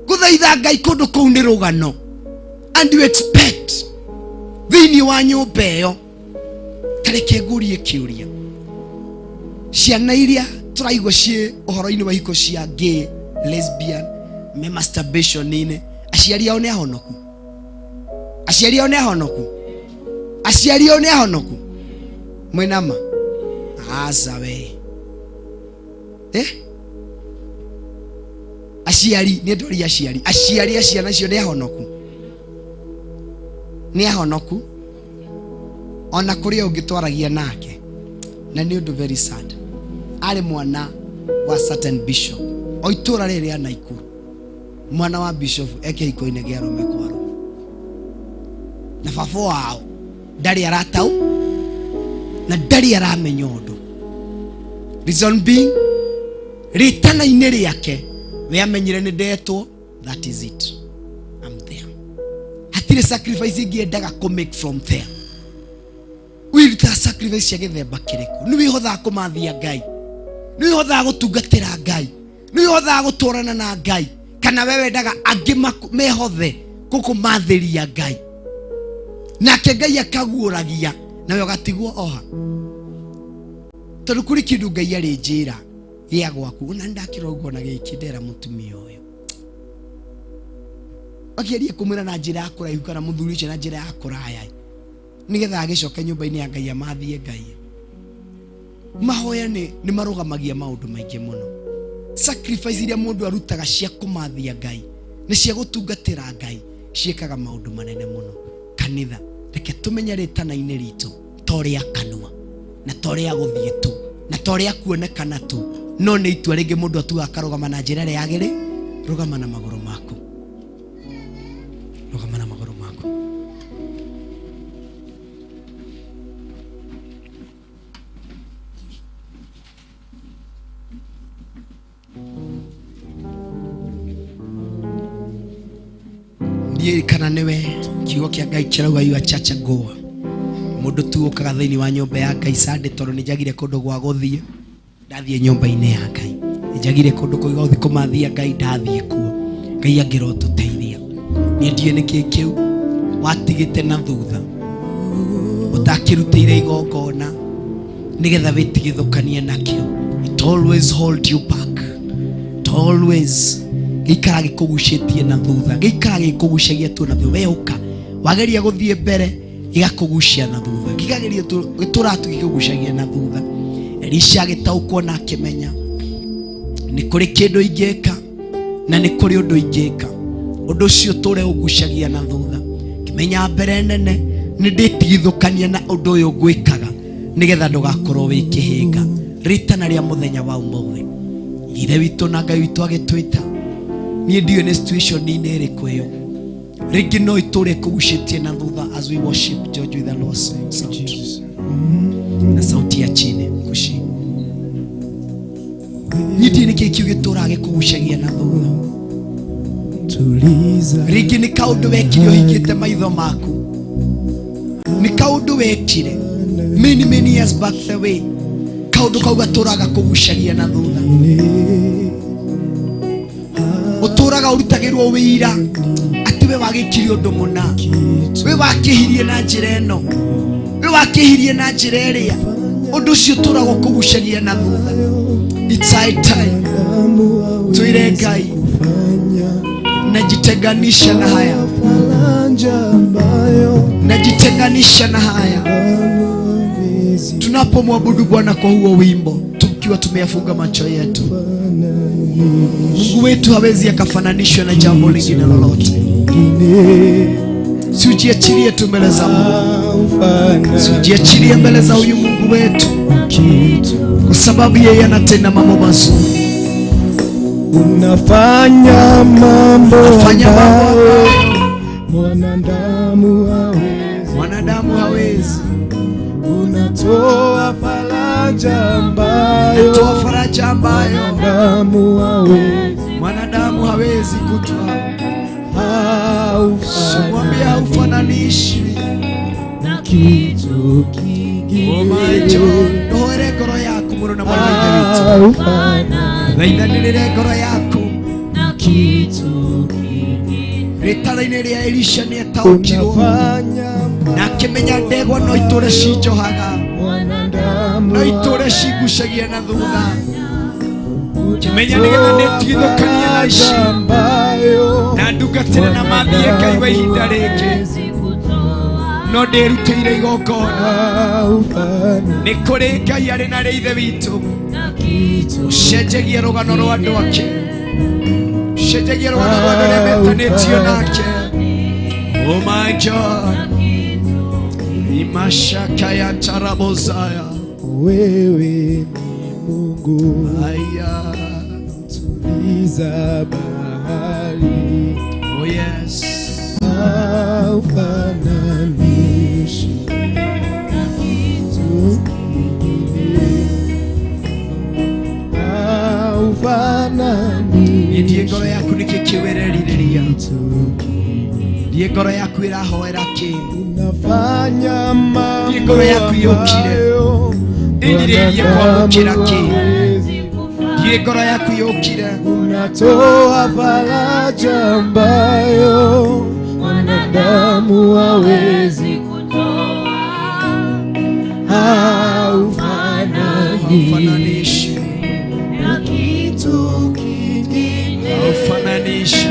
Gũthaitha Ngai kũndũ kũu nĩ rũgano. And you expect thĩinĩ wa nyũmba ĩyo tareke ngũrie kĩũria ciana iria tũraigua ciĩ ũhoro-inĩ wa hiko cia gay lesbian me masturbation-inĩ aciari ao nĩ ahonoku. Aciari ao nĩ ahonoku. Aciari ao nĩ ahonoku. Mwĩnama aca we aciari nĩ ndori aciari a ciana icio nĩ ahonoku. Nĩ ahonoku ona kũrĩa ũngĩtwaragia nake. Na nĩ ũndũ very sad arĩ mwana wa certain bishop o itũra rĩrĩ a Naikuru. Mwana wa bishop ekĩhiko-inĩ gĩa rũme kwa rũme na baba wao ndarĩ aratau na ndarĩ aramenya ũndũ. Reason being rĩtana-inĩ rĩake we amenyire nĩ ndetwo that is it I'm there. Hatirĩ sacrifice ingĩendaga kũ make from there. Wĩruta sacrifice cia gĩthemba kĩrĩkũ nĩ wĩhothaga kũmathia Ngai nĩ hothaga gũtungatĩra Ngai, nĩ hothaga gũtwarana na Ngai, kana wewe ndaga angĩ mehothe gũkũmathĩria Ngai, nake Ngai akaguũragia nawe ũgatigwo oha. Tondũ kũrĩ kĩndũ Ngai arĩ njĩra gĩa gwaku. Na ndakĩra ũguo na gĩkĩ ndera mũtumia ũyũ akĩaria kũmwĩra na njĩra ya kũraihu kana mũthuri ũcio na njĩra ya kũraya, nĩgetha agĩcoke nyũmba-inĩ ya Ngai amathie Ngai. Mahoya nĩ marũgamagia maũndũ maingĩ mũno. Sacrifice iria mũndũ arutaga cia kũmathia Ngai, nĩ cia gũtungatĩra Ngai, ciĩkaga maũndũ manene mũno. Kanitha, reke tũmenye rĩtana-inĩ ritũ torĩa kanua na torĩa gũthiĩ tu na torĩa kuonekana tu, no nĩ itua rĩngĩ mũndũ atuga akarũgama na njĩra ĩrĩa yagĩrĩire. Rũgama na magũrũ maku, rũgama na magũrũ maku. Ndiye kana newe kiugo kĩa Ngai kĩrauga you are church goer. Mũndũ tu ũkaga thĩinĩ wa nyũmba ya Ngai Sunday tondũ nĩ njagire kũndũ gwa gũthiĩ, ndathiĩ nyũmba-inĩ ya Ngai. Nĩ njagire kũndũ kũiga gũthiĩ kũmathia Ngai, ndathiĩ kuo. Ngai angĩrotũteithia. Niĩ ndiĩ nĩkĩ kĩu watigĩte na thutha, ũtakĩrutĩire igongona nĩgetha wĩtigithũkanie nakĩo. It always hold you back. It always gĩikara gĩkũgucĩtie na thutha, gĩikara gĩkũgucagia tu na thutha. We ũka wageria gũthiĩ mbere gĩgakũgucia na thutha, gĩkageria gĩtũratu gĩkũgucagia na thutha. Elisha agĩtaũkwo na akĩmenya nĩ kũrĩ kĩndũ ingĩka na nĩ kũrĩ ũndũ ingĩka, ũndũ ũcio tũre ũgucagia na thutha. Kĩmenya mbere nene nĩ ndĩtigithũkania na ũndũ ũyũ ngwĩkaga nĩgetha ndũgakorwo wĩ kĩhĩnga. Ritana rĩa mũthenya wa ũmũthĩ, ithe witũ na Ngai witũ agĩtwĩta, niĩ ndiũĩ nĩ situation-inĩ ĩrĩkũ ĩyo, rĩngĩ no itũre kũgucĩtie na thutha. As we worship George with the Lord sound na sauti ya chini kushi, niĩ ndiũĩ nĩkĩ kiugo gĩtũraga gĩkũgucagia na thutha. Rĩngĩ nĩ kaũndũ wekire ũhingĩte maitho maku, nĩ kaũndũ wekire many years back the way, kaũndũ kau gatũraga kũgucagia na thutha. Ũtũraga ũrutagĩrwo wĩira atĩ we wagĩkire ũndũ mũna, we wakĩhirie na njĩra ĩno, we wakĩhirie na njĩra ĩrĩa, ũndũ ũcio ũtũraga kũgucagia na thutha. It's high time tuire Ngai, najitenganisha na haya, najitenganisha na haya. Tunapomwabudu Bwana kwa huo wimbo, tukiwa tumeyafunga macho yetu, Mungu wetu hawezi akafananishwa na jambo lingine lolote. Siujiachilie tu mbele za Mungu, siujiachilie mbele za huyu Mungu wetu, kwa sababu yeye anatenda mambo mazuri. Unafanya mambo ambayo mwanadamu hawezi. Unatoa faraja ambayo mwanadamu hawezi kutoa. Haufananishi na kitu kingine. Oh my God, dohere ngoro yaku mũno na mwana wetu, thaithanĩrĩre ngoro yaku na kitu kingine. Rĩtana-inĩ rĩa Elisha nĩ etaũkirwo na akĩmenya ndegwa no itũre cinjohaga, no itũre cigucagia na thutha. Kĩmenya nĩgetha nĩtigithũkanie na ici na ndungatĩre na mathie Ngai wa ihinda rĩngĩ, no ndĩrutĩire igongona. Nĩ kũrĩ Ngai arĩ na ithe witũ, ũcenjagia rũgano rwa andũ ake, ũcenjagia rũgano rwa andũ arĩa metanĩtio nake. Oh my God, imashaka ya tarabozaya, wewe ni Mungu aya tuliza bahari. Oh yes, haufananishi na kitu kingine, haufananishi. ndiye ngoro yaku nĩkĩ kĩwererirĩria, ndiye ngoro yaku ĩrahoera kĩ, unafanya mambo ndiye ngoro yaku yũkire ĩrirĩrie kwamũkĩra kĩ. Ndiye ngoro yaku yokire. Unatoa faraja ambayo wanadamu hawezi kutoa. Haufananishi na kitu kingine. Haufananishi.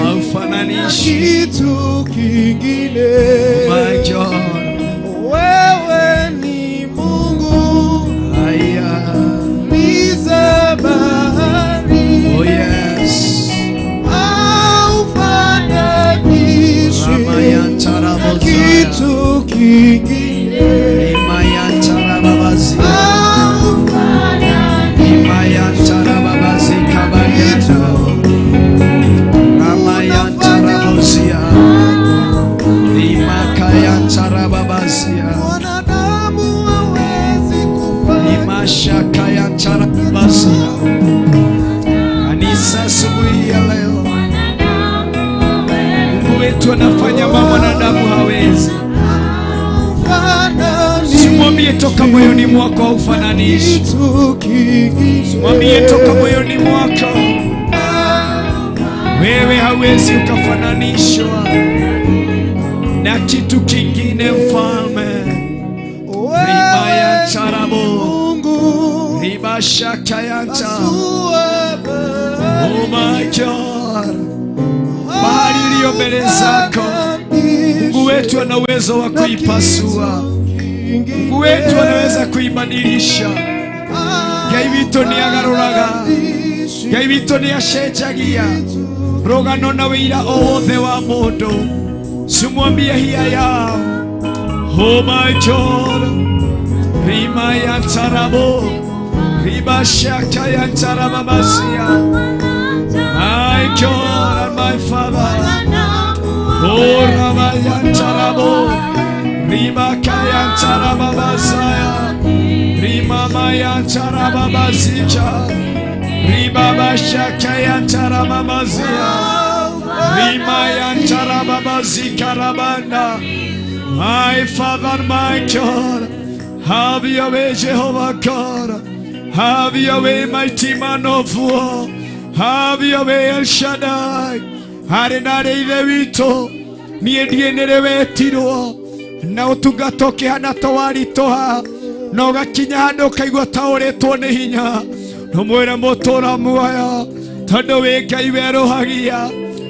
Haufananishi na kitu kingine. My God. Wewe ni Mungu. Aya. Miza bahari. Oh yes. Haufananishi na kitu kingine. Imayancharababazi. Haufananishi Imayancharababazi kabariata. Ramayancharabosia. Imakayancharababasia. wanadamu hawezi kufanya. Imashakayancharababasia. Kanisa asubuhi ya leo, Mungu wetu anafanya mambo wanadamu hawezi. Simwambie toka moyoni mwako haufananishi. Simwambie toka moyoni mwako wewe hawezi ukafananishwa na kitu kingine, mfalme. Ribaya charabo, riba shaka yanta. Oh my God, bahari iliyo mbele zako, Mungu wetu ana uwezo wa kuipasua. Mungu wetu anaweza kuibadilisha. Gaibito ni agaruraga, gaibito ni ashejagia rogano na wira othe wa mundu. Simwambie hiya yao. Oh my God, rima ya tarabo, riba shaka ya tarababazia. My God and my Father, oh rama ya tarabo, riba kaya tarababazaya, rima maya tarababazika, riba bashaka ya tarababazia, rima ya tarababazika rabanda. My Father, my God, have your way, Jehovah God. Have your way, mighty man of war. Have your way, El Shaddai. Harinare ile wito, niye ndiye wetirwo, na utugatoke hana towaritoha, na ugakinya handu ukaigua ta uritwo ni hinya. No mwire mutura muoyo, tondu wi Ngai weruhagia,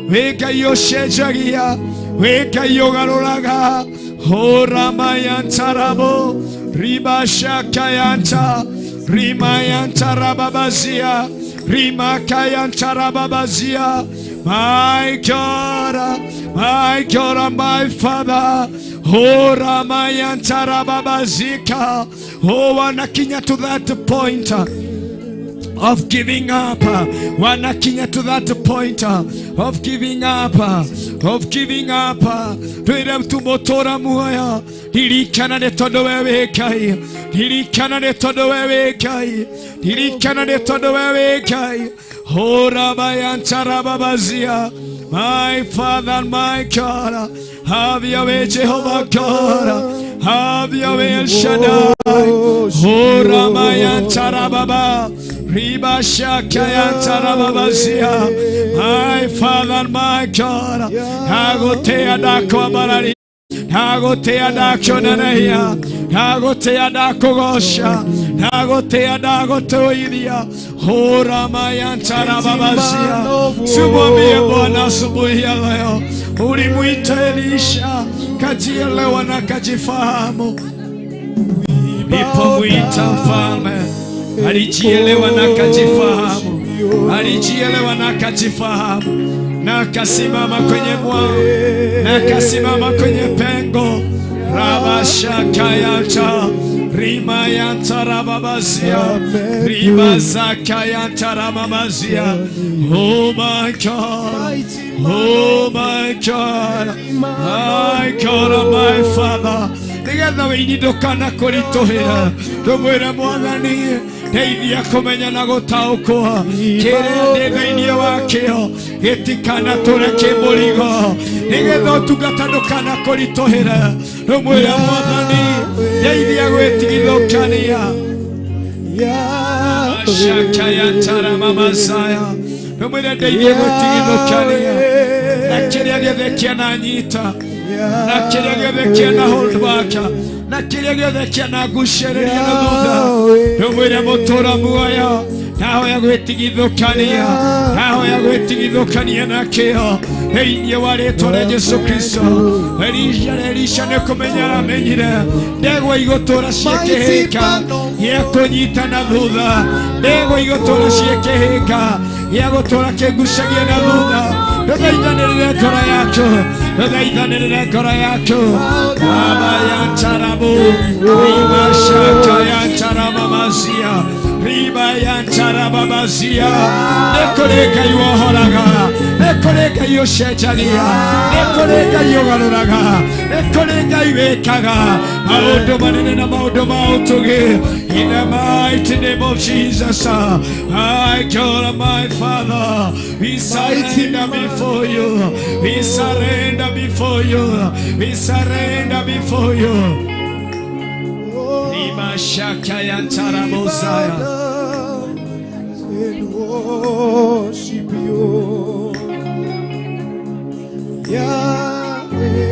wi Ngai ucenjagia, wi Ngai ugaruraga. Hora mayantarabo, riba shaka yanta, rima yantarababazia, rima kayantarababazia. My God, my God, my Father. Hora mayantarababazika. Oh, wanakinya to that point of giving up. Wanakinya to that point of giving up, of giving up. Twira tumotora muoyo, dirikana ne todo wewe Ngai, dirikana ne todo wewe Ngai, dirikana ne todo wewe Ngai. Hora bayantarababazia. My Father, my God, have your way, Jehovah God. Have your way, El Shaddai. Hora mayantarababa, riba shaka yantarababazia. My Father, my God, hagotea dako amarari, hagotea dako nanaya, hagotea dako gosha, hagotea dako toidia. Hora mayantarababazia. Simwambie Bwana asubuhi ya leo, ulimuita Elisha kajielewa na kajifahamu. Ulipomwita mfalme alijielewa na kajifahamu, alijielewa na kajifahamu, na kasimama kwenye mwao, na kasimama kwenye pengo. Rabashaka yanta, rima yanta rababazia, riba zaka yanta rababazia. Oh my God, oh my God, my God and my Father. Nigetha wĩinindũkana kũritũhĩra, ndũmwĩre Mwathani, ndeithia kũmenya na gũtaũkwo kĩrĩa ndĩ thĩinĩ wakĩo gĩtikanatũre kĩ mũrigo, nigetha ũtungata ndũkana kũritũhĩra. Ndũmwĩre Mwathani, Ndeithia gwitigithukania Shakaya tara mama saya Numwira ndeithia gwitigithukania na kiria giothe kiananyita na kiria giothe kiana hold back na kiria giothe kianagucĩrĩria na thutha Numwira mũtũra muoyo nahoya gwitigithukania na kĩo thĩinĩ wa rĩĩtwa rĩa Jesũ Kristo. Elisha nĩ kũmenya aramenyire ndegwa igũtũũra ciĩkĩhĩka gĩa kũnyita na thutha, ndegwa igũtũũra ciĩkĩhĩka gĩa gũtũũra kĩngucagia na thutha. Rũthaithanĩrĩre ngoro yaku Baba ya Tarabu Riba Shaka ya Taramamazia Riba ya Tarababazia Nekoreka yuohoraga Nekoreka yuocenjagia Nekoreka yuogarũraga Nekoreka yuĩkaga maũndũ manene na maũndũ ma ũtugi. In the mighty name of Jesus, I call my Father. We surrender before you. We surrender before you. We surrender before you. Rima Shaka Yantara Mosiah. And worship you, Yahweh.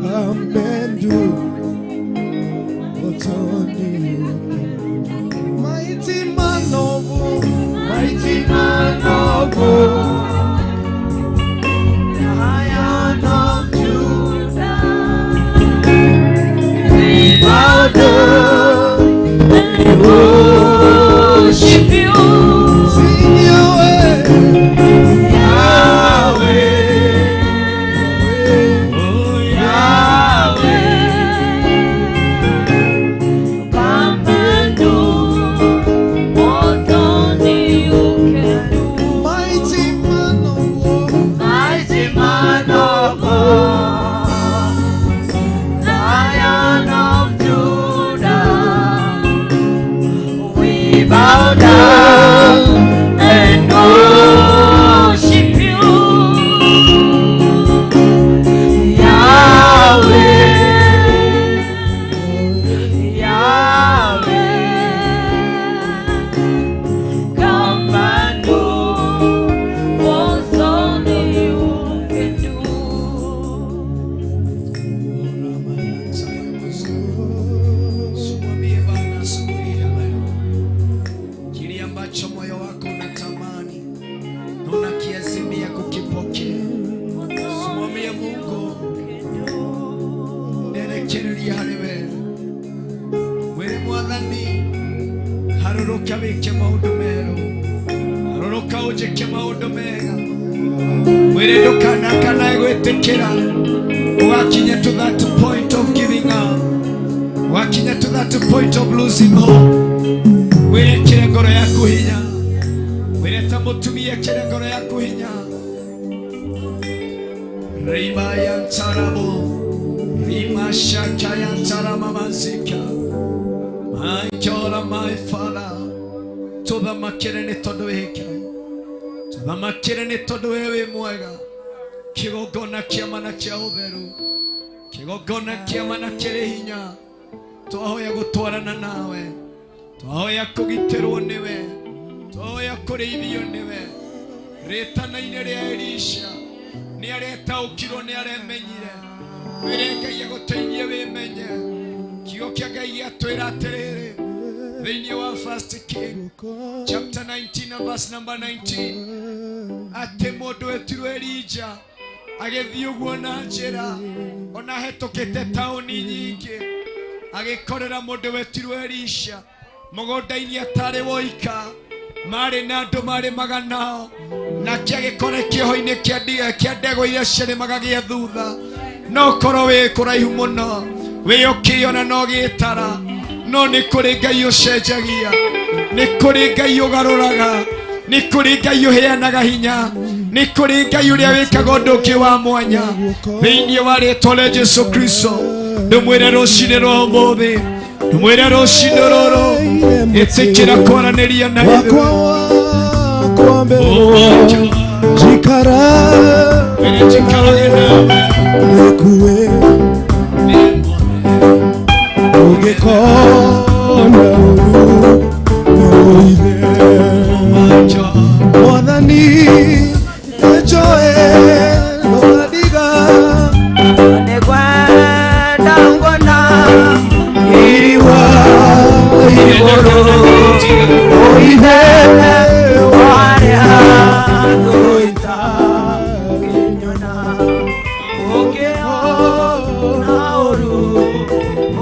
Come and do what's only you can. Mighty man of war, Lion of Judah, we bow down and worship you. Sing Yahweh, Yahweh. Bow down and worship you, Yahweh, Yahweh. Come and do what only you can do. Ambacho moyo wako unatamani na unakiazimia kukipokea, simwambie Mungu nerekereria harĩwe. Wĩre Mwathani harũrũka wĩke maũndũ merũ, harũrũka ũnjĩke maũndũ mega. Wĩre ndũkanakanae gwĩtĩkĩra ũgakinya to that point of giving up, ũgakinya to that point of losing hope. Wĩrekere ngoro yaku hinya, wĩre ta mũtumia ekere ngoro yaku hinya. Riba ya Tarabu Rima Shaka ya Taramamazika. My God and my Father, tũthamakĩre nĩ tondũ wĩ Ngai, tũthamakĩre nĩ tondũ wĩ mwega. Kĩgongona kĩa mana kĩa ũtheru, kĩgongona kĩa mana kĩrĩ hinya, twahoya gũtwarana nawe, twahoya kũgitĩrwo nĩwe, twahoya kũrĩithio nĩwe. Rĩtana-inĩ rĩa Elisha nĩ aretaũkirwo nĩ aremenyire. Wĩre Ngai agũteithie wĩmenye. Kiugo kĩa Ngai gĩatwĩra atĩrĩrĩ thĩinĩ wa 1 King chapter 19 and verse number 19 atĩ mũndũ wĩtĩrwo Elija agĩthiĩ ũguo na njĩra ona hetũkĩte taũni nyingĩ, agĩkorera mũndũ wĩtĩrwo Elisha mũgũnda-inĩ atarĩ woika, marĩ na andũ marĩ maganao, nake agĩkora kĩoho-inĩ kĩa ndegwa iria ciarĩmaga gĩa thutha. No korwo wĩ kũraihu mũno, wĩ ũkĩona no gĩtara, no nĩ kũrĩ Ngai ũcenjagia, nĩ kũrĩ Ngai ũgarũraga, nĩ kũrĩ Ngai ũheanaga hinya, nĩ kũrĩ Ngai ũrĩa wĩkaga ũndũ ũngĩ wa mwanya thĩinĩ wa rĩĩtwa rĩa Jesũ Kristo. Ndũmwĩre rũciinĩ rwa ũmũthĩ, ndũmwĩre rũciinĩ rũrũ, ĩtĩkĩra kwaranĩria na ithuĩ. Jikara Nekue Ugekona Noide Mwadhani Echoe Nogadiga Nekwenda ngona Iriwa Igoro Oide Waria Doita Kenyona Okeo Naoru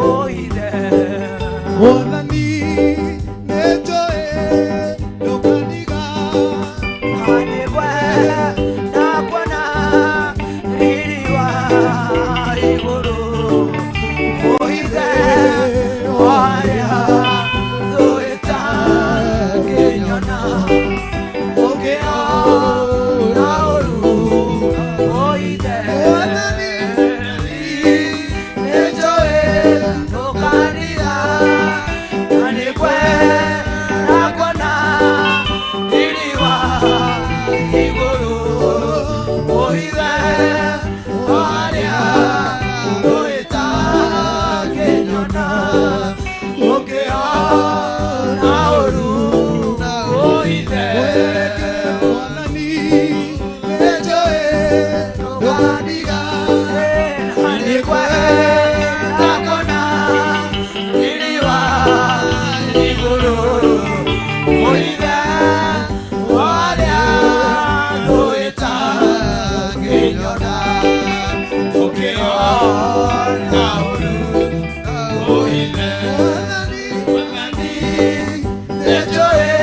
Oide Mwadhani Echoe Nogadiga Nekwenda ngona Iriwa Igoro Oide Waria Doita Kenyona Okeo Naoru Oide Ejoe Nokarida Anekwe Nakona Iriwa Igoro Oide Waria Doita Kenyona Okeo Naoru Oide Mwadhani Echoe Nogadiga Anekwe Nakona Iriwa Igoro Oide Waria Doita Kenyona Okeo Naoru Oide Mwadhani Ejoe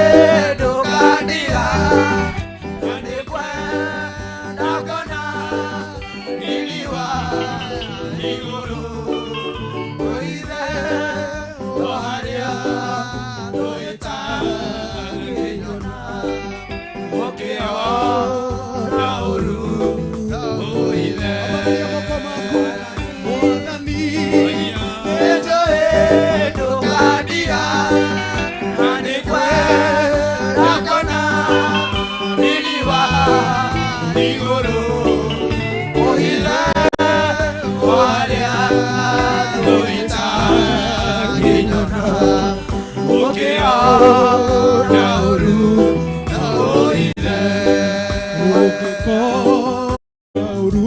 Nogadiga Anekwe Nakona Iriwa Igoro Oide Waria Doita Kenyona Okeo Naoru Oide Mwadhani Ejoe Nogadiga Anekwe Nakona Iriwa Igoro Oide Waria Doita Kenyona Okeo Naoru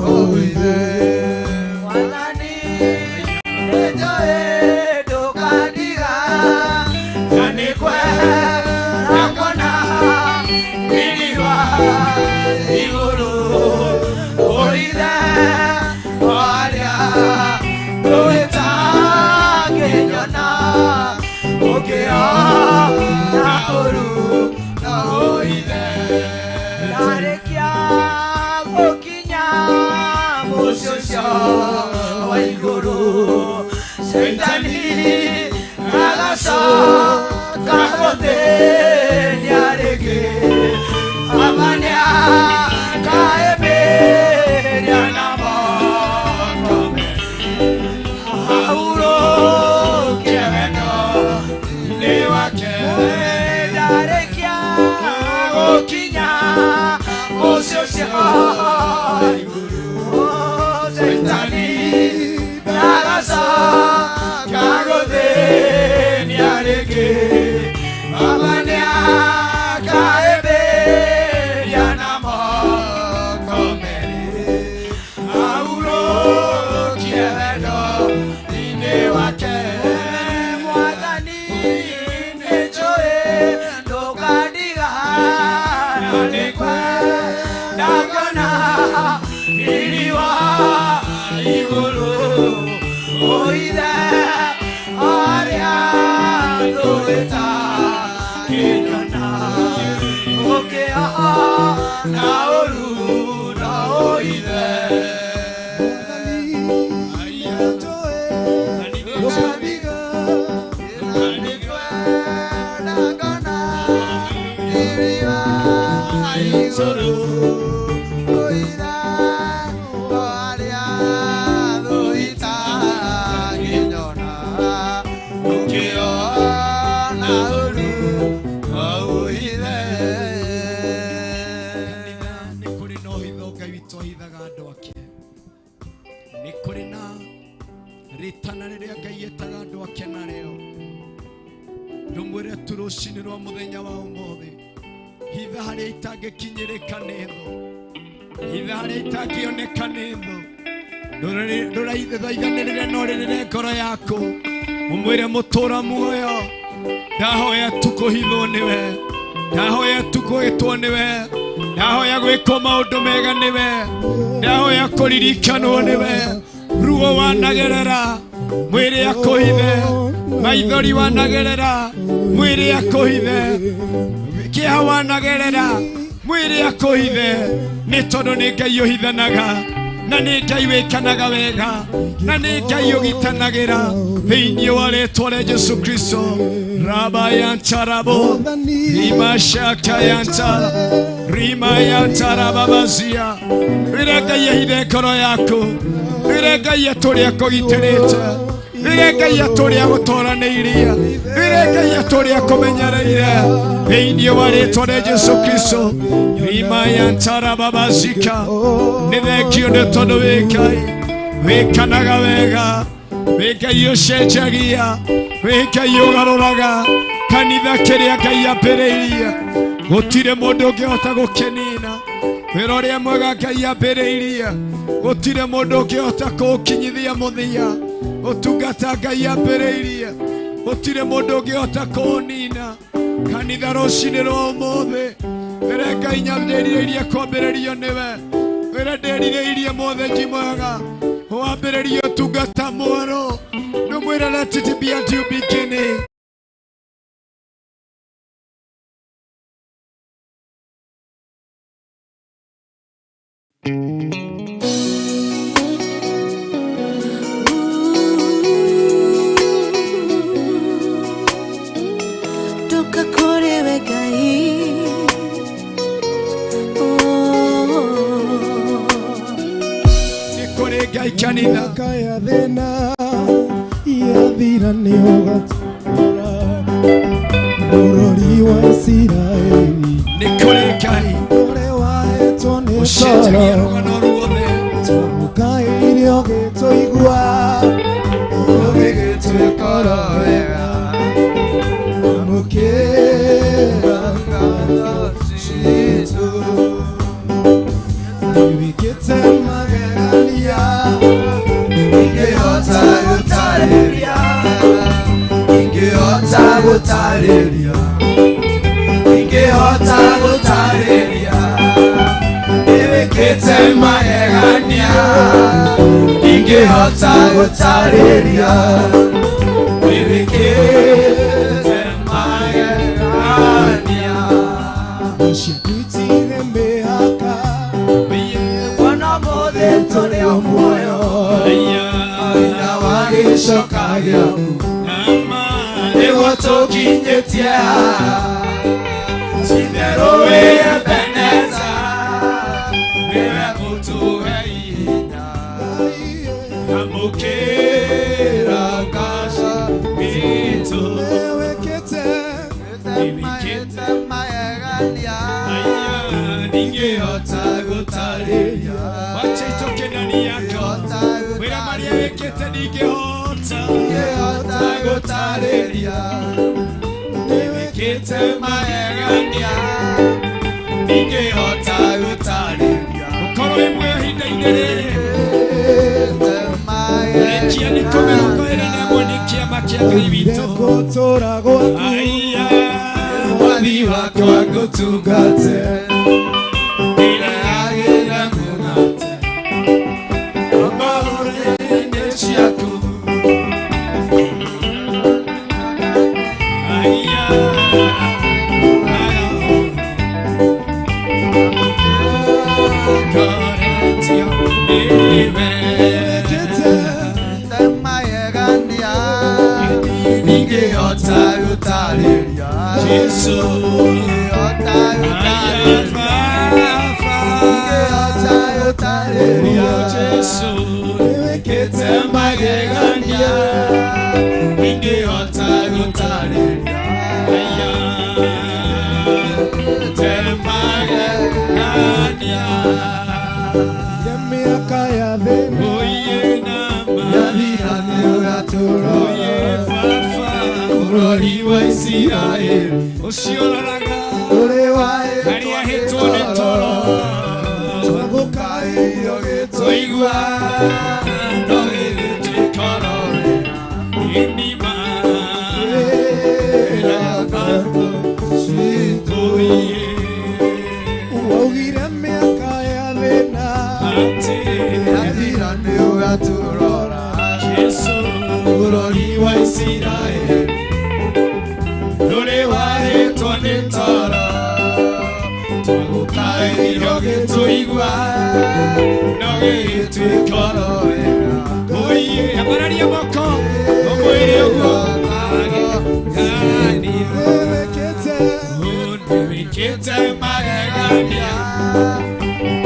Oide Mwadhani Ejoe Nogadiga Anekwe Nakona Iriwa Igoro Oide Waria Doita Kenyona Okeo Naoru Oide Narekia Gokinya Moshosho Waigoro Saitani Agaso Kakote Nyarege Amania Kaebe Nyanamo Kome Auro Keveno Lewake Narekia Gokinya Moshosho Saitani Agaso Kakote Nyarege Amania Kaebe Nyanamo Kome Auro Keveno Lewake Mwadhani Ejoe Nogadiga Anekwe Nakona Iriwa Igoro Oide Waria Doita Kenyona Okeo Naoru Oide na leo ndumwire turushini rwa muthenya wa umuthi hitha haria itangikinyirika ni tho hitha haria itangioneka ni tho nduraithaithanirire no ririre ngoro yaku umwire mutura muoyo ndahoya tukuhithwo niwe ndahoya tukugitwo niwe ndahoya gwikwo maundu mega niwe ndahoya kuririkanwo niwe ruo wanagerera mwiri akuhithe maithori wanagerera mwiri akuhithe kia wanagerera mwiri akuhithe ni tondu ni Ngai uhithanaga na ni Ngai wikanaga wega na ni Ngai ugitanagira thiini wa ritwa ria Jesu Kristo raba yantarabo rimashaka yantara rima yantaraba bazia rire Ngai ahithe ngoro yaku rire Ngai aturi akugitirite rire Ngai aturi agutoraneirie rire Ngai aturi akumenyereire thiini wa ritwa ria Jesu Kristo rima yantaraba bazika ni thengio ni tondu wi Ngai wikanaga wega wi Ngai ucenjagia wi Ngai ugaruraga kanitha kiria Ngai ambiriirie gutire mundu ungihota gukinina wira uria mwega Ngai ambiriirie gutire mundu ungihota kuukinyithia muthia utungata Ngai ambiriirie gutire mundu ungihota kuunina kanitha rucini rwa umuthi wira Ngai nyambiriirie kwambiririo niwe wira ndirirĩirie mũthenya mwega wambĩrĩrie ũtungata mwerũ ndũmwĩre let it be a new beginning. Toka kũrĩ we Ngai Ngai kanitha kaya thina yathira ni ugatura bururi wa Isiraeli ni kuri Ngai ure wahetwo ni ucenjagia rũgano ruothe tũkaire ũgĩtũigua ũgĩgĩtwĩkora wega mũkĩra ngano citũ wĩkĩte magegania ingĩhota gũtarĩria ingĩhota gũtarĩria ingĩhota gũtarĩria wĩkĩte magegania ingĩhota gũtarĩria wĩkĩte magegania ũcikutire mĩhaka tũrĩ o muoyo wĩna wa gĩcoka gĩaku nĩguo tũkinyĩtie itherũ wĩ Ebeneza wĩwe ũtũhe ihinya amũkĩra ngaaci witũ wĩkĩte magegania ndingĩhota gũtarĩria wacha itoke ndani yako wĩra marĩa wĩkĩte ndingĩhota gũtarĩria wĩkĩte magegania ndingĩhota gũtarĩria ũkorwo wĩ muoyo ihinda-inĩ rĩrĩ rekia nĩ kũmĩrongo ĩrĩ na ĩmwe nĩ kĩama kĩa Ngai witũ wathi wakwa ngũtungate Miaka ya thĩna yathira nĩ ũgatũra Bũrũri wa Isiraeli ũcio ũroraga harĩa hĩtwo nĩ toro twagũkaĩrio tũigua no gĩgĩtũikororera inima waugire mĩaka ya thĩna yathira nĩ ũgatũrora Jesu bũrũri wa Isiraeli ndũrĩ warĩtwo nĩ toro twagũkaĩrio gĩtũigua no gĩgĩtũikororera oiye ambararia moko ũmwĩre ũguo wĩkĩte magegania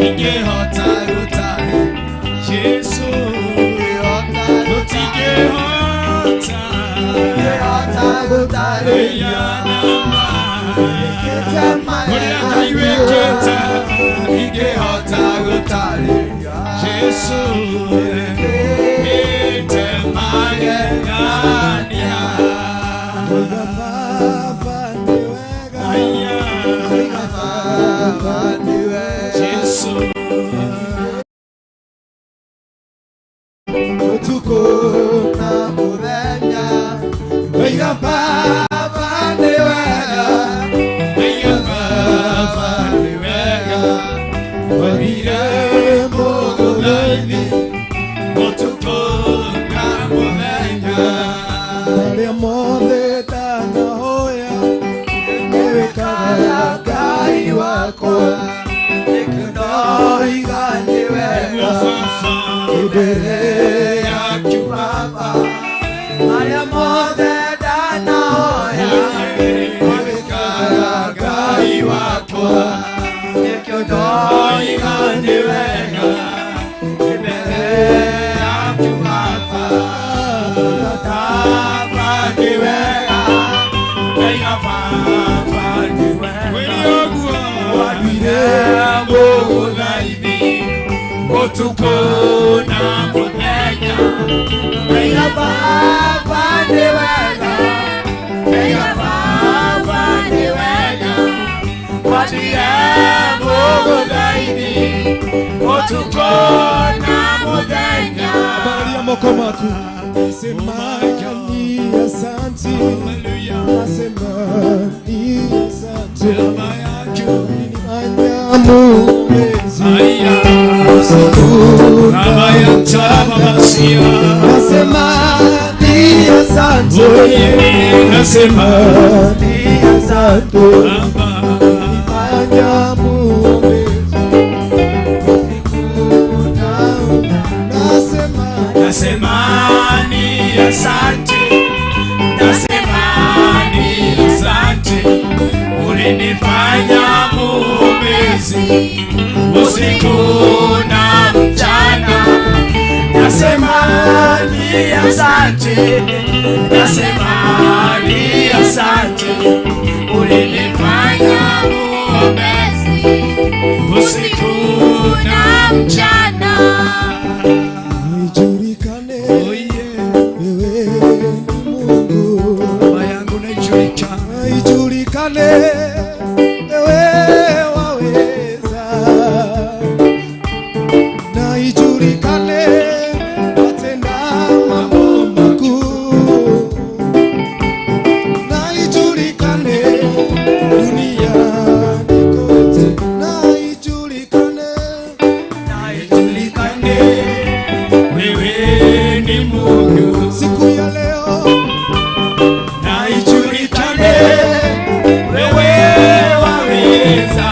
ingĩhota gũtarĩ Jesu tũtingĩhota gũtarĩria ũrĩa Ngai wĩkĩte ingĩhota gũtarĩria Jesu wĩkĩte magegania Jesu utuko na mũthenya waiga baba nĩ wega wathire mũgũnda-inĩ ũtukũ na mũthenya marĩa mothe ndanahoya nĩwĩkaga Ngai wakwa nĩkĩo ndoiga nĩ wega mbere yaku Baba marĩa mothe ndanahoya nĩwĩkaga Ngai wakwa nĩkĩo ndoiga nĩ wega mbere yaku Baba Baba nĩ wega wega Baba nĩ wega wathire mũgũnda-inĩ ũtukũ na mũthenya wega Baba nĩ wega wega Baba nĩ wega wathire mũgũnda-inĩ ũtukũ na mũthenya Maria moko maku sema ni asante nasema ni asante anyamu nasema ni asante nasema ni asante anyamu nasema ni asante nasema ni asante ulinifanya mwombezi usiku na mchana nasema ni asante nasema ni asante ulinifanya mwombezi usiku na mchana ijulikane wewe ni Mungu baba yangu ijulikane wewe waweza na ijulikane watenda mambo makuu na ijulikane duniani kote na ijulikane wewe ni Mungu siku ya leo na ijulikane wewe waweza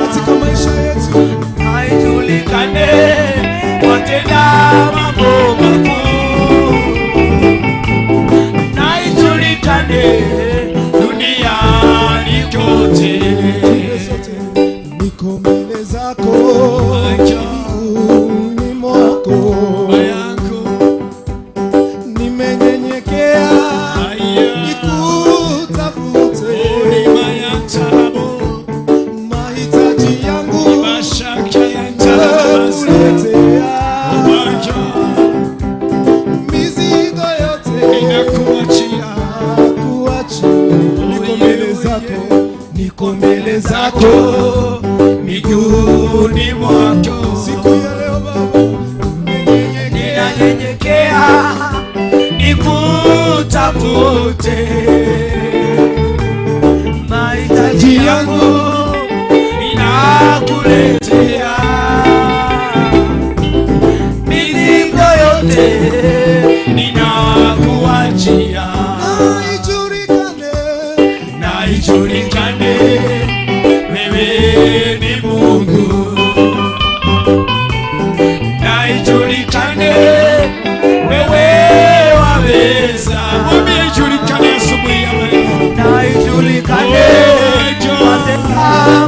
katika maisha yetu na ijulikane watenda mambo makuu na ijulikane duniani kote niko mbele zako miguuni mwako nimenyenyekea nikutafute mahitaji yangu nakuletea mizigo yote niko mbele zako miguuni mwako. Siku ya leo Baba ninanyenyekea nikutafute, mahitaji yangu ninakuletea, mizigo yote ninakuachia. Na ijulikane wewe ni Mungu, na ijulikane wewe waweza. Mwambie ijulikane asubuhi ya leo, na ijulikane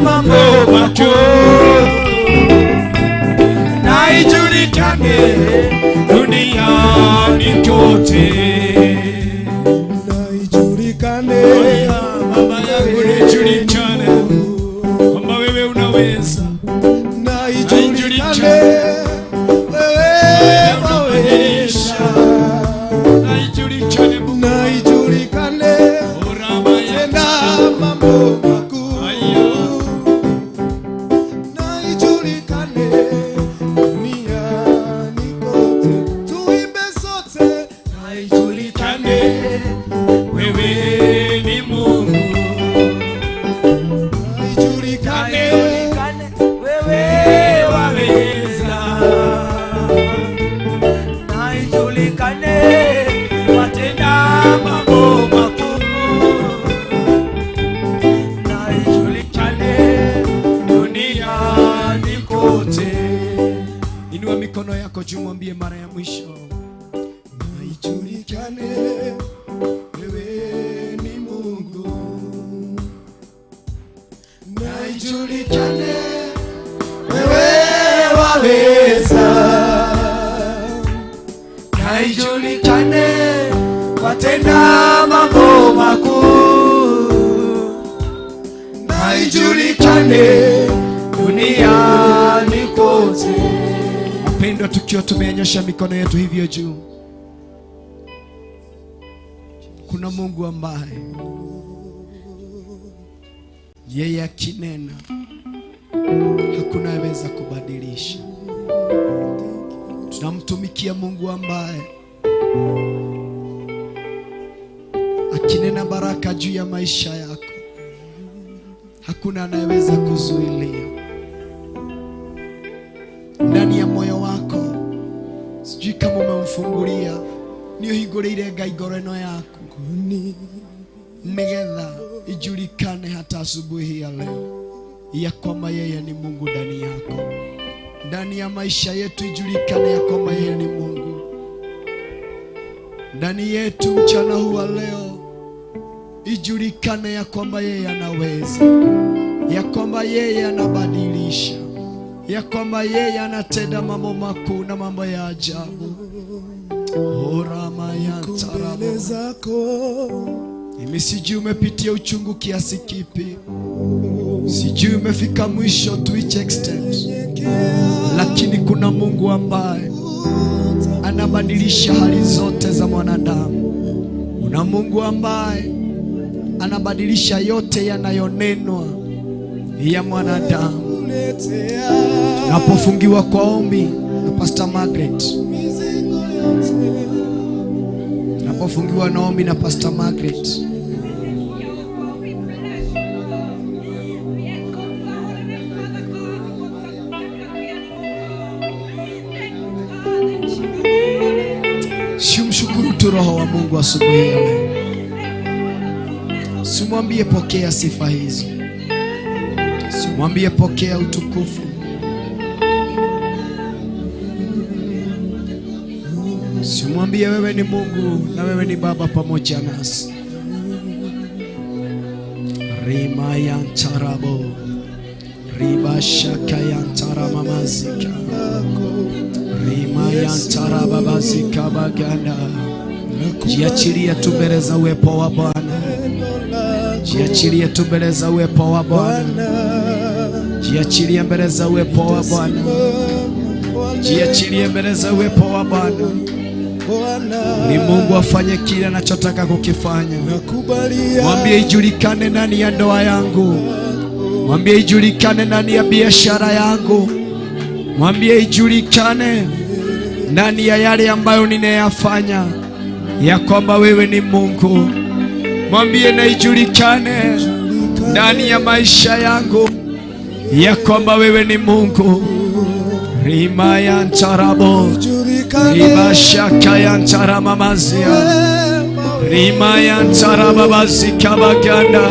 mambo makuu, na ijulikane duniani kote, na ijulikane Baba yangu, ijulikane kwamba wewe unaweza, na ijulikane wewe waweza, na ijulikane tena mambo makuu, na ijulikane duniani kote. Tuimbe sote, na ijulikane wewe ni Mungu, na ijulikane wewe waweza, na ijulikane watenda mambo makuu, na ijulikane duniani kote. Inua mikono yako juu, mwambie mara ya mwisho, na ijulikane wewe ni Mungu, na ijulikane wewe waweza, na ijulikane watenda mambo makuu, na ijulikane duniani kote. Wapendwa, tukiwa tumenyosha mikono yetu hivyo juu, kuna Mungu ambaye yeye akinena hakuna aweza kubadilisha. Tunamtumikia Mungu ambaye akinena baraka juu ya maisha yako hakuna anayeweza kuzuilia. Ndani ya moyo wako, sijui kama umemfungulia, niyo higureire Ngai ngoro yako nigetha ijulikane hata asubuhi ya leo ya kwamba yeye ni Mungu ndani yako. Ndani ya maisha yetu ijulikane ya kwamba yeye ni Mungu ndani yetu. Mchana huu wa leo ijulikane ya kwamba yeye anaweza, ya kwamba yeye anabadilisha, ya kwamba yeye anatenda mambo makuu na mambo ya ajabu. Mimi sijui umepitia uchungu kiasi kipi, sijui umefika mwisho to which extent, lakini kuna Mungu ambaye anabadilisha hali zote za mwanadamu. Kuna Mungu ambaye anabadilisha yote yanayonenwa ya mwanadamu. Napofungiwa kwa ombi na Pastor Margaret, napofungiwa na ombi na Pastor Margaret, simshukuru tu Roho wa Mungu asubuhi ya leo. Simwambie pokea sifa hizo, simwambie pokea utukufu, simwambie wewe ni Mungu na wewe ni Baba pamoja nasi. Rima yantarabo riba shaka yantarama mazika rima yantaraba bazika baganda. Jiachilie tu mbele za uwepo wa Bwana, jiachilie tu mbele za uwepo wa Bwana, jiachilie mbele za uwepo wa Bwana, jiachilie mbele za uwepo wa Bwana. Ni Mungu afanye kile anachotaka kukifanya. Mwambie ijulikane ndani ya ndoa yangu, Mwambie ijulikane ndani ya biashara yangu. Mwambie ijulikane ndani ya yale ambayo ninayafanya ya kwamba wewe ni Mungu. Mwambie na ijulikane ndani ya maisha yangu ya kwamba wewe ni Mungu. Rima ya ntarabo, rima shaka ya ntaramamazia, rima ya ntarababazika baganda.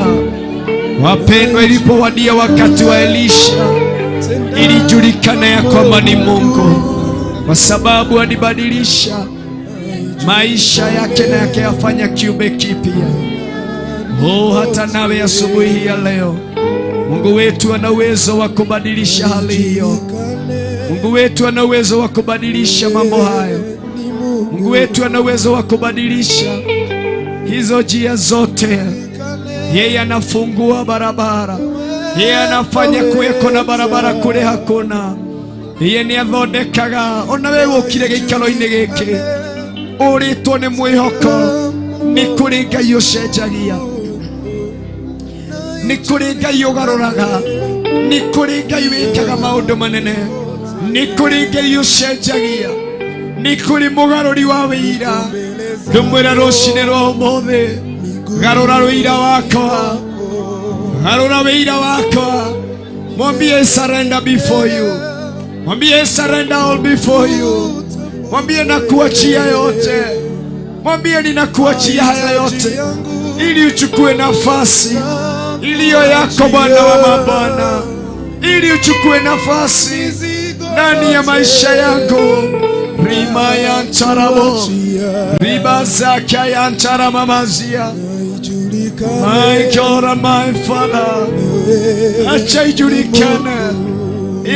Wapendwa, ilipowadia wakati wa Elisha, ilijulikana ya kwamba ni Mungu, kwa sababu alibadilisha maisha yake na yakayafanya kiumbe kipya. Hata nawe asubuhi ya leo, Mungu wetu ana uwezo wa kubadilisha hali hiyo. Mungu wetu ana uwezo wa kubadilisha mambo hayo. Mungu wetu ana uwezo wa kubadilisha hizo njia zote. Yeye anafungua barabara, yeye anafanya kuweko na barabara kule hakuna. Yeye ni athondekaga. Ona wewe ukire gĩikaro-inĩ gĩkĩ ũrĩtwo nĩ mwĩhoko, nĩ kũrĩ Ngai ũcenjagia, nĩ kũrĩ Ngai ũgarũraga, nĩ kũrĩ Ngai wĩkaga maũndũ manene, nĩ kũrĩ Ngai ũcenjagia, nĩ kũrĩ mũgarũri wa wĩira. Ndũmwĩra rũcinĩ rwa ũmũthĩ, garũra wĩira wakwa, garũra wĩira wakwa. Mwambie surrender before you, mwambie surrender all before you. Mwambie nakuachia yote, mwambie ninakuachia haya yote, ili uchukue nafasi iliyo yako, Bwana wa mabwana, ili uchukue nafasi ndani ya maisha yangu. Rima ya ntarabo, riba zaka ya ntaramamazia. My God and my Father, acha ijulikane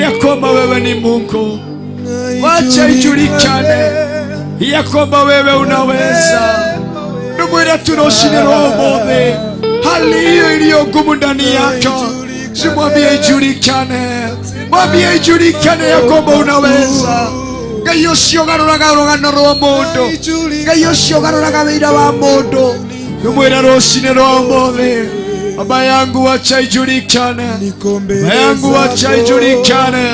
ya kwamba wewe ni Mungu. Wacha ijulikane ya kwamba wewe unaweza. Ndumwira turoshine robobe hali hiyo iliyo ngumu ndani yako, simwambie ijulikane. Mwambie ijulikane ya kwamba unaweza. Ngai ucio garuraga rugano rwa mundu, Ngai ucio garuraga wĩira wa mundu. Ndumwira rucine rwa ũmũthĩ, baba yangu wacha ijulikane, baba yangu wacha ijulikane,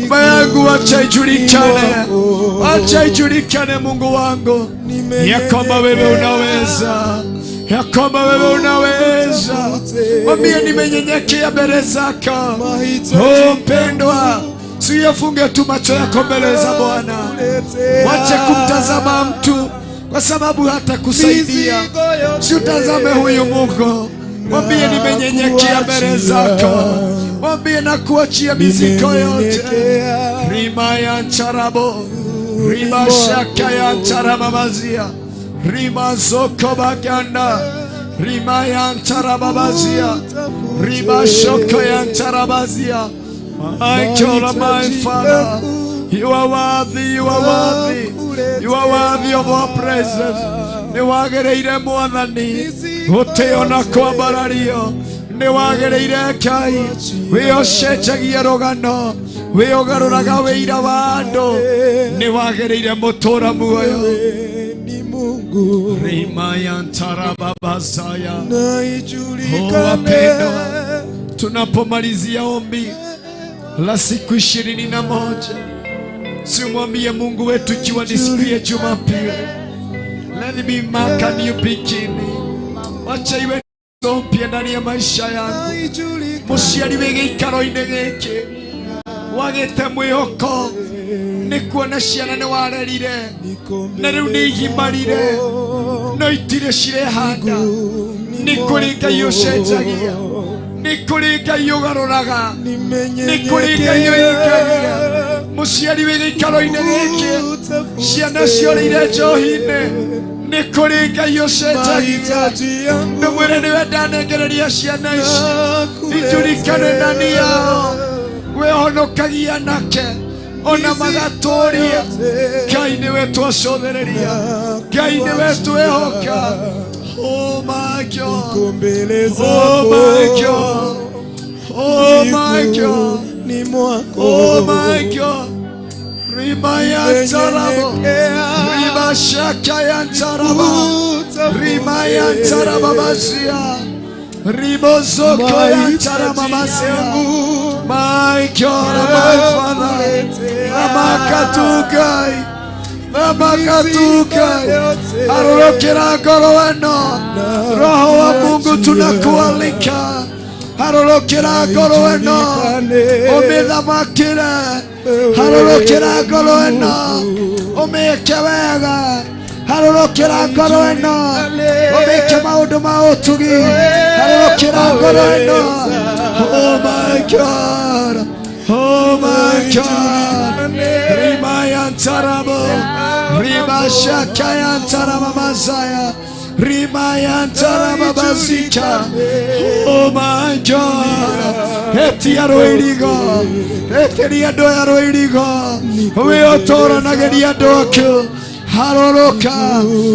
baba yangu wacha ijulikane, wacha ijulikane Mungu wangu ya kwamba wewe unaweza, ya kwamba wewe unaweza. Mwambie nimenyenyekea mbele zako. Mpendwa, usiyafunge tu macho yako mbele za Bwana. Wacha kumtazama mtu kwa sababu hata kusaidia. Usitazame huyu Mungu. Mwambie nimenyenyekea mbele zako. Mwambie nakuachia mizigo yote. Rima ya ntarabo, rima shaka ya ntaramamazia, rima zoko baganda, rima ya ntarababazia, rima shoko ya ntarabazia. My God and my Father, you are worthy, you are worthy, you are worthy of our presence. Ni wagereire Mwathani guteo na kwambarario, ni wagereire Ngai wĩocenjagia rũgano, wĩũgarũraga wĩira wa andũ, ni wagereire mũtũra muoyo. Rima ya ntarababazaya. Wapendwa, tunapomalizia ombi la siku 21, simwambie Mungu wetu ikiwa ni siku ya Jumapili, let me mark a new beginning. Wacha iwe mpya ndani ya maisha yangu. Mũciari wĩ gĩikaro-inĩ gĩkĩ wagĩte mwĩhoko nĩ kuona ciana nĩ warerire na rĩu nĩ igimarire no itirĩ cirehanda. Nĩ kũrĩ Ngai ũcenjagia, nĩ kũrĩ Ngai ũgarũraga, nĩ kũrĩ Ngai ũingagia. Mũciari wĩ gĩikaro-inĩ gĩkĩ, ciana ciorĩire njohi-inĩ, nĩ kũrĩ Ngai ũcenjagia. Ndũmwĩre nĩwe ndanengereria ciana ici, ijulikane ndani yao, wĩhonokagia nake ona magatũũria. Ngai nĩwe twacũthĩrĩria, Ngai nĩwe twĩhoka. Oh my God, oh my God, oh my God, oh my God. Rima ya ntarabo, rima shaka ya ntaraba, rima ya ntarababazia, Ribosoko yantara mamasia. My God, my Father. Ramakatukai. Ramakatukai. Arorokera goroweno. Roho wa Mungu tunakualika. Harorokera goroweno. Omedha makira. Harorokera goroweno. Omekewega. Harorokera goroweno. Omeke maudu mautugi. Harorokera goroweno. Oh my God. Oh my God. Rimayan tarabo. Rimashakayan taramamazaya. Rimayan taramabazika. Oh my God. Etiaro irigo. Eteriado aro irigo. Weotora nageriado aku. Haroroka.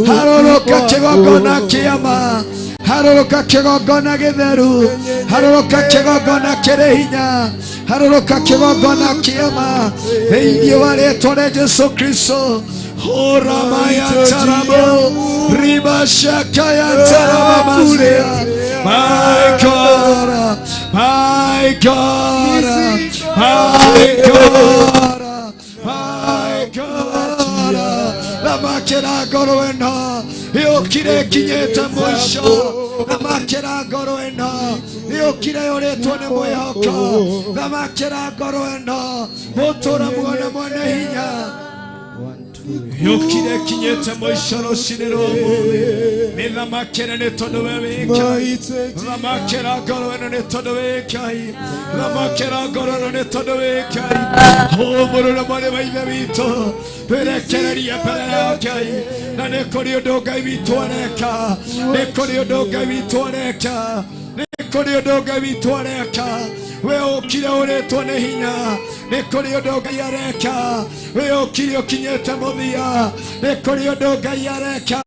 Haroroka kegogona kiyama. Haroroka kegogona getheru. Haroroka kegogona kerehinya. Haroroka kegogona kiyama. Thĩinĩ wa rĩĩtwa rĩa Jesũ Kristo. Horamaya tarabo. Ribashakaya taramamazia. My God. My God. My God. My God. Ramakera gorowena. Yokire kinyete mwisho. Ramakera gorowena. Yokire yoretwa nĩ mwĩhoko. Ramakera gorowena. Mũtũra muone mwene hinya. Yokire kinyete mwisho rũcinĩ rũmũthĩ. Mĩthamakĩre nĩ tondũ we wĩ Ngai. Ramakera gorowena nĩ tondũ wĩ Ngai. Ramakera gorowena nĩ tondũ wĩ Ngai. Mũrũre mwarĩ wa Ithe witũ. Twerekererie mbere ya Ngai. Na nĩ kũrĩ ũndũ Ngai witũ areka. Nĩ kũrĩ ũndũ Ngai witũ areka. Nĩ kũrĩ ũndũ Ngai witũ areka. We ũkire ũrĩtwo nĩ hinya. Nĩ kũrĩ ũndũ Ngai areka. We ũkire ũkinyĩte mũthia. Nĩ kũrĩ ũndũ Ngai areka.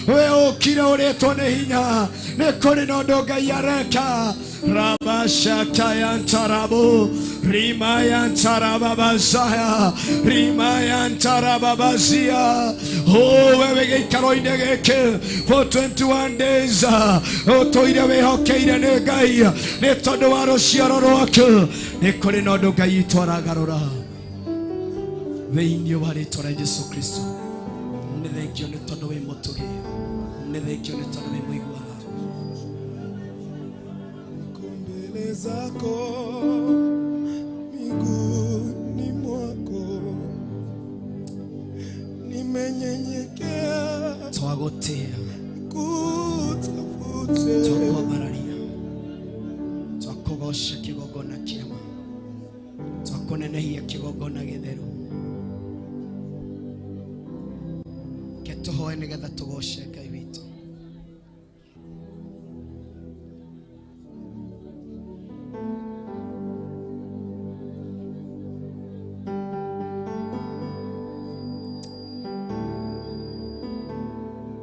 We ũkire ũrĩtwo nĩ hinya. Nĩ kũrĩ na ũndũ Ngai areka. Rabashakayan tarabo. Rimayan tarababazaya. Rimayan tarababazia. Oh, wewe gĩikaro-inĩ gĩkĩ for 21 days. Ũtũire wĩhokeire nĩ Ngai. Nĩ tondũ wa rũciaro rwaku. Nĩ kũrĩ na ũndũ Ngai witũ aragarũra. Thĩinĩ wa rĩĩtwa rĩa Jesũ Kristo. Nĩ thengio nĩ tondũ wĩ mũtũgi. Nĩ thengio nĩ tondũ wĩ mũiguaga. Mbele zako miguuni mwako nimenyenyekea. Twagotea. Kutafuta. Twakobararia. Twakogosha kigogona kĩama. Twakonenehia kigogona gĩtheru. Tũhoe nĩgetha tũgoce Ngai witũ.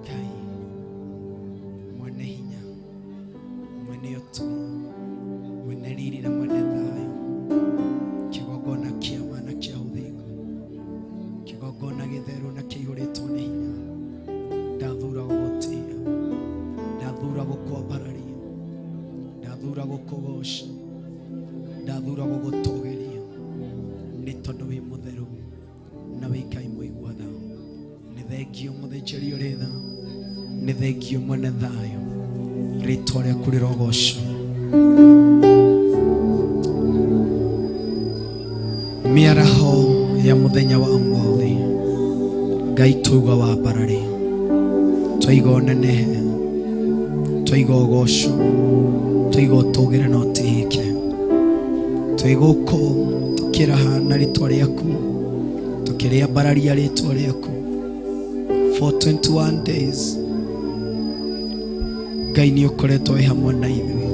Ngai mwene hinya, mwene ũtũũro, mwene riri na mwene thayũ. Kĩgongona kĩama na kĩa ũthingu. Kĩgongona gĩtheru na kĩihũrĩtwo nĩ hinya. Ndathura gũgũtĩa. Ndathura gũkwambararia. Ndathura gũkũgoca. Ndathura gũgũtũgĩria. Nĩ tondũ wĩ mũtheru na wĩ Ngai mũigua-tha. Nĩ thengio mũthĩnjĩri ũrĩ tha. Nĩ thengio mwene thayũ. Rĩĩtwa rĩaku rĩrogocwo. Mĩaraho ya mũthenya wa ũmũthĩ. Ngai tuuga wambararie. Twaiga ũnenehe. Twaiga ũgoco. Twaiga ũtũgĩre na ũtĩĩke. Twaiga ũkũ tũkĩrahana rĩĩtwa rĩaku. Tũkĩrĩambararia rĩĩtwa rĩaku. For 21 days. Ngai nĩ ũkoretwo wĩ hamwe na ithuĩ.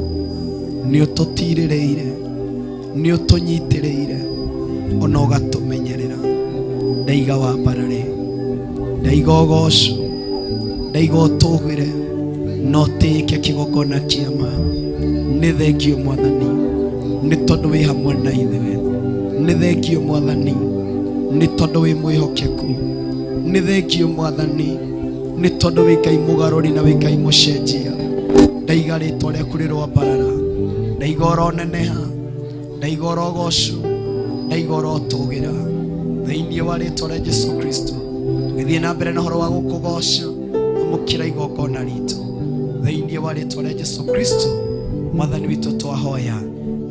Nĩ ũtũtirĩrĩire. Nĩ ũtũnyitĩrĩire. Ona ũgatũmenyerera. Ndaiga wambarare. Ndaiga ũgoco. Ndaiga ũtũgĩre na ũtĩĩke kĩgongona kĩama. Nĩ thengio Mwathani nĩ tondũ wĩ hamwe na ithuĩ. Nĩ thengio Mwathani nĩ tondũ wĩ mwĩhokeku. Nĩ thengio Mwathani nĩ tondũ wĩ Ngai mũgarũri na wĩ Ngai mũcenjia. ndaiga rĩtwa rĩaku rĩrwambarara, ndaiga oroneneha, ndaiga orogocu, ndaiga orotũgĩra thĩinĩ wa rĩtwa rĩa Jesu Kristo. Tũgĩthiĩ na mbere na ũhoro wa gũkũgoca, amũkĩra igongona ritũ thĩinĩ wa rĩtwa rĩa Jesu Kristo. Mwathani witũ twahoya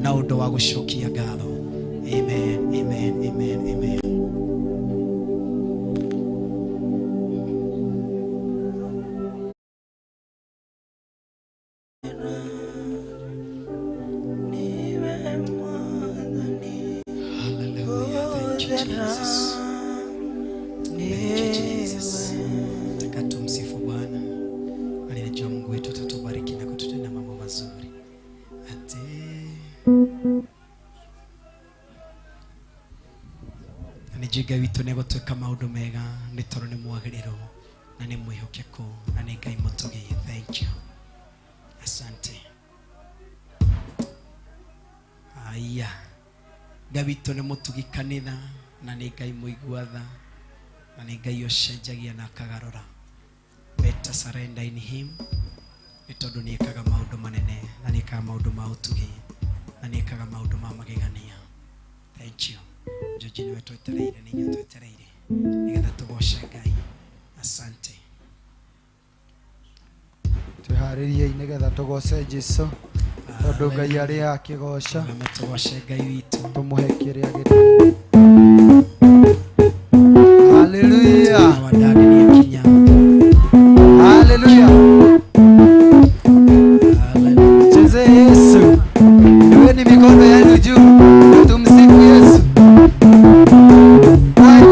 na ũndũ wa gũcokia ngatho. Amen, amen, amen, amen. Ngai witũ nĩ gũtwĩka maũndũ mega nĩ tondũ nĩ mwagĩrĩru na nĩ mwĩhokeku na nĩ Ngai mũtugi. Thank you. Asante. Aya. Ngai witũ nĩ mũtugi kanitha na nĩ Ngai mũiguatha na nĩ Ngai ũcenjagia na akagarũra. Better surrender in him nĩ tondũ nĩ ekaga maũndũ manene na nĩ ekaga maũndũ ma ũtugi na nĩ ekaga maũndũ ma magegania. Thank you. Joji niwe twetereire ni nyo twetereire nigetha tugoce Ngai. Asante. Twiharirie nigetha tugoce Jesu tondu Ngai ari akigoca. Tugoce Ngai witu, tumuhe kĩrĩa gĩtũ. Hallelujah. Hallelujah. Cheze Yesu. Niweni mikono yenu juu. Tumsifu Yesu.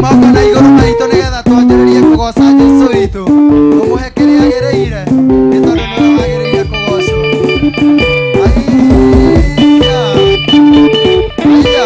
Moko na igũrũ maitũ nĩgetha twanjĩrĩrie kũgoca Jesu witũ. Tũmũhe kĩrĩa agĩrĩire nĩ tondũ nĩwe wagĩrĩire kũgocwo. Aya. Aya.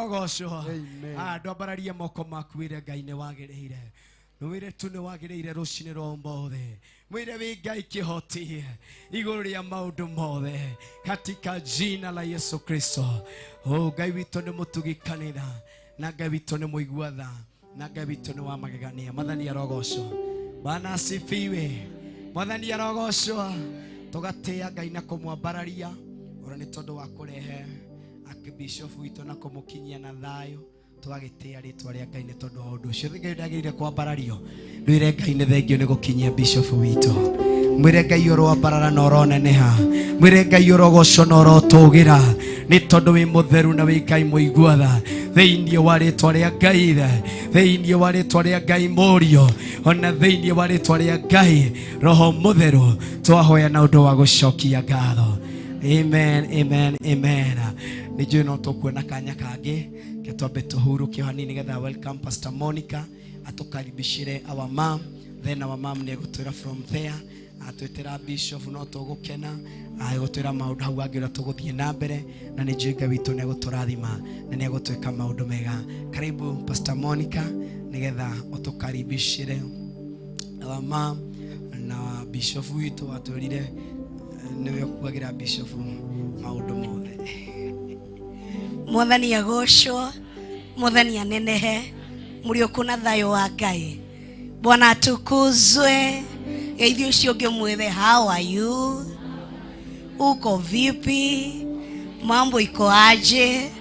arogocwo. Amen. Ndwambararie moko maku wĩre Ngai nĩ wagĩrĩire. Nwĩre tu nĩ wagĩrĩire rũcinĩ rwa ũmũthĩ. Mwĩre wĩ Ngai kĩhoti igũrũ rĩa maũndũ mothe katika jina la Yesu Kristo. Ngai witũ nĩ mũtugi kanitha, na Ngai witũ nĩ mũigua tha, na Ngai witũ nĩ wa magegania. Mwathani arogocwo. Bwana asifiwe. Mwathani arogocwo. Tũgatĩa Ngai na kũmwambararia ora nĩ tondũ wa kũrehe Archbishop witũ na kũmũkinyia na thayũ. Tũgagĩtĩa rĩtwa rĩa Ngai nĩ tondũ wa ũndũ ũcio. Ngai ndagĩrĩire kwambarario. Mwĩre Ngai nĩ thengio nĩ gũkinyia Bishop witũ. Mwĩre Ngai ũrwambarara na ũroneneha. Mwĩre Ngai ũrogocwo na ũrotũgĩra nĩ tondũ wĩ mũtheru na wĩ Ngai mũigua tha. Thĩinĩ wa rĩtwa rĩa Ngai Ithe, thĩinĩ wa rĩtwa rĩa Ngai Mũriũ, ona thĩinĩ wa rĩtwa rĩa Ngai Roho Mũtheru, twahoya na ũndũ wa gũcokia ngatho. Amen, amen, amen. Nĩnjũĩ no tũkuona kanya kangĩ ke twambe tũhurũke hanini nĩgetha welcome Pastor Monica atukaribishire our mom, then our mom nĩ egũtwĩra from there, atwĩtĩra Bishop no tũgũkena, agũtwĩra maũndũ hau angĩ ũrĩa tũgũthiĩ na mbere, na nĩnjũĩ Ngai witũ nĩ egũtũrathima na nĩ egũtwĩka maũndũ mega. Karibu Pastor Monica nĩgetha ũtukaribishire our mom na Bishop witũ atwĩrire nĩwe kuagira Bishop maũndũ mothe. Mwathani agocwo, Mwathani anenehe, mũriũku na thayũ wa Ngai. Bwana atukuzwe. Geithio ũcio ũngĩ mwĩre how are you? Uko vipi? Mambo iko aje?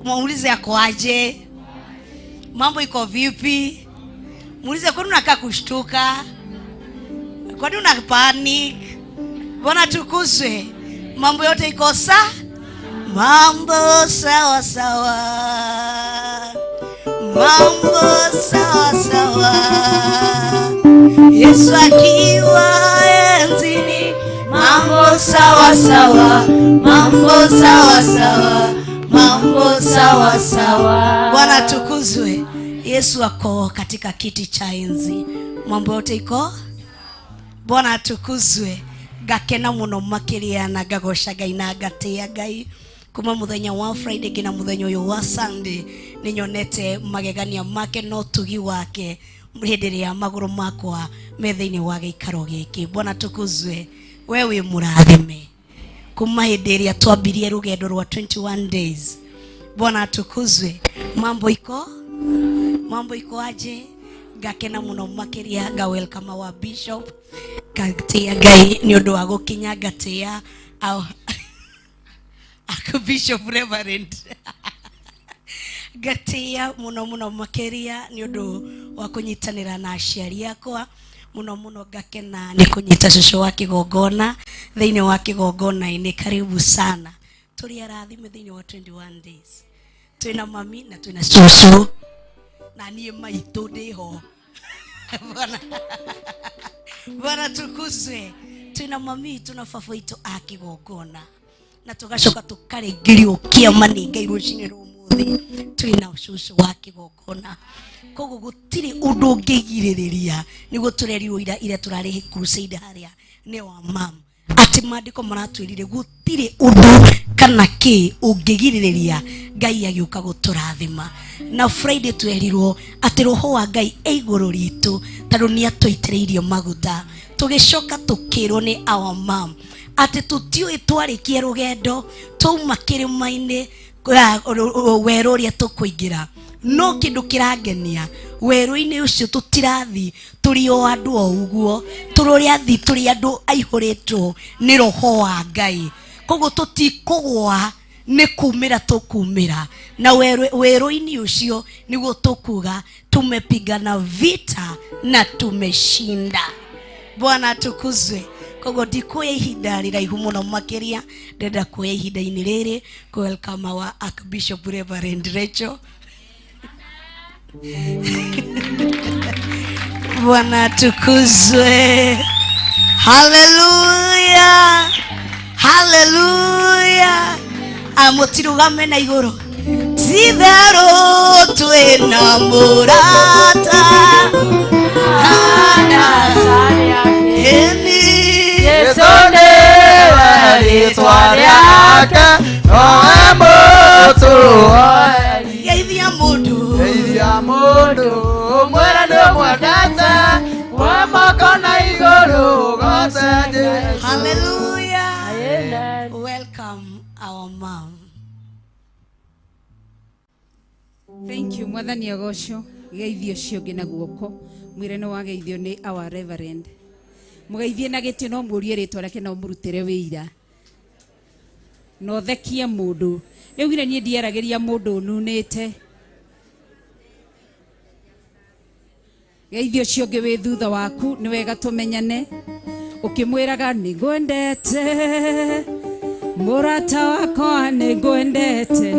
Muulize yako aje? Mambo iko vipi? Muulize kwani unakaa kushtuka? Kwani una panic? Bwana atukuzwe. Mambo yote iko sawa? Mambo sawa sawa. Mambo sawa sawa. Yesu akiwa enzini. Mambo sawa sawa. Mambo sawa sawa. Mambo sawa sawa. Bwana atukuzwe. Yesu ako katika kiti cha enzi. Mambo yote iko. Bwana atukuzwe. Gakena muno makiria na gagoca Ngai na gatia Ngai. Kuma muthenya wa Friday gina muthenya uyu wa Sunday ninyonete magegania make no tugi wake hĩndĩ ya magũrũ makwa metha-inĩ wa gĩikaro gĩkĩ. Bwana tukuzwe. Wewe mũrathime kuma hĩndĩ ĩrĩa twambirie rũgendo rwa 21 days. Bwana tukuzwe. Mambo iko aje? Gakena muno makiria ga welcome wa Bishop gatia Ngai ni ũndũ wa gũkinya gatia au Bishop Reverend gatia muno makiria ni ũndũ wa kũnyitanĩra na aciari akwa. Muno gakena ni kũnyita cũcũ wa kĩgongona thĩinĩ wa kĩgongona-inĩ. Karibu sana. Tũrĩ arathime thĩinĩ wa 21 days. Twĩna mami na twĩna cũcũ na niĩ maitũ ndĩho. Bwana tukuzwe. Twĩna mami tuna baba witũ akĩgongona na tugacoka tukarengerio kĩama nĩ Ngai rũcinĩ rwa ũmũthĩ. Twĩna cũcũ wa kĩgongona. Koguo gũtirĩ ũndũ ũngĩgirĩrĩria nĩguo tũrerirwo ira tũrarĩ crusade harĩa nĩ wa mam. Ati maandĩko maratwĩrire gũtirĩ ũndũ kana kĩ ũngĩgirĩrĩria Ngai agĩũka gũtũrathima. Na Friday twerirwo atĩ roho wa Ngai igũrũ ritũ tondũ nĩ atũitĩrĩirio maguta. Tũgĩcoka tũkĩrwo nĩ our mom atĩ tũtiũĩ twarĩkie rũgendo twauma kĩrĩma-inĩ werũ ũrĩa tũkũingĩra. No kĩndũ kĩrangenia werũ-inĩ ũcio tũtirathi tũrĩ o andũ o ũguo, tũrĩathi tũrĩ andũ aihũrĩtwo nĩ roho wa Ngai. Koguo tũtikũgwa nĩ kumĩra tũkumĩra na werũ-inĩ ũcio nĩguo tũkuga tumepigana vita na tumeshinda. Bwana tukuzwe. Koguo ndikuoya ihinda rĩraihu mũno makĩria, ndenda kuoya ihinda-inĩ rĩrĩ ku welcome our Archbishop Reverend Rachel. Bwana tukuzwe. Hallelujah. Hallelujah. Amutirugame na igũrũ. Titherũ twĩna mũrata Yesu nĩwe rĩtwa rĩake, owe tuoeri geithia mundu geithia mundu mwera nĩ mwendete wa moko na igũrũ goce Jesu. hallelujah. Amen. Welcome our mom. Thank you mwathani agocwo geithio cionge na guoko mwire no wageithio ni our reverend mugeithie na gitio no murie ritwa rake no murutire wira no thekie mundu riugire nie ndierageria mundu nunite geithio cionge wi thutha waku ni wega tumenyane ukimwiraga ni ngwendete murata wakwa ni ngwendete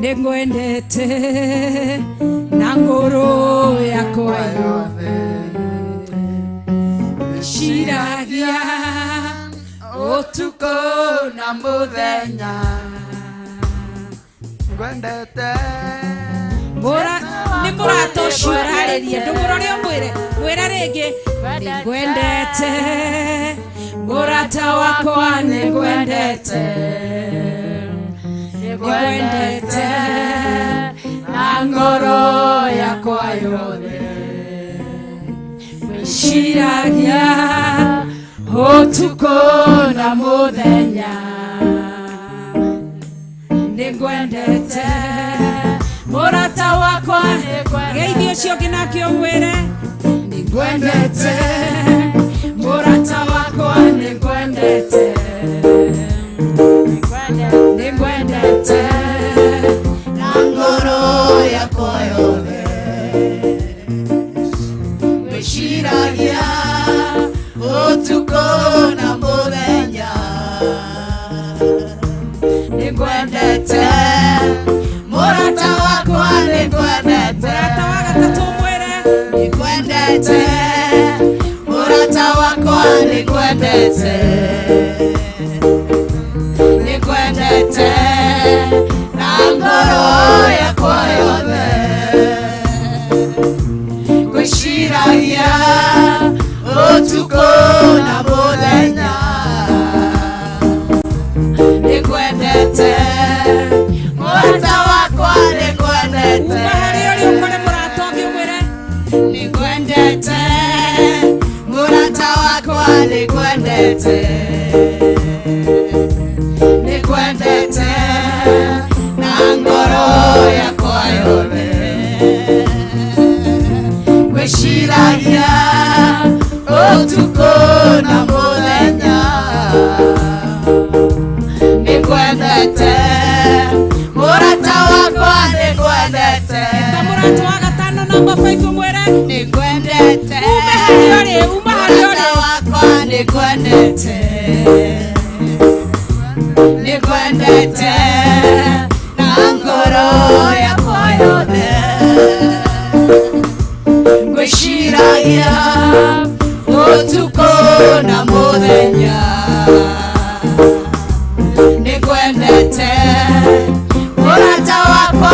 ningwendete na ngoro yakwa yothe ciragia ũtukũ na mũthenya ngwendete nĩ mũrata ũcio ũrarĩria ndũmũrore ũmwĩre mwĩra rĩngĩ nĩngwendete mũrata wakwa nĩngwendete nĩngwendete na ngoro yakwa yothe wĩciragia ũtukũ na mũthenya nĩngwendete mũrata wakwa geithio ũcio ũngĩ nake ũmwĩre nĩngwendete mũrata wakwa nĩngwendete nĩngwendete na ngoro yakwa yothe wĩciragia ũtukũ na mũthenya nĩngwendete mũrata wakwa nĩngwendete mũrata wa gatatũ mwĩre nĩngwendete mũrata wakwa nĩngwendete nĩngwendete na ngoro yakwa yothe ngwĩciragia ũtukũ na mũthenya nĩngwendete mũrata wakwa nĩngwendete uma harĩ ũrĩa ũkore mũrata ũngĩ ũmwĩre nĩngwendete mũrata wakwa nĩngwendete nĩngwendete na ngoro yakwa yothe ngwĩciragia ũtukũ na mũthenya nĩngwendete mũrata wakwa nĩngwendete mũrata wa gatano namba 5 mwĩre nĩngwendete uma harĩ ũrĩa wakwa nĩngwendete nĩngwendete na ngoro yakwa yothe ngwĩciragia ũtukũ na mũthenya nĩngwendete mũrata wakwa